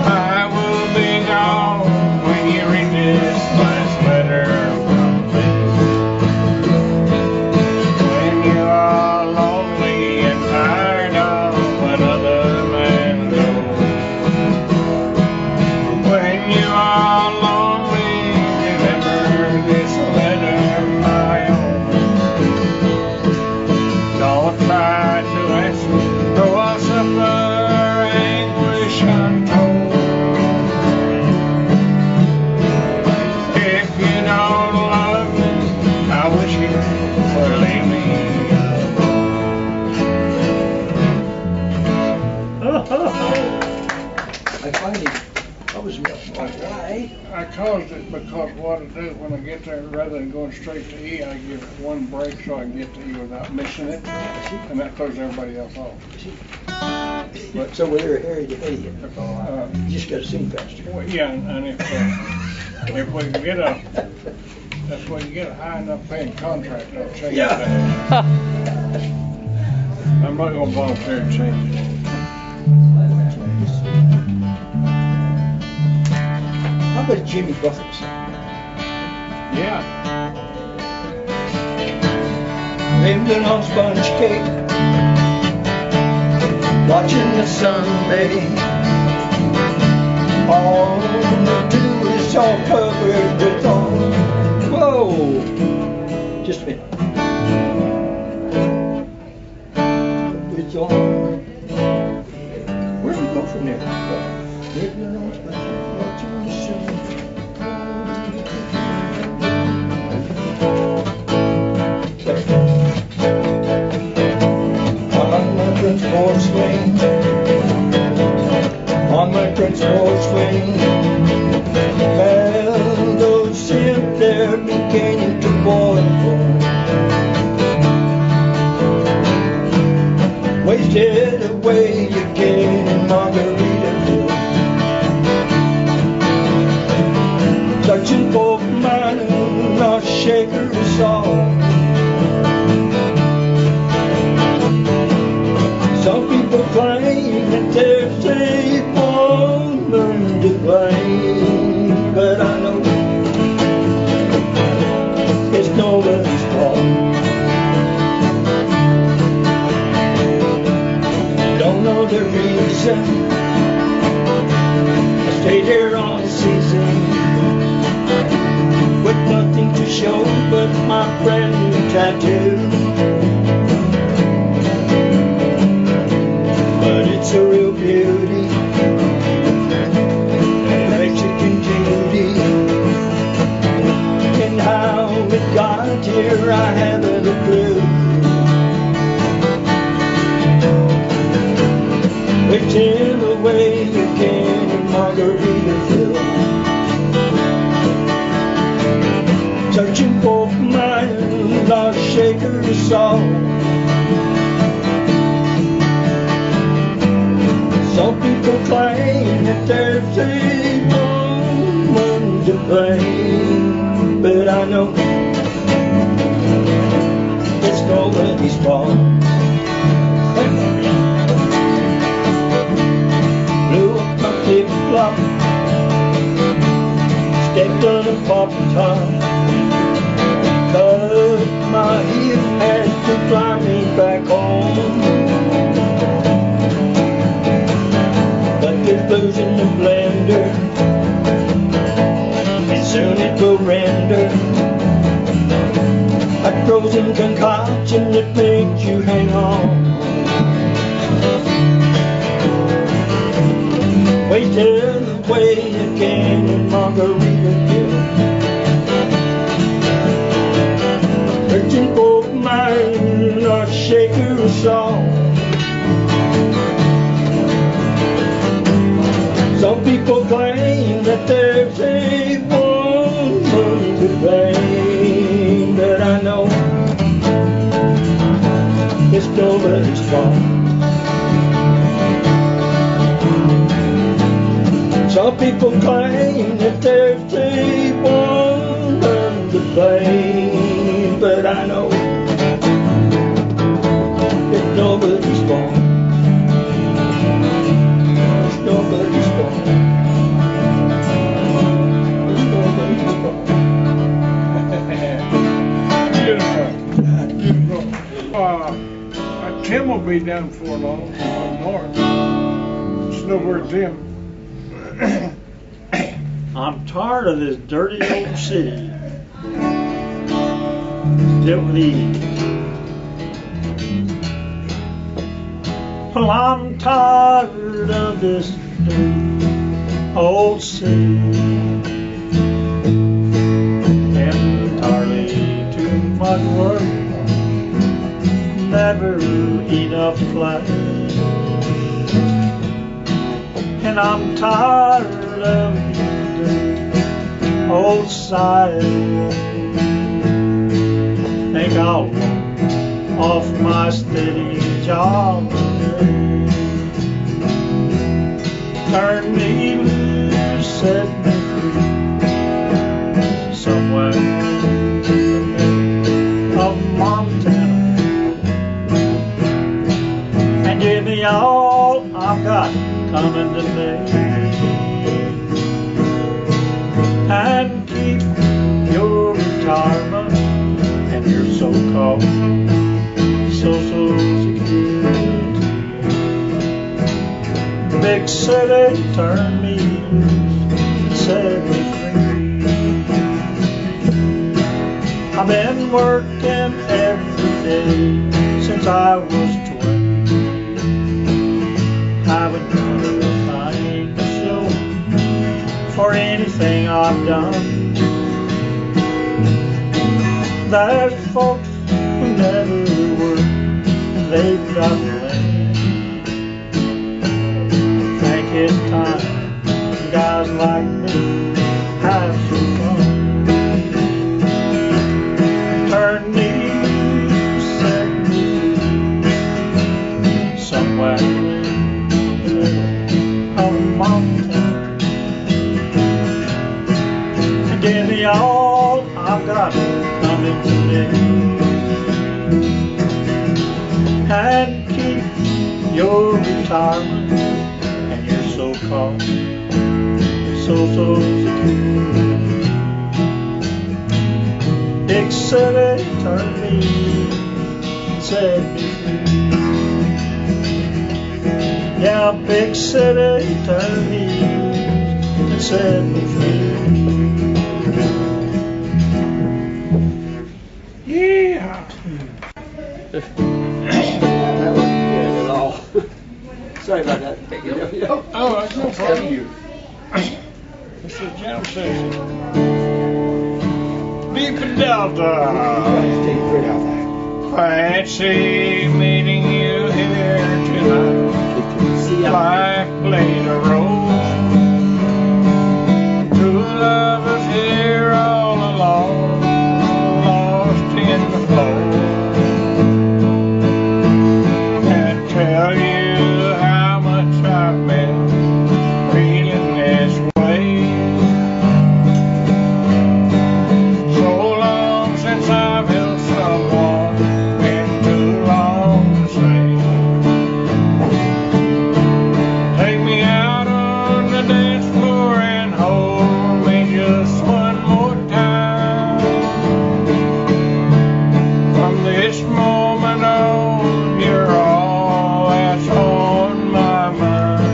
I will be gone when you read this last letter from me. When you are lonely and tired of another man goes. When you are lonely, remember this letter, my own. Don't try to answer, though I suffer anguish untold. If you don't love me, I wish you would leave me I find it. I was why? I caused it because what I do when I get there, rather than going straight to E, I give it one break so I can get to E without missing it, and that throws everybody else off. But so we're ahead of you. You just got to sing faster. Well, yeah, and if we can get that's when you get a high enough paying contract, I'll change that. I'm not gonna volunteer to change it. How about Jimmy Buffett song? Yeah. Nibbling on sponge cake, watching the sun bathe. All the dew is all covered with thorns. Whoa! Just a minute. It's all. Where do we go from there? Nibbling on sponge cake, watching the sun. Principal swing, on my principal swing, well, those ship there beginning to boil for wasted away again in Margaritaville, searching for mine, not shaker of salt. Some people claim that they're safe for stayed here on the season with nothing to show but my brand new tattoo. But it's a real beauty, Mexican beauty, and how it got here I haven't a clue. Whichever way you can in Margaritaville, searching for my lost shaker of salt. Some people claim that there's a woman to blame, but I know it's nobody's fault. Blew up my flip-flop, stepped on a pop top, cut my heel, had to fly me back home. But there's blues in the blender, and soon it will render a frozen concoction that makes you hang on. Wait till the way you can in Margaritaville, searching for my lost shaker of salt. Some people claim that there's a woman to blame, but I know it's nobody's fault. Some people claim that there's a woman to blame, but I know it's nobody's fault. It's nobody's fault. It's nobody's fault. Beautiful. Tim will be down before long up north. Snowbird Tim. I'm tired of this dirty old city that we live. Well, I'm tired of this dirty old city. Entirely too much work, never enough play. And I'm tired of the old side. Think I'll walk off my steady job today. Turn me loose, set me free, somewhere in the middle of Montana, and give me all I've got coming today, and keep your retirement and your so-called Social Security. Big city, turn me loose, set me free. I've been working every day since I was 20. Haven't done a thing to show for anything I've done. There's folks who never work, they've got land. Think it's time guys like me have some fun. Turn me loose, set me free, somewhere in the middle of Montana, and give me all I've got coming today, and keep your retirement and your so-called Social Security. Big city, turn me, set me free. Yeah, big city, turn me, setting free. Yeah. That wasn't good at all. Sorry about that. Oh, that's no problem. This is jam session. Beep and Delta. Fancy meeting you here tonight. Life played a role. True lovers here all alone, lost in the flow. Can't tell you how much I've been feeling this way. So long since I've held someone, been too long to say. Take me out on the dance floor and hold me just one more time. From this moment on, you're all that's on my mind.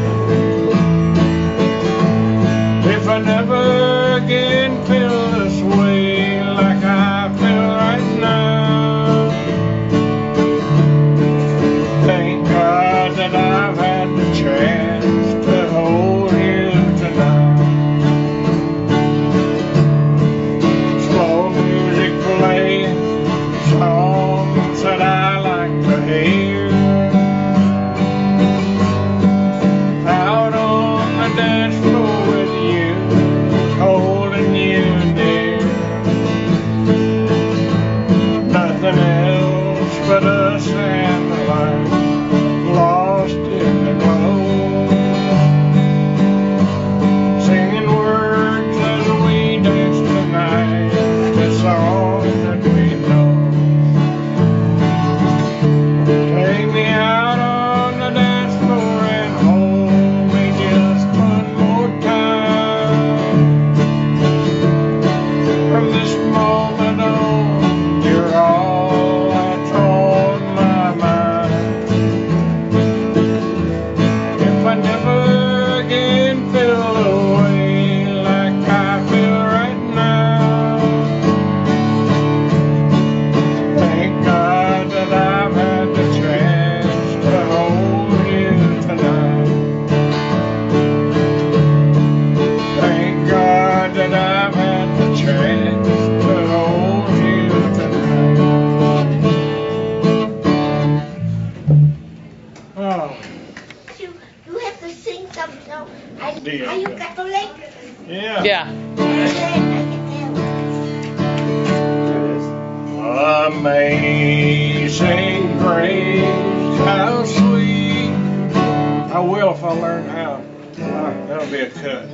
If I never again feel this way like I feel right now, thank God that I've had the chance to hold you tonight. Slow music playing, songs that I like to hear. Out on the dance floor with you, holding you dear. Nothing else but us and the light, lost in the glow. Singing words as we dance tonight, the song that we know. Take me out on the dance floor and hold me just one more time. From this moment on, you're all that's on my mind. If I never again feel the way like I feel right now, thank God that I've had the chance to hold you tonight. Thank God that I've had the chance to hold you tonight. Oh. You have to sing something. No, are Dear. you Catholic? Yeah. Yeah. Amazing grace, how sweet. I will if I learn how. That'll be a cut.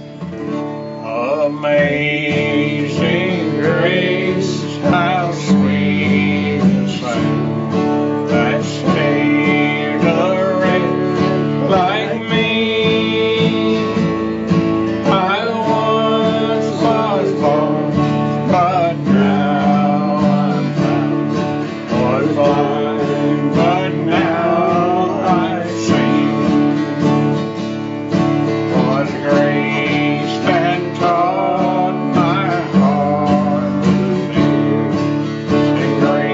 Amazing grace, how sweet the sound that saved a wretch like me. I once was lost, but now I'm found. Was blind, but now I see. Was grace that taught my heart to live, and grace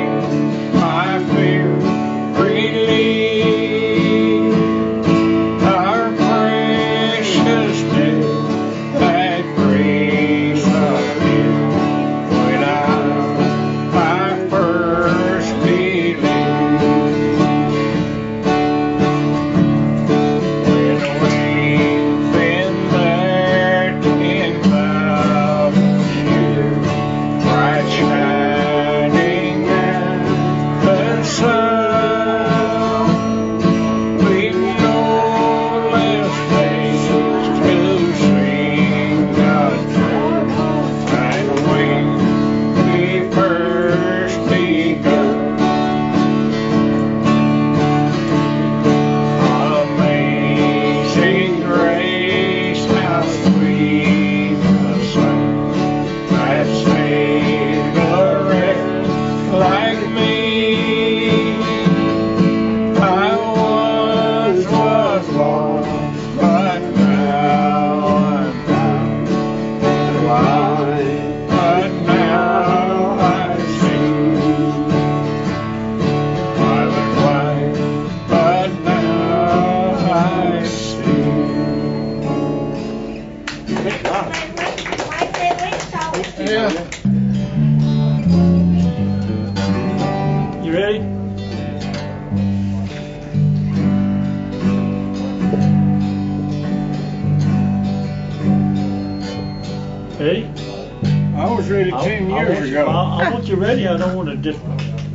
Yeah. You ready? Ready? I was ready 10 years ago. I want you ready. I don't want to just.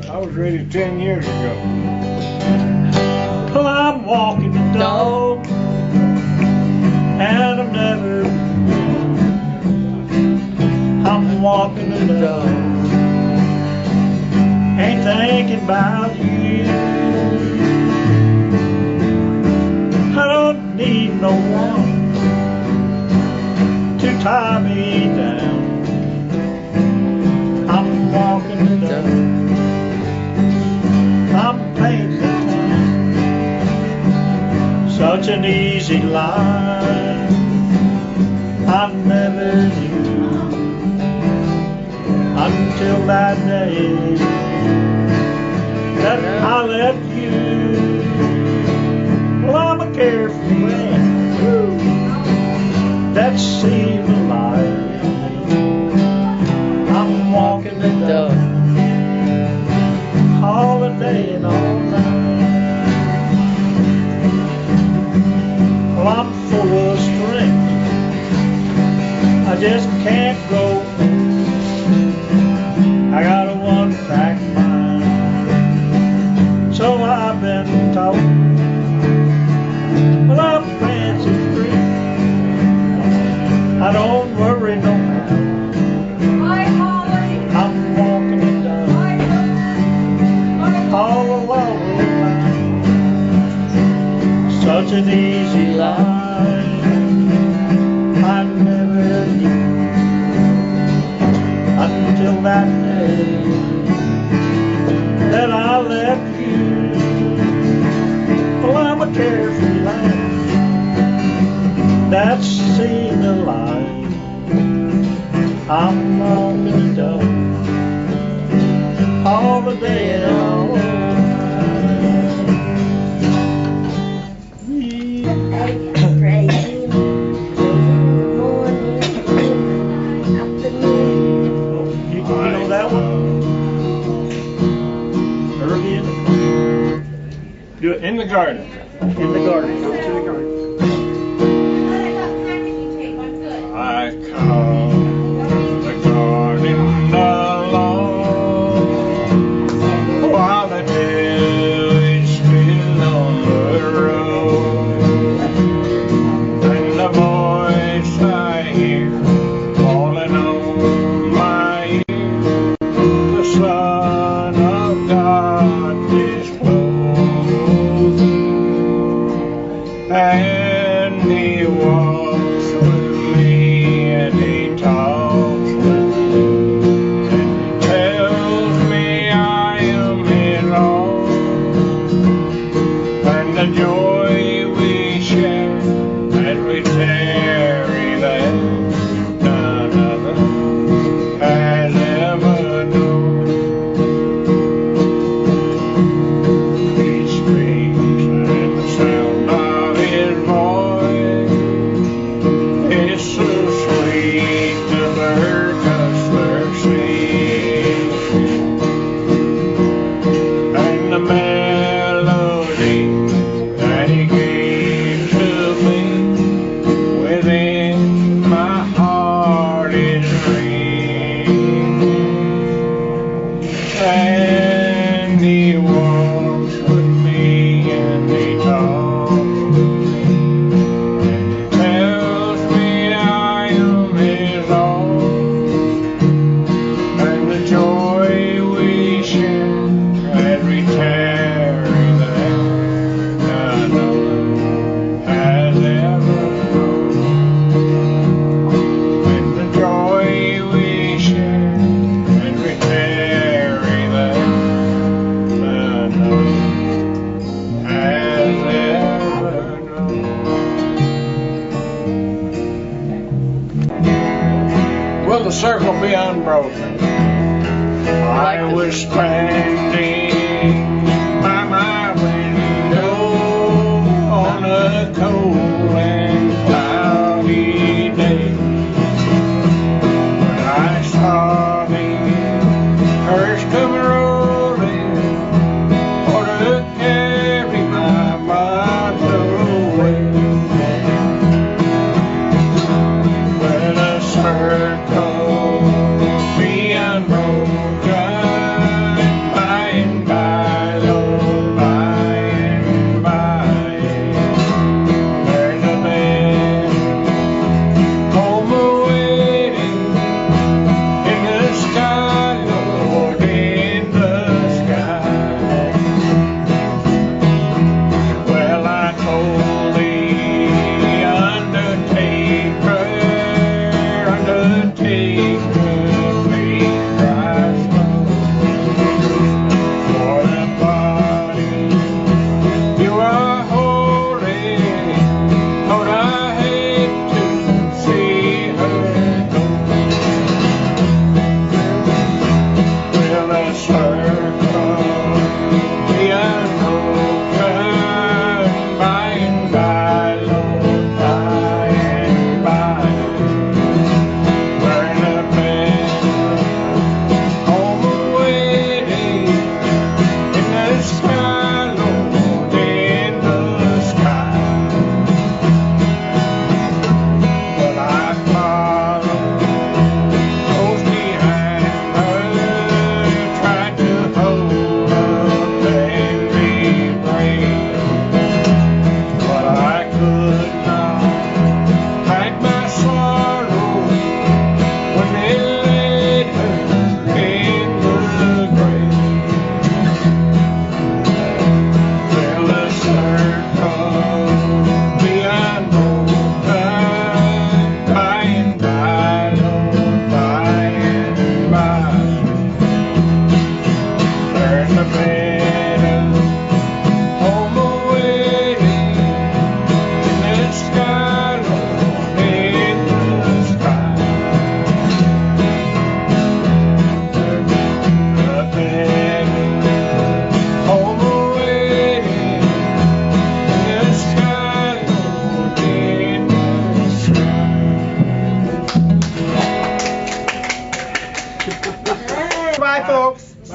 I was ready 10 years ago. Well, I'm walking the dog, and I'm walking the dog. Ain't thinking about you. I don't need no one to tie me down. I'm walking the dog. I'm painting the town. Such an easy life I never knew until that day that I left you. Well, I'm a carefree man that's seen the light. I'm walking the dog all the day and all night. Well, I'm full of strength. I just can't go. I got a one-track mind, so I've been taught. Well, I'm fancy free. I don't worry no more. I'm walking it down all along the line. Such an easy life I never knew until that day that I left you. Well, I'm a carefree lad that's seen the light. I'm walking the dog all the day and all the night. You know that one? Early in the do it in the garden. In the garden. Go to the garden. I call the garden alone while the dew is still on the road, and the voice I hear falling on my ear, the Son of God disclosed, and He walks with me and He talks with me, and He tells me I am His own, and the joy we share as we tarry there, none other has ever known. He speaks and the sound of His voice is so sweet the bird cuts their sleep, and the melody that He gave to me within my heart is ringing, and He walks with me and He talks with me, and He tells me I am His own, and the joy we share as we tarry there, none other has ever known. And the joy we share as we tarry there, none other has ever known. Will the circle be unbroken? I was standing by my window on a cold and cloudy day.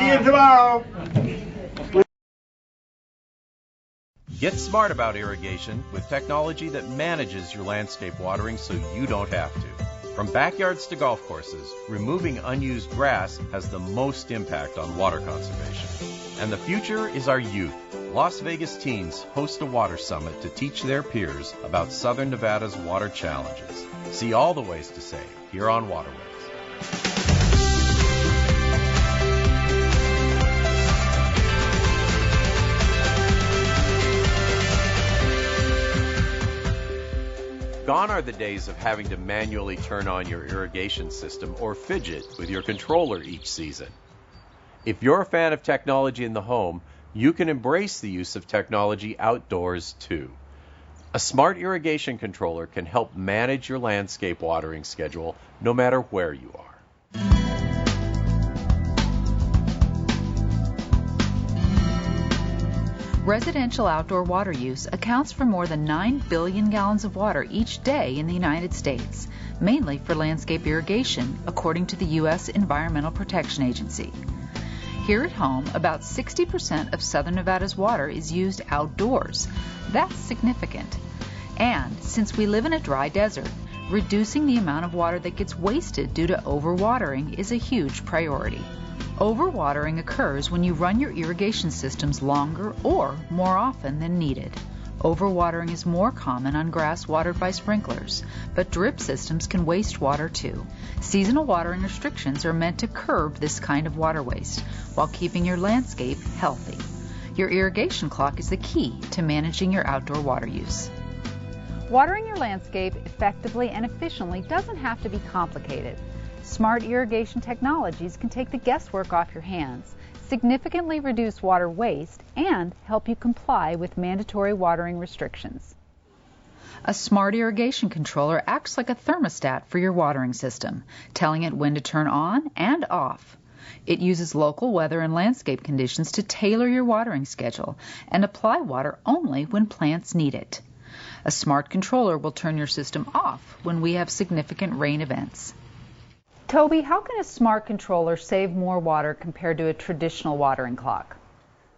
See you tomorrow. Get smart about irrigation with technology that manages your landscape watering so you don't have to. From backyards to golf courses, removing unused grass has the most impact on water conservation. And the future is our youth. Las Vegas teens host a water summit to teach their peers about Southern Nevada's water challenges. See all the ways to save here on Waterways. Gone are the days of having to manually turn on your irrigation system or fidget with your controller each season. If you're a fan of technology in the home, you can embrace the use of technology outdoors too. A smart irrigation controller can help manage your landscape watering schedule no matter where you are. Residential outdoor water use accounts for more than 9 billion gallons of water each day in the United States, mainly for landscape irrigation, according to the U.S. Environmental Protection Agency. Here at home, about 60% of Southern Nevada's water is used outdoors. That's significant. And since we live in a dry desert, reducing the amount of water that gets wasted due to overwatering is a huge priority. Overwatering occurs when you run your irrigation systems longer or more often than needed. Overwatering is more common on grass watered by sprinklers, but drip systems can waste water too. Seasonal watering restrictions are meant to curb this kind of water waste while keeping your landscape healthy. Your irrigation clock is the key to managing your outdoor water use. Watering your landscape effectively and efficiently doesn't have to be complicated. Smart irrigation technologies can take the guesswork off your hands, significantly reduce water waste, and help you comply with mandatory watering restrictions. A smart irrigation controller acts like a thermostat for your watering system, telling it when to turn on and off. It uses local weather and landscape conditions to tailor your watering schedule and apply water only when plants need it. A smart controller will turn your system off when we have significant rain events. Toby, how can a smart controller save more water compared to a traditional watering clock?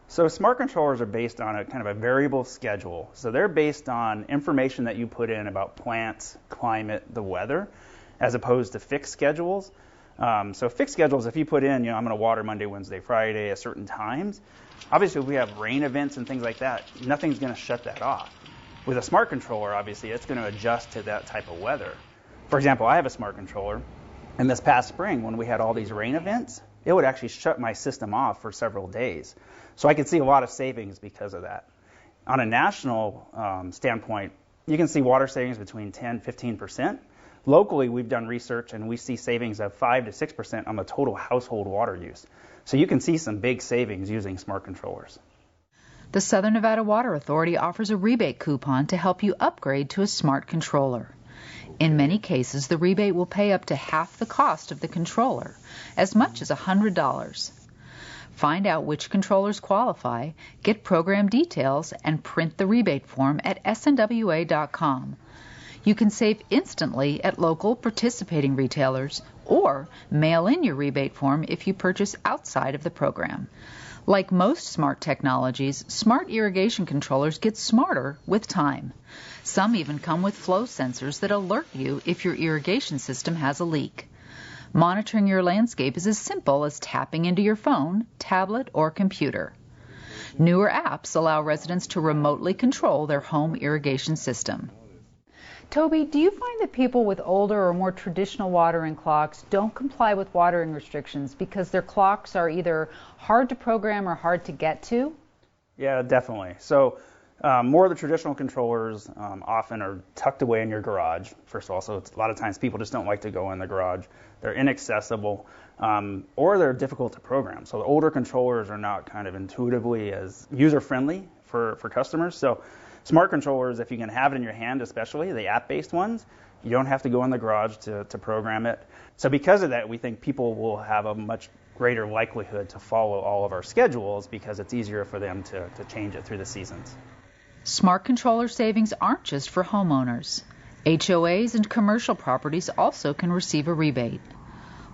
So smart controllers are based on a kind of a variable schedule. So they're based on information that you put in about plants, climate, the weather, as opposed to fixed schedules. So fixed schedules, if you put in, I'm going to water Monday, Wednesday, Friday at certain times. Obviously, if we have rain events and things like that, nothing's going to shut that off. With a smart controller, obviously, it's going to adjust to that type of weather. For example, I have a smart controller. And this past spring, when we had all these rain events, it would actually shut my system off for several days. So I could see a lot of savings because of that. On a national standpoint, you can see water savings between 10 15%. Locally, we've done research and we see savings of 5 to 6% on the total household water use. So you can see some big savings using smart controllers. The Southern Nevada Water Authority offers a rebate coupon to help you upgrade to a smart controller. In many cases, the rebate will pay up to half the cost of the controller, as much as $100. Find out which controllers qualify, get program details, and print the rebate form at snwa.com. You can save instantly at local participating retailers or mail in your rebate form if you purchase outside of the program. Like most smart technologies, smart irrigation controllers get smarter with time. Some even come with flow sensors that alert you if your irrigation system has a leak. Monitoring your landscape is as simple as tapping into your phone, tablet, or computer. Newer apps allow residents to remotely control their home irrigation system. Toby, do you find that people with older or more traditional watering clocks don't comply with watering restrictions because their clocks are either hard to program or hard to get to? Yeah, definitely. So more of the traditional controllers often are tucked away in your garage, first of all. So a lot of times people just don't like to go in the garage. They're inaccessible or they're difficult to program. So the older controllers are not kind of intuitively as user-friendly for customers. So smart controllers, if you can have it in your hand, especially the app-based ones, you don't have to go in the garage to program it. So because of that, we think people will have a much greater likelihood to follow all of our schedules because it's easier for them to change it through the seasons. Smart controller savings aren't just for homeowners. HOAs and commercial properties also can receive a rebate.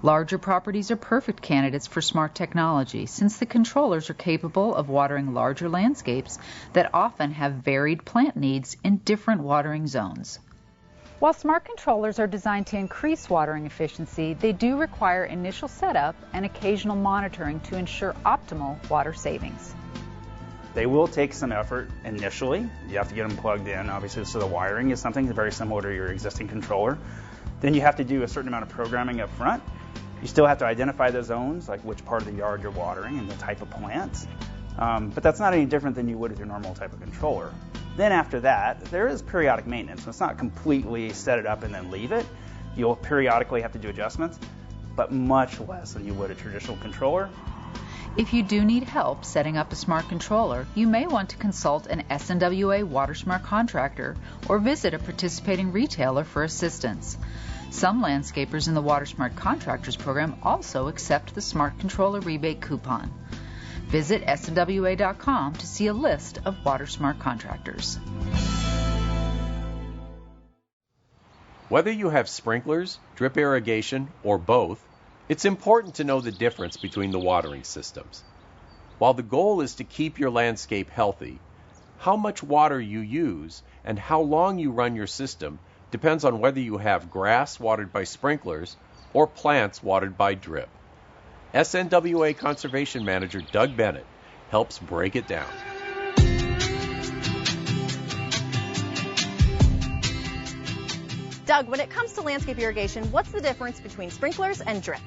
Larger properties are perfect candidates for smart technology since the controllers are capable of watering larger landscapes that often have varied plant needs in different watering zones. While smart controllers are designed to increase watering efficiency, they do require initial setup and occasional monitoring to ensure optimal water savings. They will take some effort initially. You have to get them plugged in, obviously, so the wiring is something very similar to your existing controller. Then you have to do a certain amount of programming up front. You still have to identify the zones, like which part of the yard you're watering and the type of plants. But that's not any different than you would with your normal type of controller. Then after that, there is periodic maintenance. It's not completely set it up and then leave it. You'll periodically have to do adjustments, but much less than you would a traditional controller. If you do need help setting up a smart controller, you may want to consult an SNWA WaterSmart contractor or visit a participating retailer for assistance. Some landscapers in the WaterSmart Contractors program also accept the Smart Controller rebate coupon. Visit snwa.com to see a list of WaterSmart contractors. Whether you have sprinklers, drip irrigation, or both, it's important to know the difference between the watering systems. While the goal is to keep your landscape healthy, how much water you use and how long you run your system depends on whether you have grass watered by sprinklers or plants watered by drip. SNWA Conservation Manager Doug Bennett helps break it down. Doug, when it comes to landscape irrigation, what's the difference between sprinklers and drip?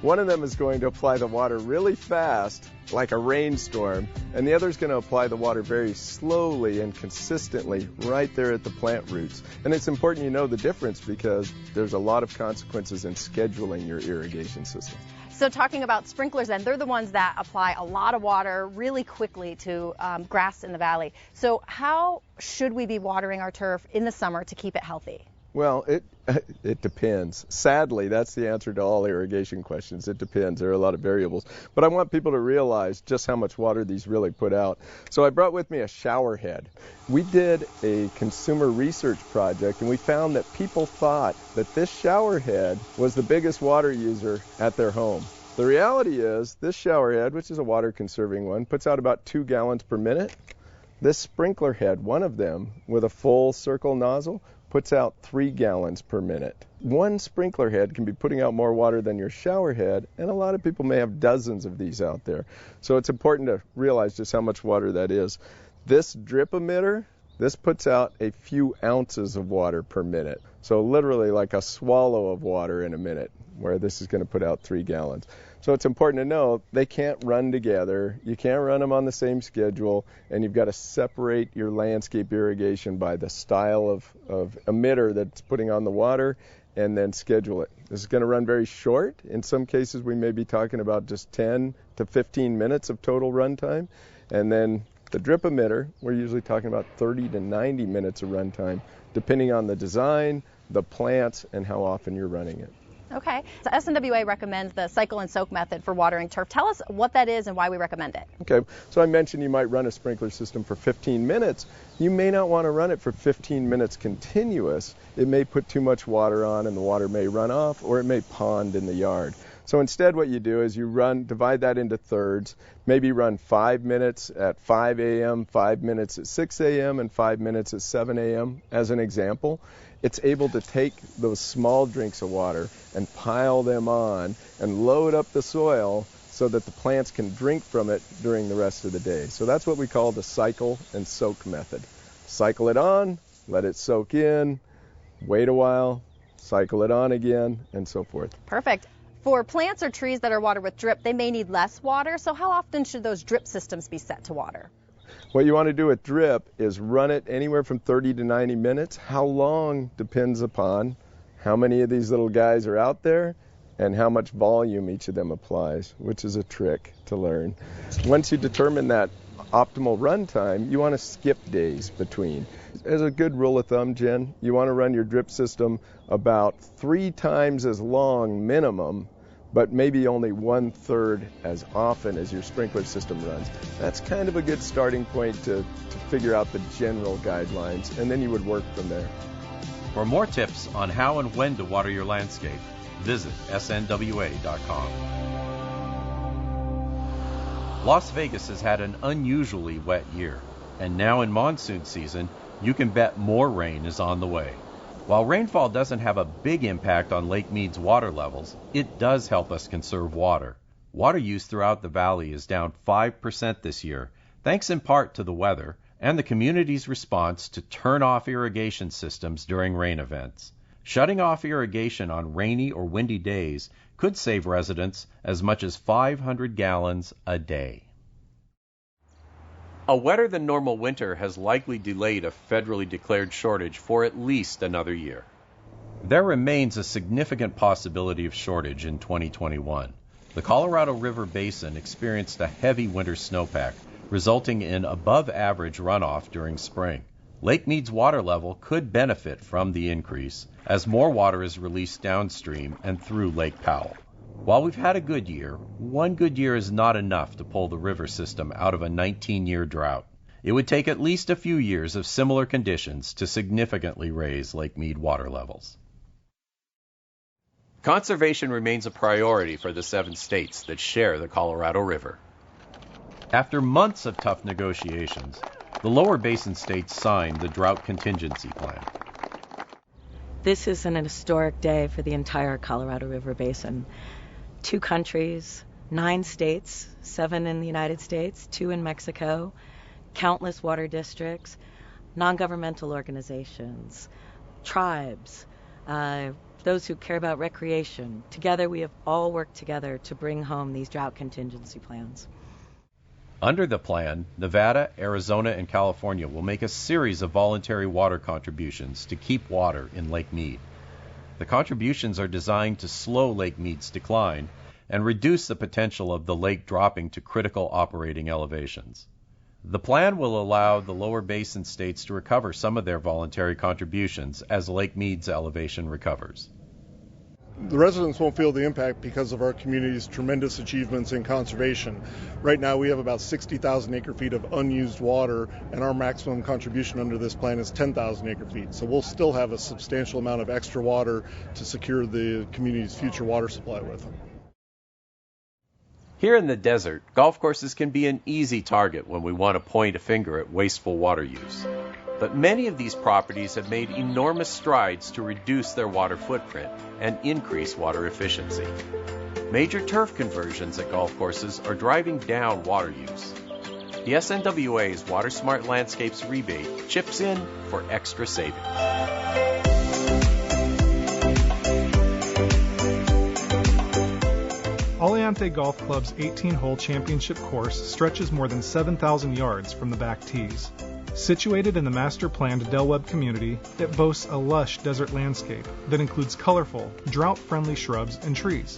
One of them is going to apply the water really fast, like a rainstorm, and the other is going to apply the water very slowly and consistently right there at the plant roots. And it's important you know the difference because there's a lot of consequences in scheduling your irrigation system. So talking about sprinklers then, they're the ones that apply a lot of water really quickly to grass in the valley. So how should we be watering our turf in the summer to keep it healthy? Well, it depends. Sadly, that's the answer to all irrigation questions. It depends. There are a lot of variables. But I want people to realize just how much water these really put out. So I brought with me a shower head. We did a consumer research project, and we found that people thought that this shower head was the biggest water user at their home. The reality is this shower head, which is a water-conserving one, puts out about 2 gallons per minute. This sprinkler head, one of them, with a full circle nozzle, puts out 3 gallons per minute. One sprinkler head can be putting out more water than your shower head, and a lot of people may have dozens of these out there. So it's important to realize just how much water that is. This drip emitter, this puts out a few ounces of water per minute. So literally like a swallow of water in a minute, where this is going to put out 3 gallons. So it's important to know they can't run together. You can't run them on the same schedule, and you've got to separate your landscape irrigation by the style of emitter that's putting on the water and then schedule it. This is going to run very short. In some cases, we may be talking about just 10 to 15 minutes of total run time. And then the drip emitter, we're usually talking about 30 to 90 minutes of run time, depending on the design, the plants, and how often you're running it. Okay. So SNWA recommends the cycle and soak method for watering turf. Tell us what that is and why we recommend it. Okay. So I mentioned you might run a sprinkler system for 15 minutes. You may not want to run it for 15 minutes continuous. It may put too much water on and the water may run off, or it may pond in the yard. So instead what you do is you divide that into thirds, maybe run 5 minutes at 5 a.m., 5 minutes at 6 a.m., and 5 minutes at 7 a.m. as an example. It's able to take those small drinks of water and pile them on and load up the soil so that the plants can drink from it during the rest of the day. So that's what we call the cycle and soak method. Cycle it on, let it soak in, wait a while, cycle it on again, and so forth. Perfect. For plants or trees that are watered with drip, they may need less water, so how often should those drip systems be set to water? What you want to do with drip is run it anywhere from 30 to 90 minutes. How long depends upon how many of these little guys are out there and how much volume each of them applies, which is a trick to learn. Once you determine that optimal run time, you want to skip days between. As a good rule of thumb, Jen, you want to run your drip system about 3 times as long minimum, but maybe only 1/3 as often as your sprinkler system runs. That's kind of a good starting point to figure out the general guidelines, and then you would work from there. For more tips on how and when to water your landscape, Visit snwa.com. Las Vegas has had an unusually wet year, and now in monsoon season, you can bet more rain is on the way. While rainfall doesn't have a big impact on Lake Mead's water levels, it does help us conserve water. Water use throughout the valley is down 5% this year, thanks in part to the weather and the community's response to turn off irrigation systems during rain events. Shutting off irrigation on rainy or windy days could save residents as much as 500 gallons a day. A wetter than normal winter has likely delayed a federally declared shortage for at least another year. There remains a significant possibility of shortage in 2021. The Colorado River Basin experienced a heavy winter snowpack, resulting in above-average runoff during spring. Lake Mead's water level could benefit from the increase as more water is released downstream and through Lake Powell. While we've had a good year, one good year is not enough to pull the river system out of a 19-year drought. It would take at least a few years of similar conditions to significantly raise Lake Mead water levels. Conservation remains a priority for the 7 states that share the Colorado River. After months of tough negotiations, the lower basin states signed the Drought Contingency Plan. This is an historic day for the entire Colorado River Basin. 2 countries, 9 states, 7 in the United States, 2 in Mexico, countless water districts, non-governmental organizations, tribes, those who care about recreation. Together we have all worked together to bring home these drought contingency plans. Under the plan, Nevada, Arizona, and California will make a series of voluntary water contributions to keep water in Lake Mead. The contributions are designed to slow Lake Mead's decline and reduce the potential of the lake dropping to critical operating elevations. The plan will allow the lower basin states to recover some of their voluntary contributions as Lake Mead's elevation recovers. The residents won't feel the impact because of our community's tremendous achievements in conservation. Right now we have about 60,000 acre-feet of unused water, and our maximum contribution under this plan is 10,000 acre-feet. So we'll still have a substantial amount of extra water to secure the community's future water supply with. Here in the desert, golf courses can be an easy target when we want to point a finger at wasteful water use. But many of these properties have made enormous strides to reduce their water footprint and increase water efficiency. Major turf conversions at golf courses are driving down water use. The SNWA's Water Smart Landscapes rebate chips in for extra savings. Aliante Golf Club's 18-hole championship course stretches more than 7,000 yards from the back tees. Situated in the master-planned Del Webb community, it boasts a lush desert landscape that includes colorful, drought-friendly shrubs and trees.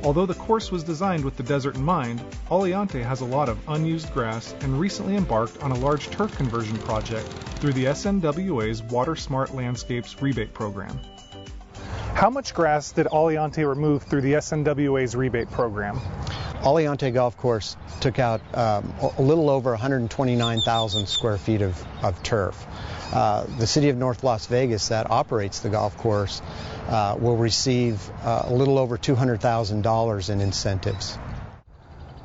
Although the course was designed with the desert in mind, Aliante has a lot of unused grass and recently embarked on a large turf conversion project through the SNWA's Water Smart Landscapes rebate program. How much grass did Aliante remove through the SNWA's rebate program? Aliante Golf Course took out a little over 129,000 square feet of turf. The City of North Las Vegas that operates the golf course will receive a little over $200,000 in incentives.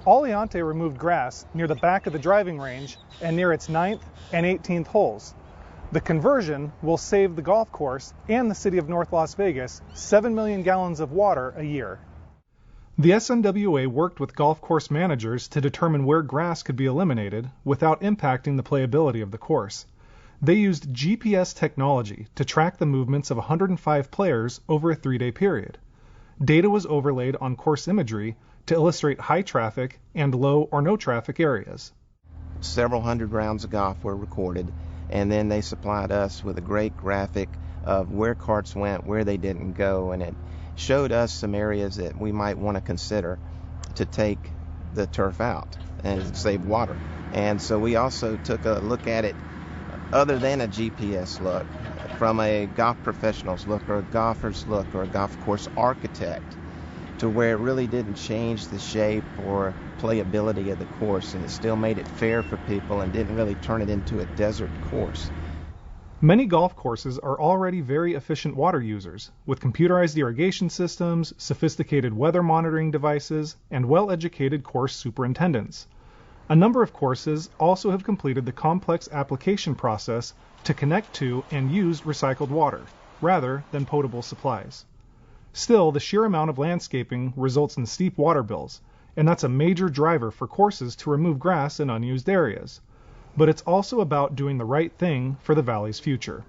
Aliante removed grass near the back of the driving range and near its 9th and 18th holes. The conversion will save the golf course and the City of North Las Vegas 7 million gallons of water a year. The SNWA worked with golf course managers to determine where grass could be eliminated without impacting the playability of the course. They used GPS technology to track the movements of 105 players over a 3-day period. Data was overlaid on course imagery to illustrate high traffic and low or no traffic areas. Several hundred rounds of golf were recorded, and then they supplied us with a great graphic of where carts went, where they didn't go, and it showed us some areas that we might want to consider to take the turf out and save water. And so we also took a look at it other than a GPS look, from a golf professional's look or a golfer's look or a golf course architect, to where it really didn't change the shape or playability of the course, and it still made it fair for people and didn't really turn it into a desert course. Many golf courses are already very efficient water users, with computerized irrigation systems, sophisticated weather monitoring devices, and well-educated course superintendents. A number of courses also have completed the complex application process to connect to and use recycled water, rather than potable supplies. Still, the sheer amount of landscaping results in steep water bills, and that's a major driver for courses to remove grass in unused areas. But it's also about doing the right thing for the valley's future.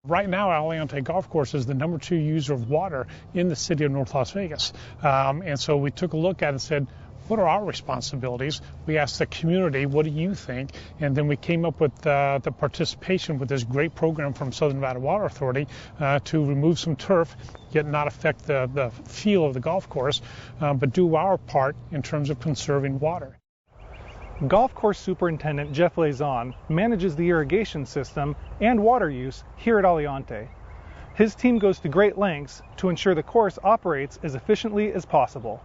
Right now, Aliante Golf Course is the #2 user of water in the city of North Las Vegas. And so we took a look at it and said, what are our responsibilities? We asked the community, what do you think? And then we came up with the participation with this great program from Southern Nevada Water Authority to remove some turf, yet not affect the feel of the golf course, but do our part in terms of conserving water. Golf course superintendent Jeff Lazon manages the irrigation system and water use here at Aliante. His team goes to great lengths to ensure the course operates as efficiently as possible.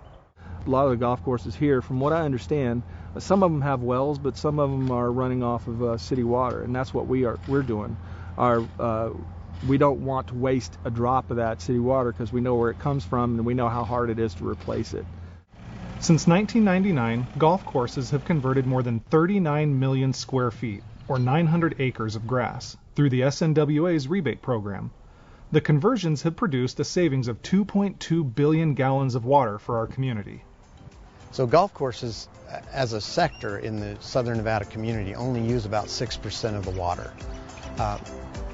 A lot of the golf courses here, from what I understand, some of them have wells, but some of them are running off of city water, and that's what we're doing. We don't want to waste a drop of that city water because we know where it comes from and we know how hard it is to replace it. Since 1999, golf courses have converted more than 39 million square feet, or 900 acres of grass, through the SNWA's rebate program. The conversions have produced a savings of 2.2 billion gallons of water for our community. So golf courses, as a sector in the Southern Nevada community, only use about 6% of the water.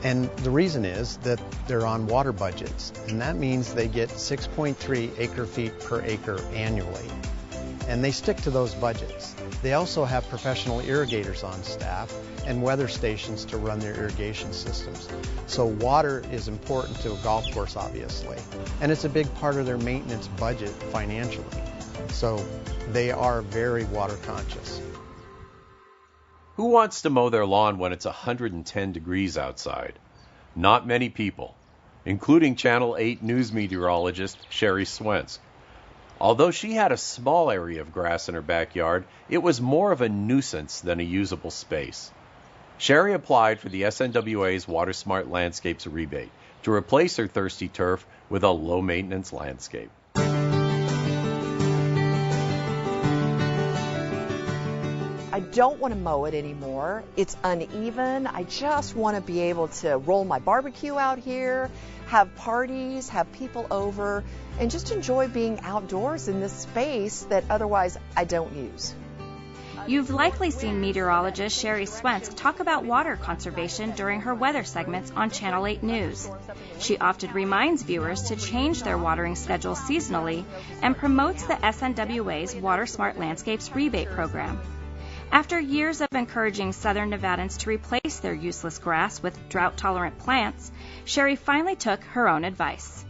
And the reason is that they're on water budgets, and that means they get 6.3 acre-feet per acre annually. And they stick to those budgets. They also have professional irrigators on staff and weather stations to run their irrigation systems. So water is important to a golf course, obviously, and it's a big part of their maintenance budget financially. So they are very water conscious. Who wants to mow their lawn when it's 110 degrees outside? Not many people, including Channel 8 news meteorologist Sherry Swensk. Although she had a small area of grass in her backyard, it was more of a nuisance than a usable space. Sherry applied for the SNWA's Water Smart Landscapes rebate to replace her thirsty turf with a low-maintenance landscape. I don't want to mow it anymore. It's uneven. I just want to be able to roll my barbecue out here, have parties, have people over, and just enjoy being outdoors in this space that otherwise I don't use. You've likely seen meteorologist Sherry Swensk talk about water conservation during her weather segments on Channel 8 News. She often reminds viewers to change their watering schedule seasonally and promotes the SNWA's Water Smart Landscapes rebate program. After years of encouraging Southern Nevadans to replace their useless grass with drought-tolerant plants, Sherry finally took her own advice.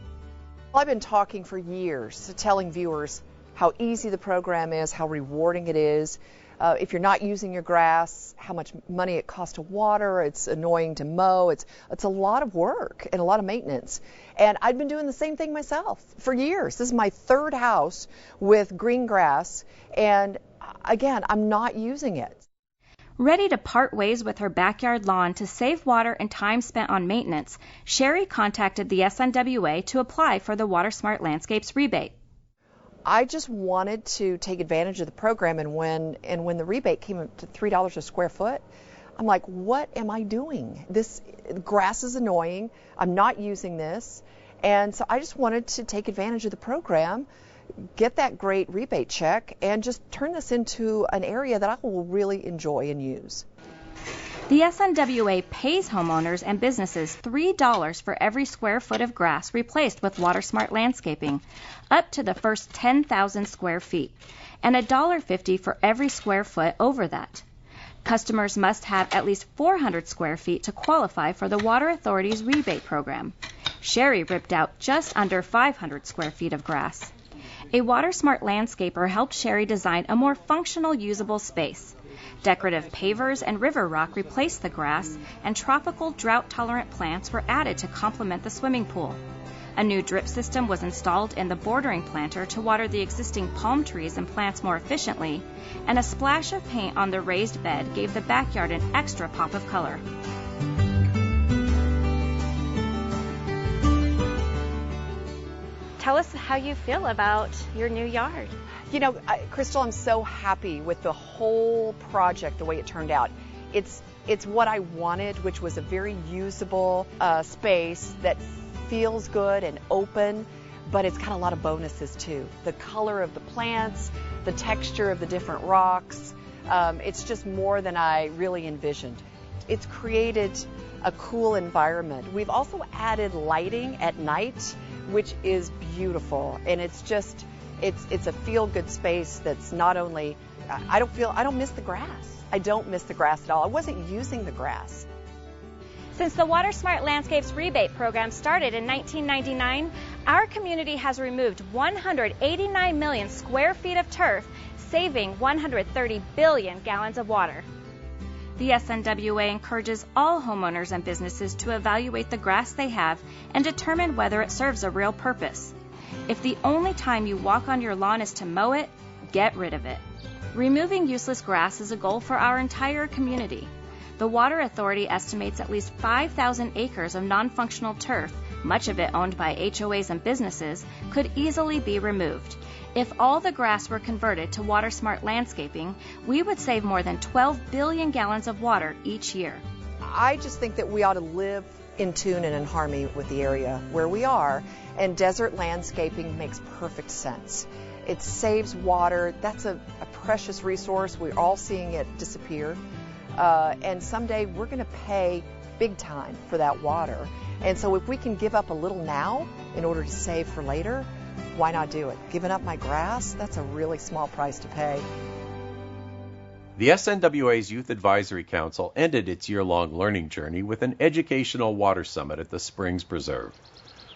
I've been talking for years, telling viewers how easy the program is, how rewarding it is. If you're not using your grass, how much money it costs to water, it's annoying to mow, it's a lot of work and a lot of maintenance. And I've been doing the same thing myself for years. This is my third house with green grass, and again, I'm not using it. Ready to part ways with her backyard lawn to save water and time spent on maintenance, Sherry contacted the SNWA to apply for the Water Smart Landscapes rebate. I just wanted to take advantage of the program, and when the rebate came up to $3 a square foot, I'm like, what am I doing? This grass is annoying. I'm not using this. And so I just wanted to take advantage of the program, get that great rebate check, and just turn this into an area that I will really enjoy and use. The SNWA pays homeowners and businesses $3 for every square foot of grass replaced with Water Smart Landscaping, up to the first 10,000 square feet, and $1.50 for every square foot over that. Customers must have at least 400 square feet to qualify for the Water Authority's rebate program. Sherry ripped out just under 500 square feet of grass. A Water Smart landscaper helped Sherry design a more functional, usable space. Decorative pavers and river rock replaced the grass, and tropical, drought-tolerant plants were added to complement the swimming pool. A new drip system was installed in the bordering planter to water the existing palm trees and plants more efficiently, and a splash of paint on the raised bed gave the backyard an extra pop of color. Tell us how you feel about your new yard. You know, Crystal, I'm so happy with the whole project, the way it turned out. It's what I wanted, which was a very usable space that feels good and open, but it's got a lot of bonuses too. The color of the plants, the texture of the different rocks, it's just more than I really envisioned. It's created a cool environment. We've also added lighting at night, which is beautiful, and it's a feel-good space that's not only, I don't miss the grass. I don't miss the grass at all. I wasn't using the grass. Since the Water Smart Landscapes rebate program started in 1999, our community has removed 189 million square feet of turf, saving 130 billion gallons of water. The SNWA encourages all homeowners and businesses to evaluate the grass they have and determine whether it serves a real purpose. If the only time you walk on your lawn is to mow it, get rid of it. Removing useless grass is a goal for our entire community. The Water Authority estimates at least 5,000 acres of non-functional turf, much of it owned by HOAs and businesses, could easily be removed. If all the grass were converted to Water Smart landscaping, we would save more than 12 billion gallons of water each year. I just think that we ought to live in tune and in harmony with the area where we are, and desert landscaping makes perfect sense. It saves water. That's a precious resource. We're all seeing it disappear. And someday we're going to pay big time for that water. And so if we can give up a little now in order to save for later, why not do it? Giving up my grass, that's a really small price to pay. The SNWA's Youth Advisory Council ended its year-long learning journey with an educational water summit at the Springs Preserve.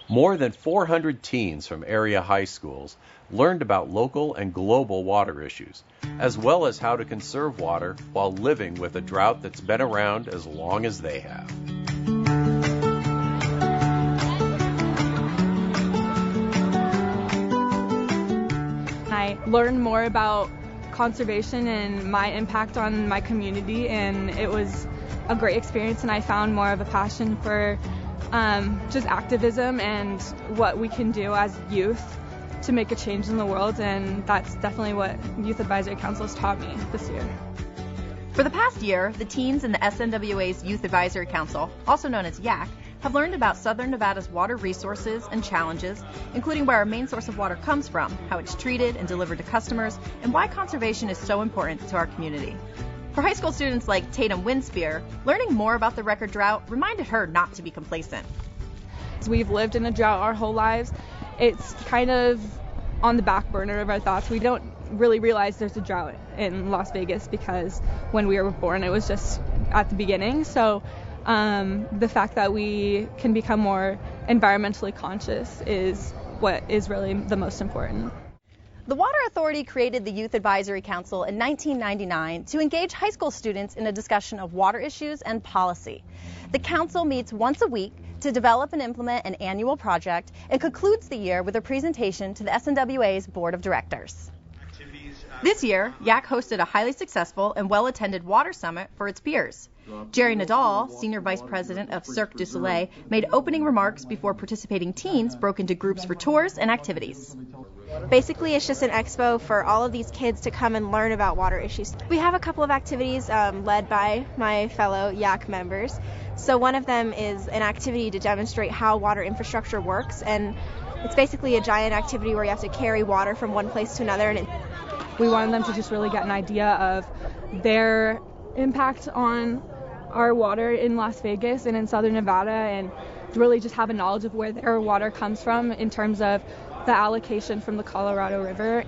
More than 400 teens from area high schools learned about local and global water issues, as well as how to conserve water while living with a drought that's been around as long as they have. I learned more about conservation and my impact on my community, and it was a great experience, and I found more of a passion for just activism and what we can do as youth to make a change in the world, and that's definitely what Youth Advisory Council has taught me this year. For the past year, the teens in the SNWA's Youth Advisory Council, also known as YAC, have learned about Southern Nevada's water resources and challenges, including where our main source of water comes from, how it's treated and delivered to customers, and why conservation is so important to our community. For high school students like Tatum Winspear, learning more about the record drought reminded her not to be complacent. We've lived in a drought our whole lives. It's kind of on the back burner of our thoughts. We don't really realize there's a drought in Las Vegas because when we were born it was just at the beginning. So the fact that we can become more environmentally conscious is what is really the most important. The Water Authority created the Youth Advisory Council in 1999 to engage high school students in a discussion of water issues and policy. The council meets once a week to develop and implement an annual project and concludes the year with a presentation to the SNWA's Board of Directors. This year, YAC hosted a highly successful and well-attended water summit for its peers. Jerry Nadal, Senior Vice President of Cirque du Soleil, made opening remarks before participating teens broke into groups for tours and activities. Basically, it's just an expo for all of these kids to come and learn about water issues. We have a couple of activities led by my fellow YAC members. So one of them is an activity to demonstrate how water infrastructure works, and it's basically a giant activity where you have to carry water from one place to another. And we wanted them to just really get an idea of their impact on our water in Las Vegas and in Southern Nevada, and really just have a knowledge of where their water comes from in terms of the allocation from the Colorado River.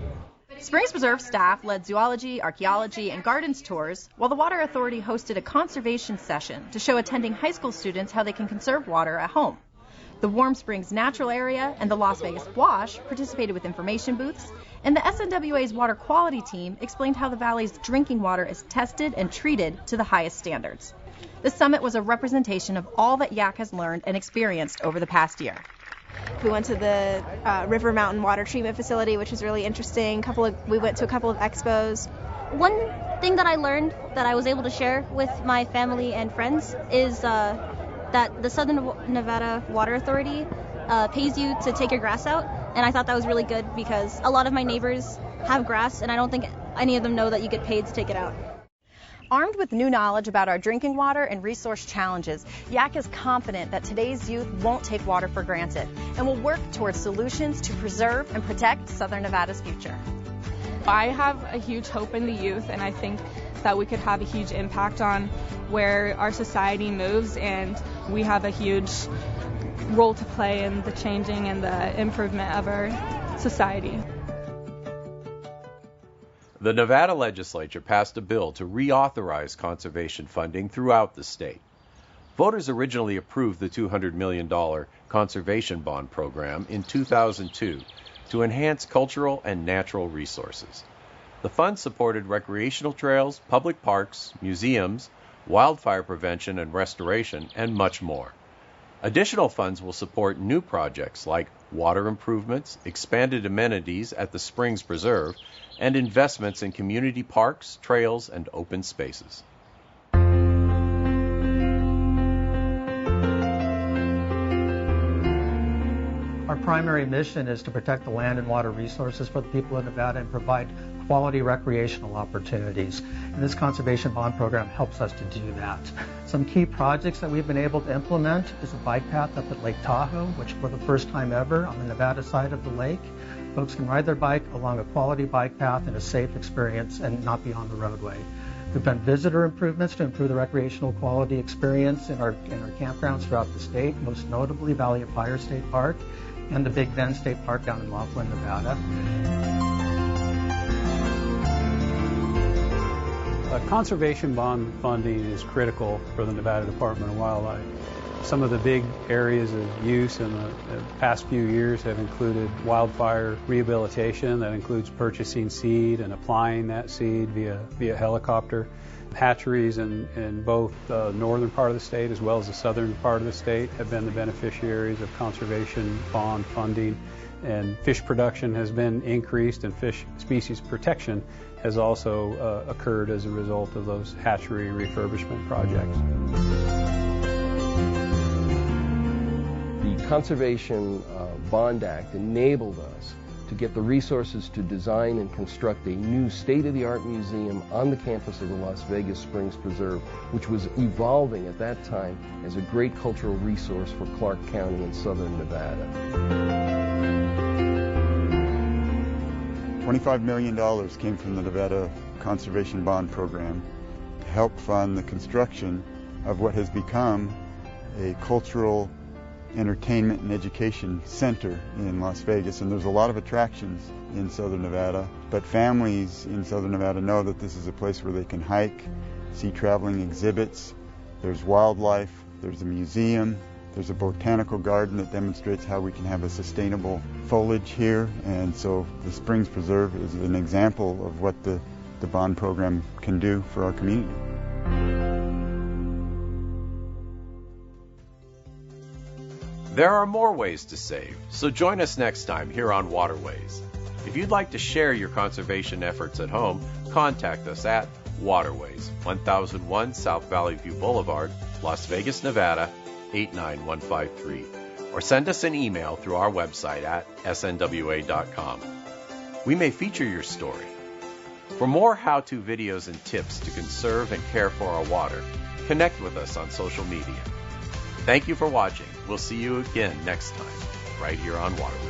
Springs Preserve staff led zoology, archaeology, and gardens tours, while the Water Authority hosted a conservation session to show attending high school students how they can conserve water at home. The Warm Springs Natural Area and the Las Vegas Wash participated with information booths, and the SNWA's water quality team explained how the valley's drinking water is tested and treated to the highest standards. The summit was a representation of all that YAC has learned and experienced over the past year. We went to the River Mountain Water Treatment Facility, which was really interesting. We went to a couple of expos. One thing that I learned that I was able to share with my family and friends is that the Southern Nevada Water Authority pays you to take your grass out, And I thought that was really good because a lot of my neighbors have grass, and I don't think any of them know that you get paid to take it out. Armed with new knowledge about our drinking water and resource challenges, YAC is confident that today's youth won't take water for granted and will work towards solutions to preserve and protect Southern Nevada's future. I have a huge hope in the youth, and I think that we could have a huge impact on where our society moves, and we have a huge role to play in the changing and the improvement of our society. The Nevada legislature passed a bill to reauthorize conservation funding throughout the state. Voters originally approved the $200 million conservation bond program in 2002 to enhance cultural and natural resources. The funds supported recreational trails, public parks, museums, wildfire prevention and restoration, and much more. Additional funds will support new projects like water improvements, expanded amenities at the Springs Preserve, and investments in community parks, trails, and open spaces. Our primary mission is to protect the land and water resources for the people of Nevada and provide quality recreational opportunities. And this conservation bond program helps us to do that. Some key projects that we've been able to implement is a bike path up at Lake Tahoe, which for the first time ever on the Nevada side of the lake, folks can ride their bike along a quality bike path in a safe experience and not be on the roadway. We've done visitor improvements to improve the recreational quality experience in our campgrounds throughout the state, most notably Valley of Fire State Park and the Big Bend State Park down in Laughlin, Nevada. Conservation bond funding is critical for the Nevada Department of Wildlife. Some of the big areas of use in the past few years have included wildfire rehabilitation, that includes purchasing seed and applying that seed via helicopter. Hatcheries in both the northern part of the state as well as the southern part of the state have been the beneficiaries of conservation bond funding, and fish production has been increased, and fish species protection has also occurred as a result of those hatchery refurbishment projects. The Conservation Bond Act enabled us to get the resources to design and construct a new state-of-the-art museum on the campus of the Las Vegas Springs Preserve, which was evolving at that time as a great cultural resource for Clark County in southern Nevada. $25 million came from the Nevada Conservation Bond Program to help fund the construction of what has become a cultural entertainment and education center in Las Vegas, and there's a lot of attractions in southern Nevada, but families in southern Nevada know that this is a place where they can hike, see traveling exhibits, there's wildlife, there's a museum, there's a botanical garden that demonstrates how we can have a sustainable foliage here, and so the Springs Preserve is an example of what the bond program can do for our community. There are more ways to save, so join us next time here on Waterways. If you'd like to share your conservation efforts at home, contact us at Waterways, 1001 South Valley View Boulevard, Las Vegas, Nevada, 89153, or send us an email through our website at snwa.com. We may feature your story. For more how-to videos and tips to conserve and care for our water, connect with us on social media. Thank you for watching. We'll see you again next time, right here on Waterways.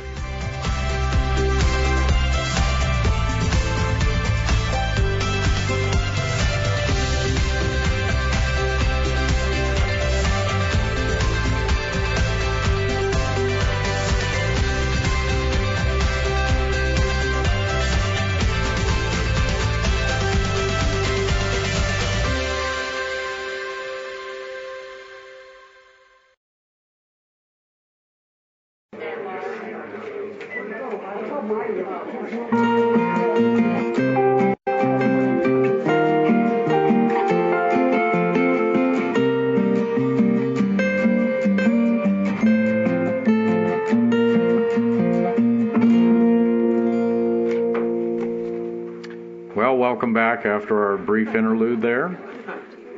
Well, welcome back after our brief interlude there.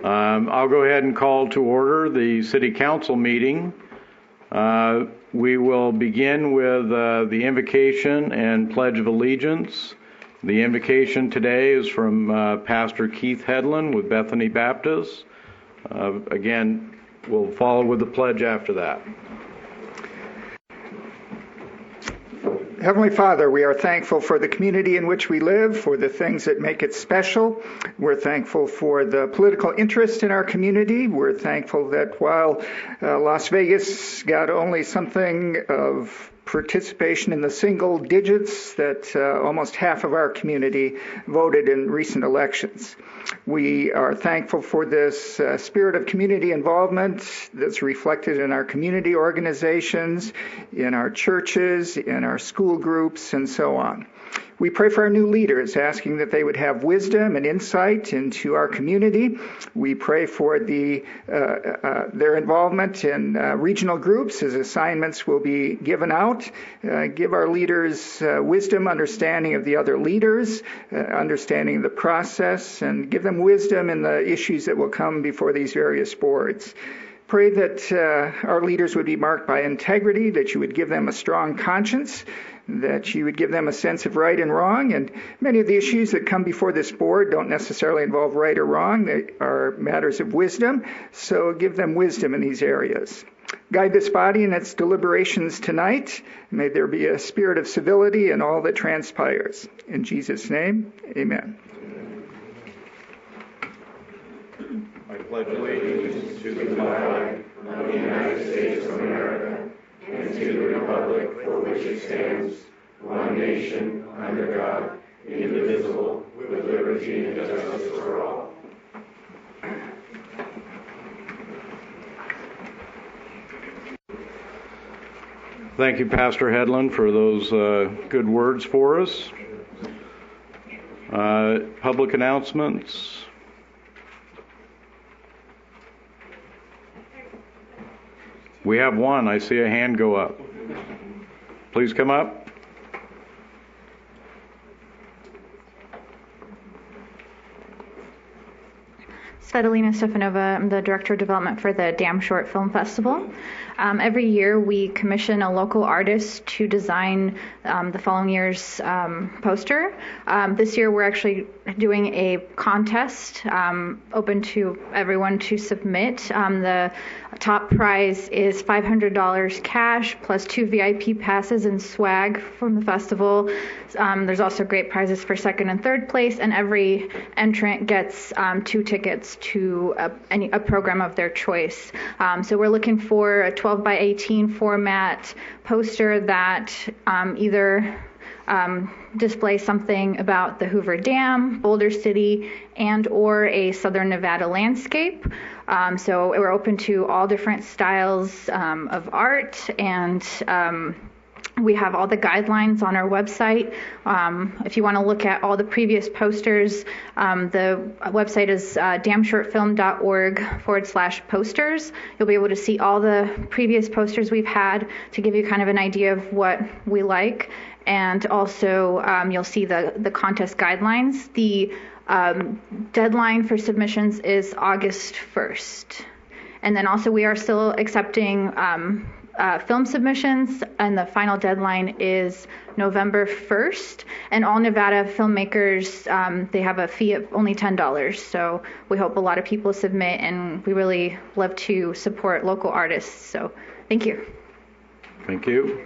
I'll go ahead and call to order the City Council meeting. We will begin with the invocation and Pledge of Allegiance. The invocation today is from Pastor Keith Hedlund with Bethany Baptist. Again, we'll follow with the pledge after that. Heavenly Father, we are thankful for the community in which we live, for the things that make it special. We're thankful for the political interest in our community. We're thankful that while Las Vegas got only something of participation in the single digits, that almost half of our community voted in recent elections. We are thankful for this spirit of community involvement that's reflected in our community organizations, in our churches, in our school groups, and so on. We pray for our new leaders, asking that they would have wisdom and insight into our community. We pray for their involvement in regional groups as assignments will be given out. Give our leaders wisdom, understanding of the other leaders, understanding of the process, and give them wisdom in the issues that will come before these various boards. Pray that our leaders would be marked by integrity, that you would give them a strong conscience, that you would give them a sense of right and wrong. And many of the issues that come before this board don't necessarily involve right or wrong. They are matters of wisdom. So give them wisdom in these areas. Guide this body in its deliberations tonight. May there be a spirit of civility in all that transpires. In Jesus' name, amen. I pledge allegiance to the flag of the United States of America and to the republic for which it stands, one nation, under God, indivisible, with liberty and justice for all. Thank you, Pastor Hedlund, for those good words for us. Public announcements. We have one. I see a hand go up. Please come up. Svetlana Stefanova. I'm the Director of Development for the Damn Short Film Festival. Every year we commission a local artist to design the following year's poster. This year we're actually doing a contest open to everyone to submit. The top prize is $500 cash plus 2 VIP passes and swag from the festival. There's also great prizes for second and third place, and every entrant gets 2 tickets to a program of their choice. So we're looking for a 12 by 18 format poster that either display something about the Hoover Dam, Boulder City, and or a Southern Nevada landscape. So we're open to all different styles of art, and we have all the guidelines on our website. If you want to look at all the previous posters, the website is damshortfilm.org/posters. You'll be able to see all the previous posters we've had to give you kind of an idea of what we like. And also you'll see the contest guidelines. The deadline for submissions is August 1st. And then also we are still accepting film submissions, and the final deadline is November 1st. And all Nevada filmmakers, they have a fee of only $10. So we hope a lot of people submit, and we really love to support local artists. So thank you. Thank you.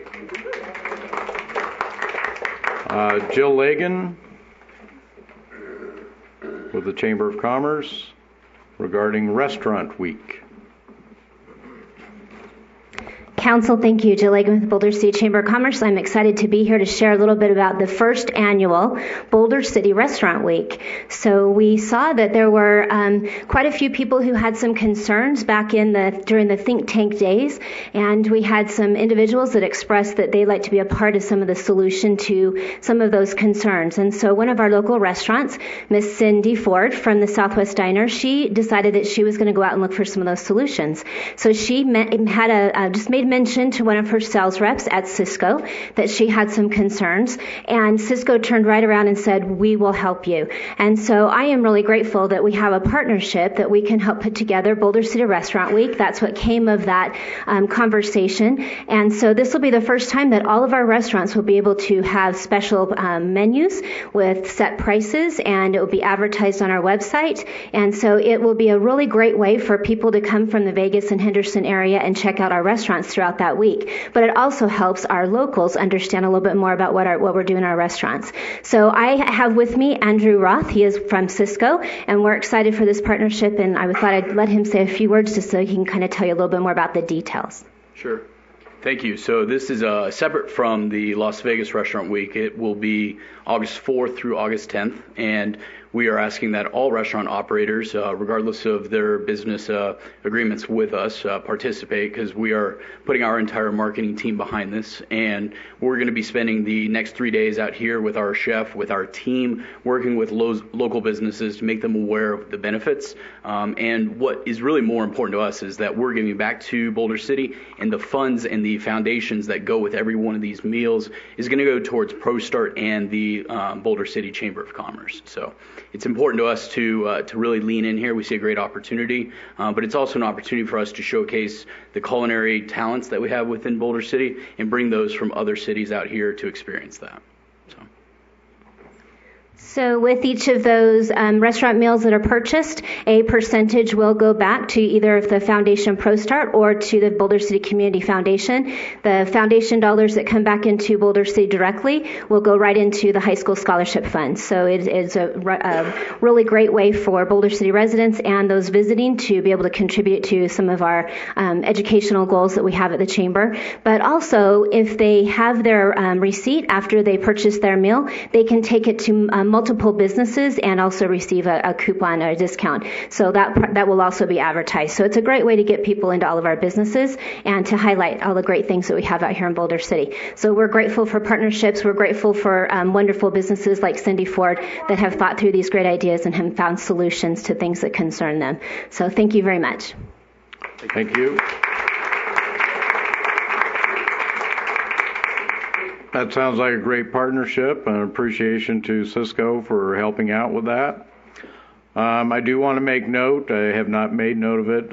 Jill Lagan with the Chamber of Commerce regarding Restaurant Week. Council, thank you. Jill Lagan with the Boulder City Chamber of Commerce. I'm excited to be here to share a little bit about the first annual Boulder City Restaurant Week. So we saw that there were quite a few people who had some concerns back during the think tank days, and we had some individuals that expressed that they'd like to be a part of some of the solution to some of those concerns. And so one of our local restaurants, Miss Cindy Ford from the Southwest Diner, she decided that she was going to go out and look for some of those solutions. So she just made mention mentioned to one of her sales reps at Cisco that she had some concerns, and Cisco turned right around and said, "We will help you." And so I am really grateful that we have a partnership that we can help put together Boulder City Restaurant Week. That's what came of that conversation. And so this will be the first time that all of our restaurants will be able to have special menus with set prices, and it will be advertised on our website. And so it will be a really great way for people to come from the Vegas and Henderson area and check out our restaurants throughout that week. But it also helps our locals understand a little bit more about what we're doing in our restaurants. So I have with me Andrew Roth. He is from Cisco, and we're excited for this partnership, and I thought I'd let him say a few words just so he can kind of tell you a little bit more about the details. Sure. Thank you. So this is separate from the Las Vegas Restaurant Week. It will be August 4th through August 10th, and we are asking that all restaurant operators, regardless of their business agreements with us, participate, because we are putting our entire marketing team behind this, and we're going to be spending the next 3 days out here with our chef, with our team, working with local businesses to make them aware of the benefits. And what is really more important to us is that we're giving back to Boulder City, and the funds and the foundations that go with every one of these meals is going to go towards ProStart and the Boulder City Chamber of Commerce. So it's important to us to really lean in here. We see a great opportunity, but it's also an opportunity for us to showcase the culinary talents that we have within Boulder City and bring those from other cities out here to experience that. So with each of those restaurant meals that are purchased, a percentage will go back to either the Foundation ProStart or to the Boulder City Community Foundation. The foundation dollars that come back into Boulder City directly will go right into the high school scholarship fund. So it is a really great way for Boulder City residents and those visiting to be able to contribute to some of our educational goals that we have at the Chamber. But also, if they have their receipt after they purchase their meal, they can take it to multiple businesses and also receive a coupon or a discount. So that will also be advertised. So it's a great way to get people into all of our businesses and to highlight all the great things that we have out here in Boulder City. So we're grateful for partnerships. We're grateful for wonderful businesses like Cindy Ford that have thought through these great ideas and have found solutions to things that concern them. So thank you very much. Thank you. That sounds like a great partnership, and appreciation to Cisco for helping out with that. I do want to make note, I have not made note of it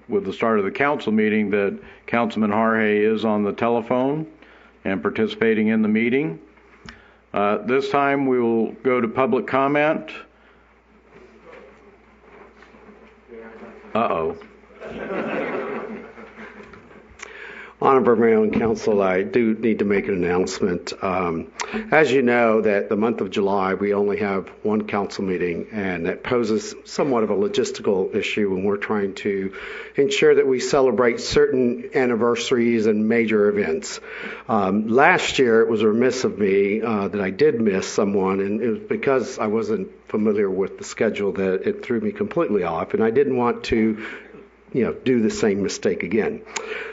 with the start of the council meeting, that Councilman Harhay is on the telephone and participating in the meeting. This time we will go to public comment. Uh-oh. Honorable Mayor and Council, I do need to make an announcement. As you know, that the month of July, we only have one council meeting, and that poses somewhat of a logistical issue when we're trying to ensure that we celebrate certain anniversaries and major events. Last year, it was remiss of me that I did miss someone, and it was because I wasn't familiar with the schedule that it threw me completely off, and I didn't want to do the same mistake again.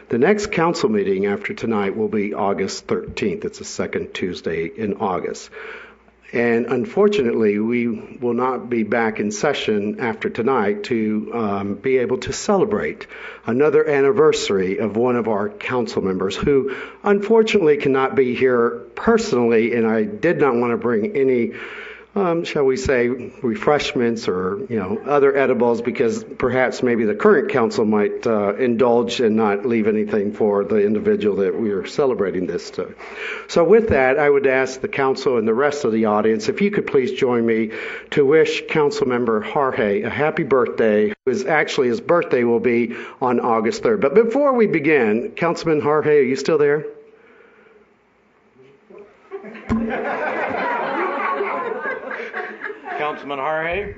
The next council meeting after tonight will be August 13th. It's the second Tuesday in August. And unfortunately, we will not be back in session after tonight to be able to celebrate another anniversary of one of our council members who unfortunately cannot be here personally, and I did not want to bring any shall we say, refreshments or, other edibles, because perhaps maybe the current council might indulge and not leave anything for the individual that we are celebrating this to. So with that, I would ask the council and the rest of the audience, if you could please join me to wish Councilmember Harhay a happy birthday. His birthday will be on August 3rd. But before we begin, Councilman Harhay, are you still there? Councilman Harhay?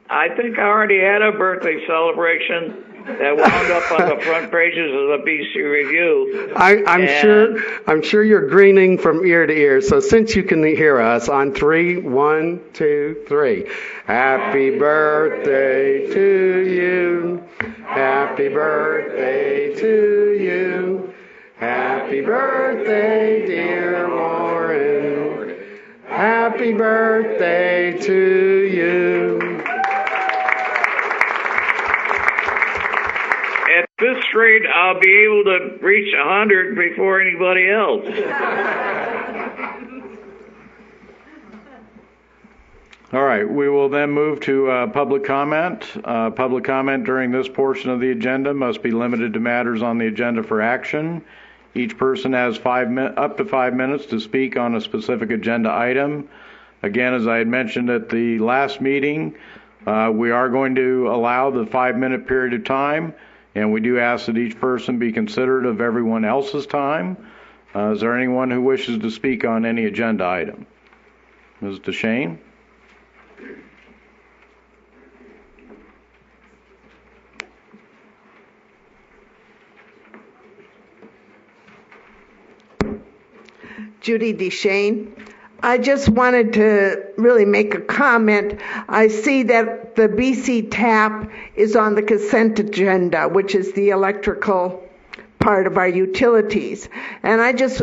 I think I already had a birthday celebration that wound up on the front pages of the BC Review. I'm sure you're grinning from ear to ear. So since you can hear us on 3, 1, 2, 3. Happy birthday to you. Happy birthday to you. Happy birthday, dear Lauren. Happy birthday to you. At this box rate, I'll be able to reach 100 before anybody else. All right, we will then move to public comment. Public comment during this portion of the agenda must be limited to matters on the agenda for action. Each person has up to 5 minutes to speak on a specific agenda item. Again, as I had mentioned at the last meeting, we are going to allow the 5-minute period of time, and we do ask that each person be considerate of everyone else's time. Is there anyone who wishes to speak on any agenda item? Ms. DeShane? Judy DeShane. I just wanted to really make a comment. I see that the BC TAP is on the consent agenda, which is the electrical part of our utilities. And I just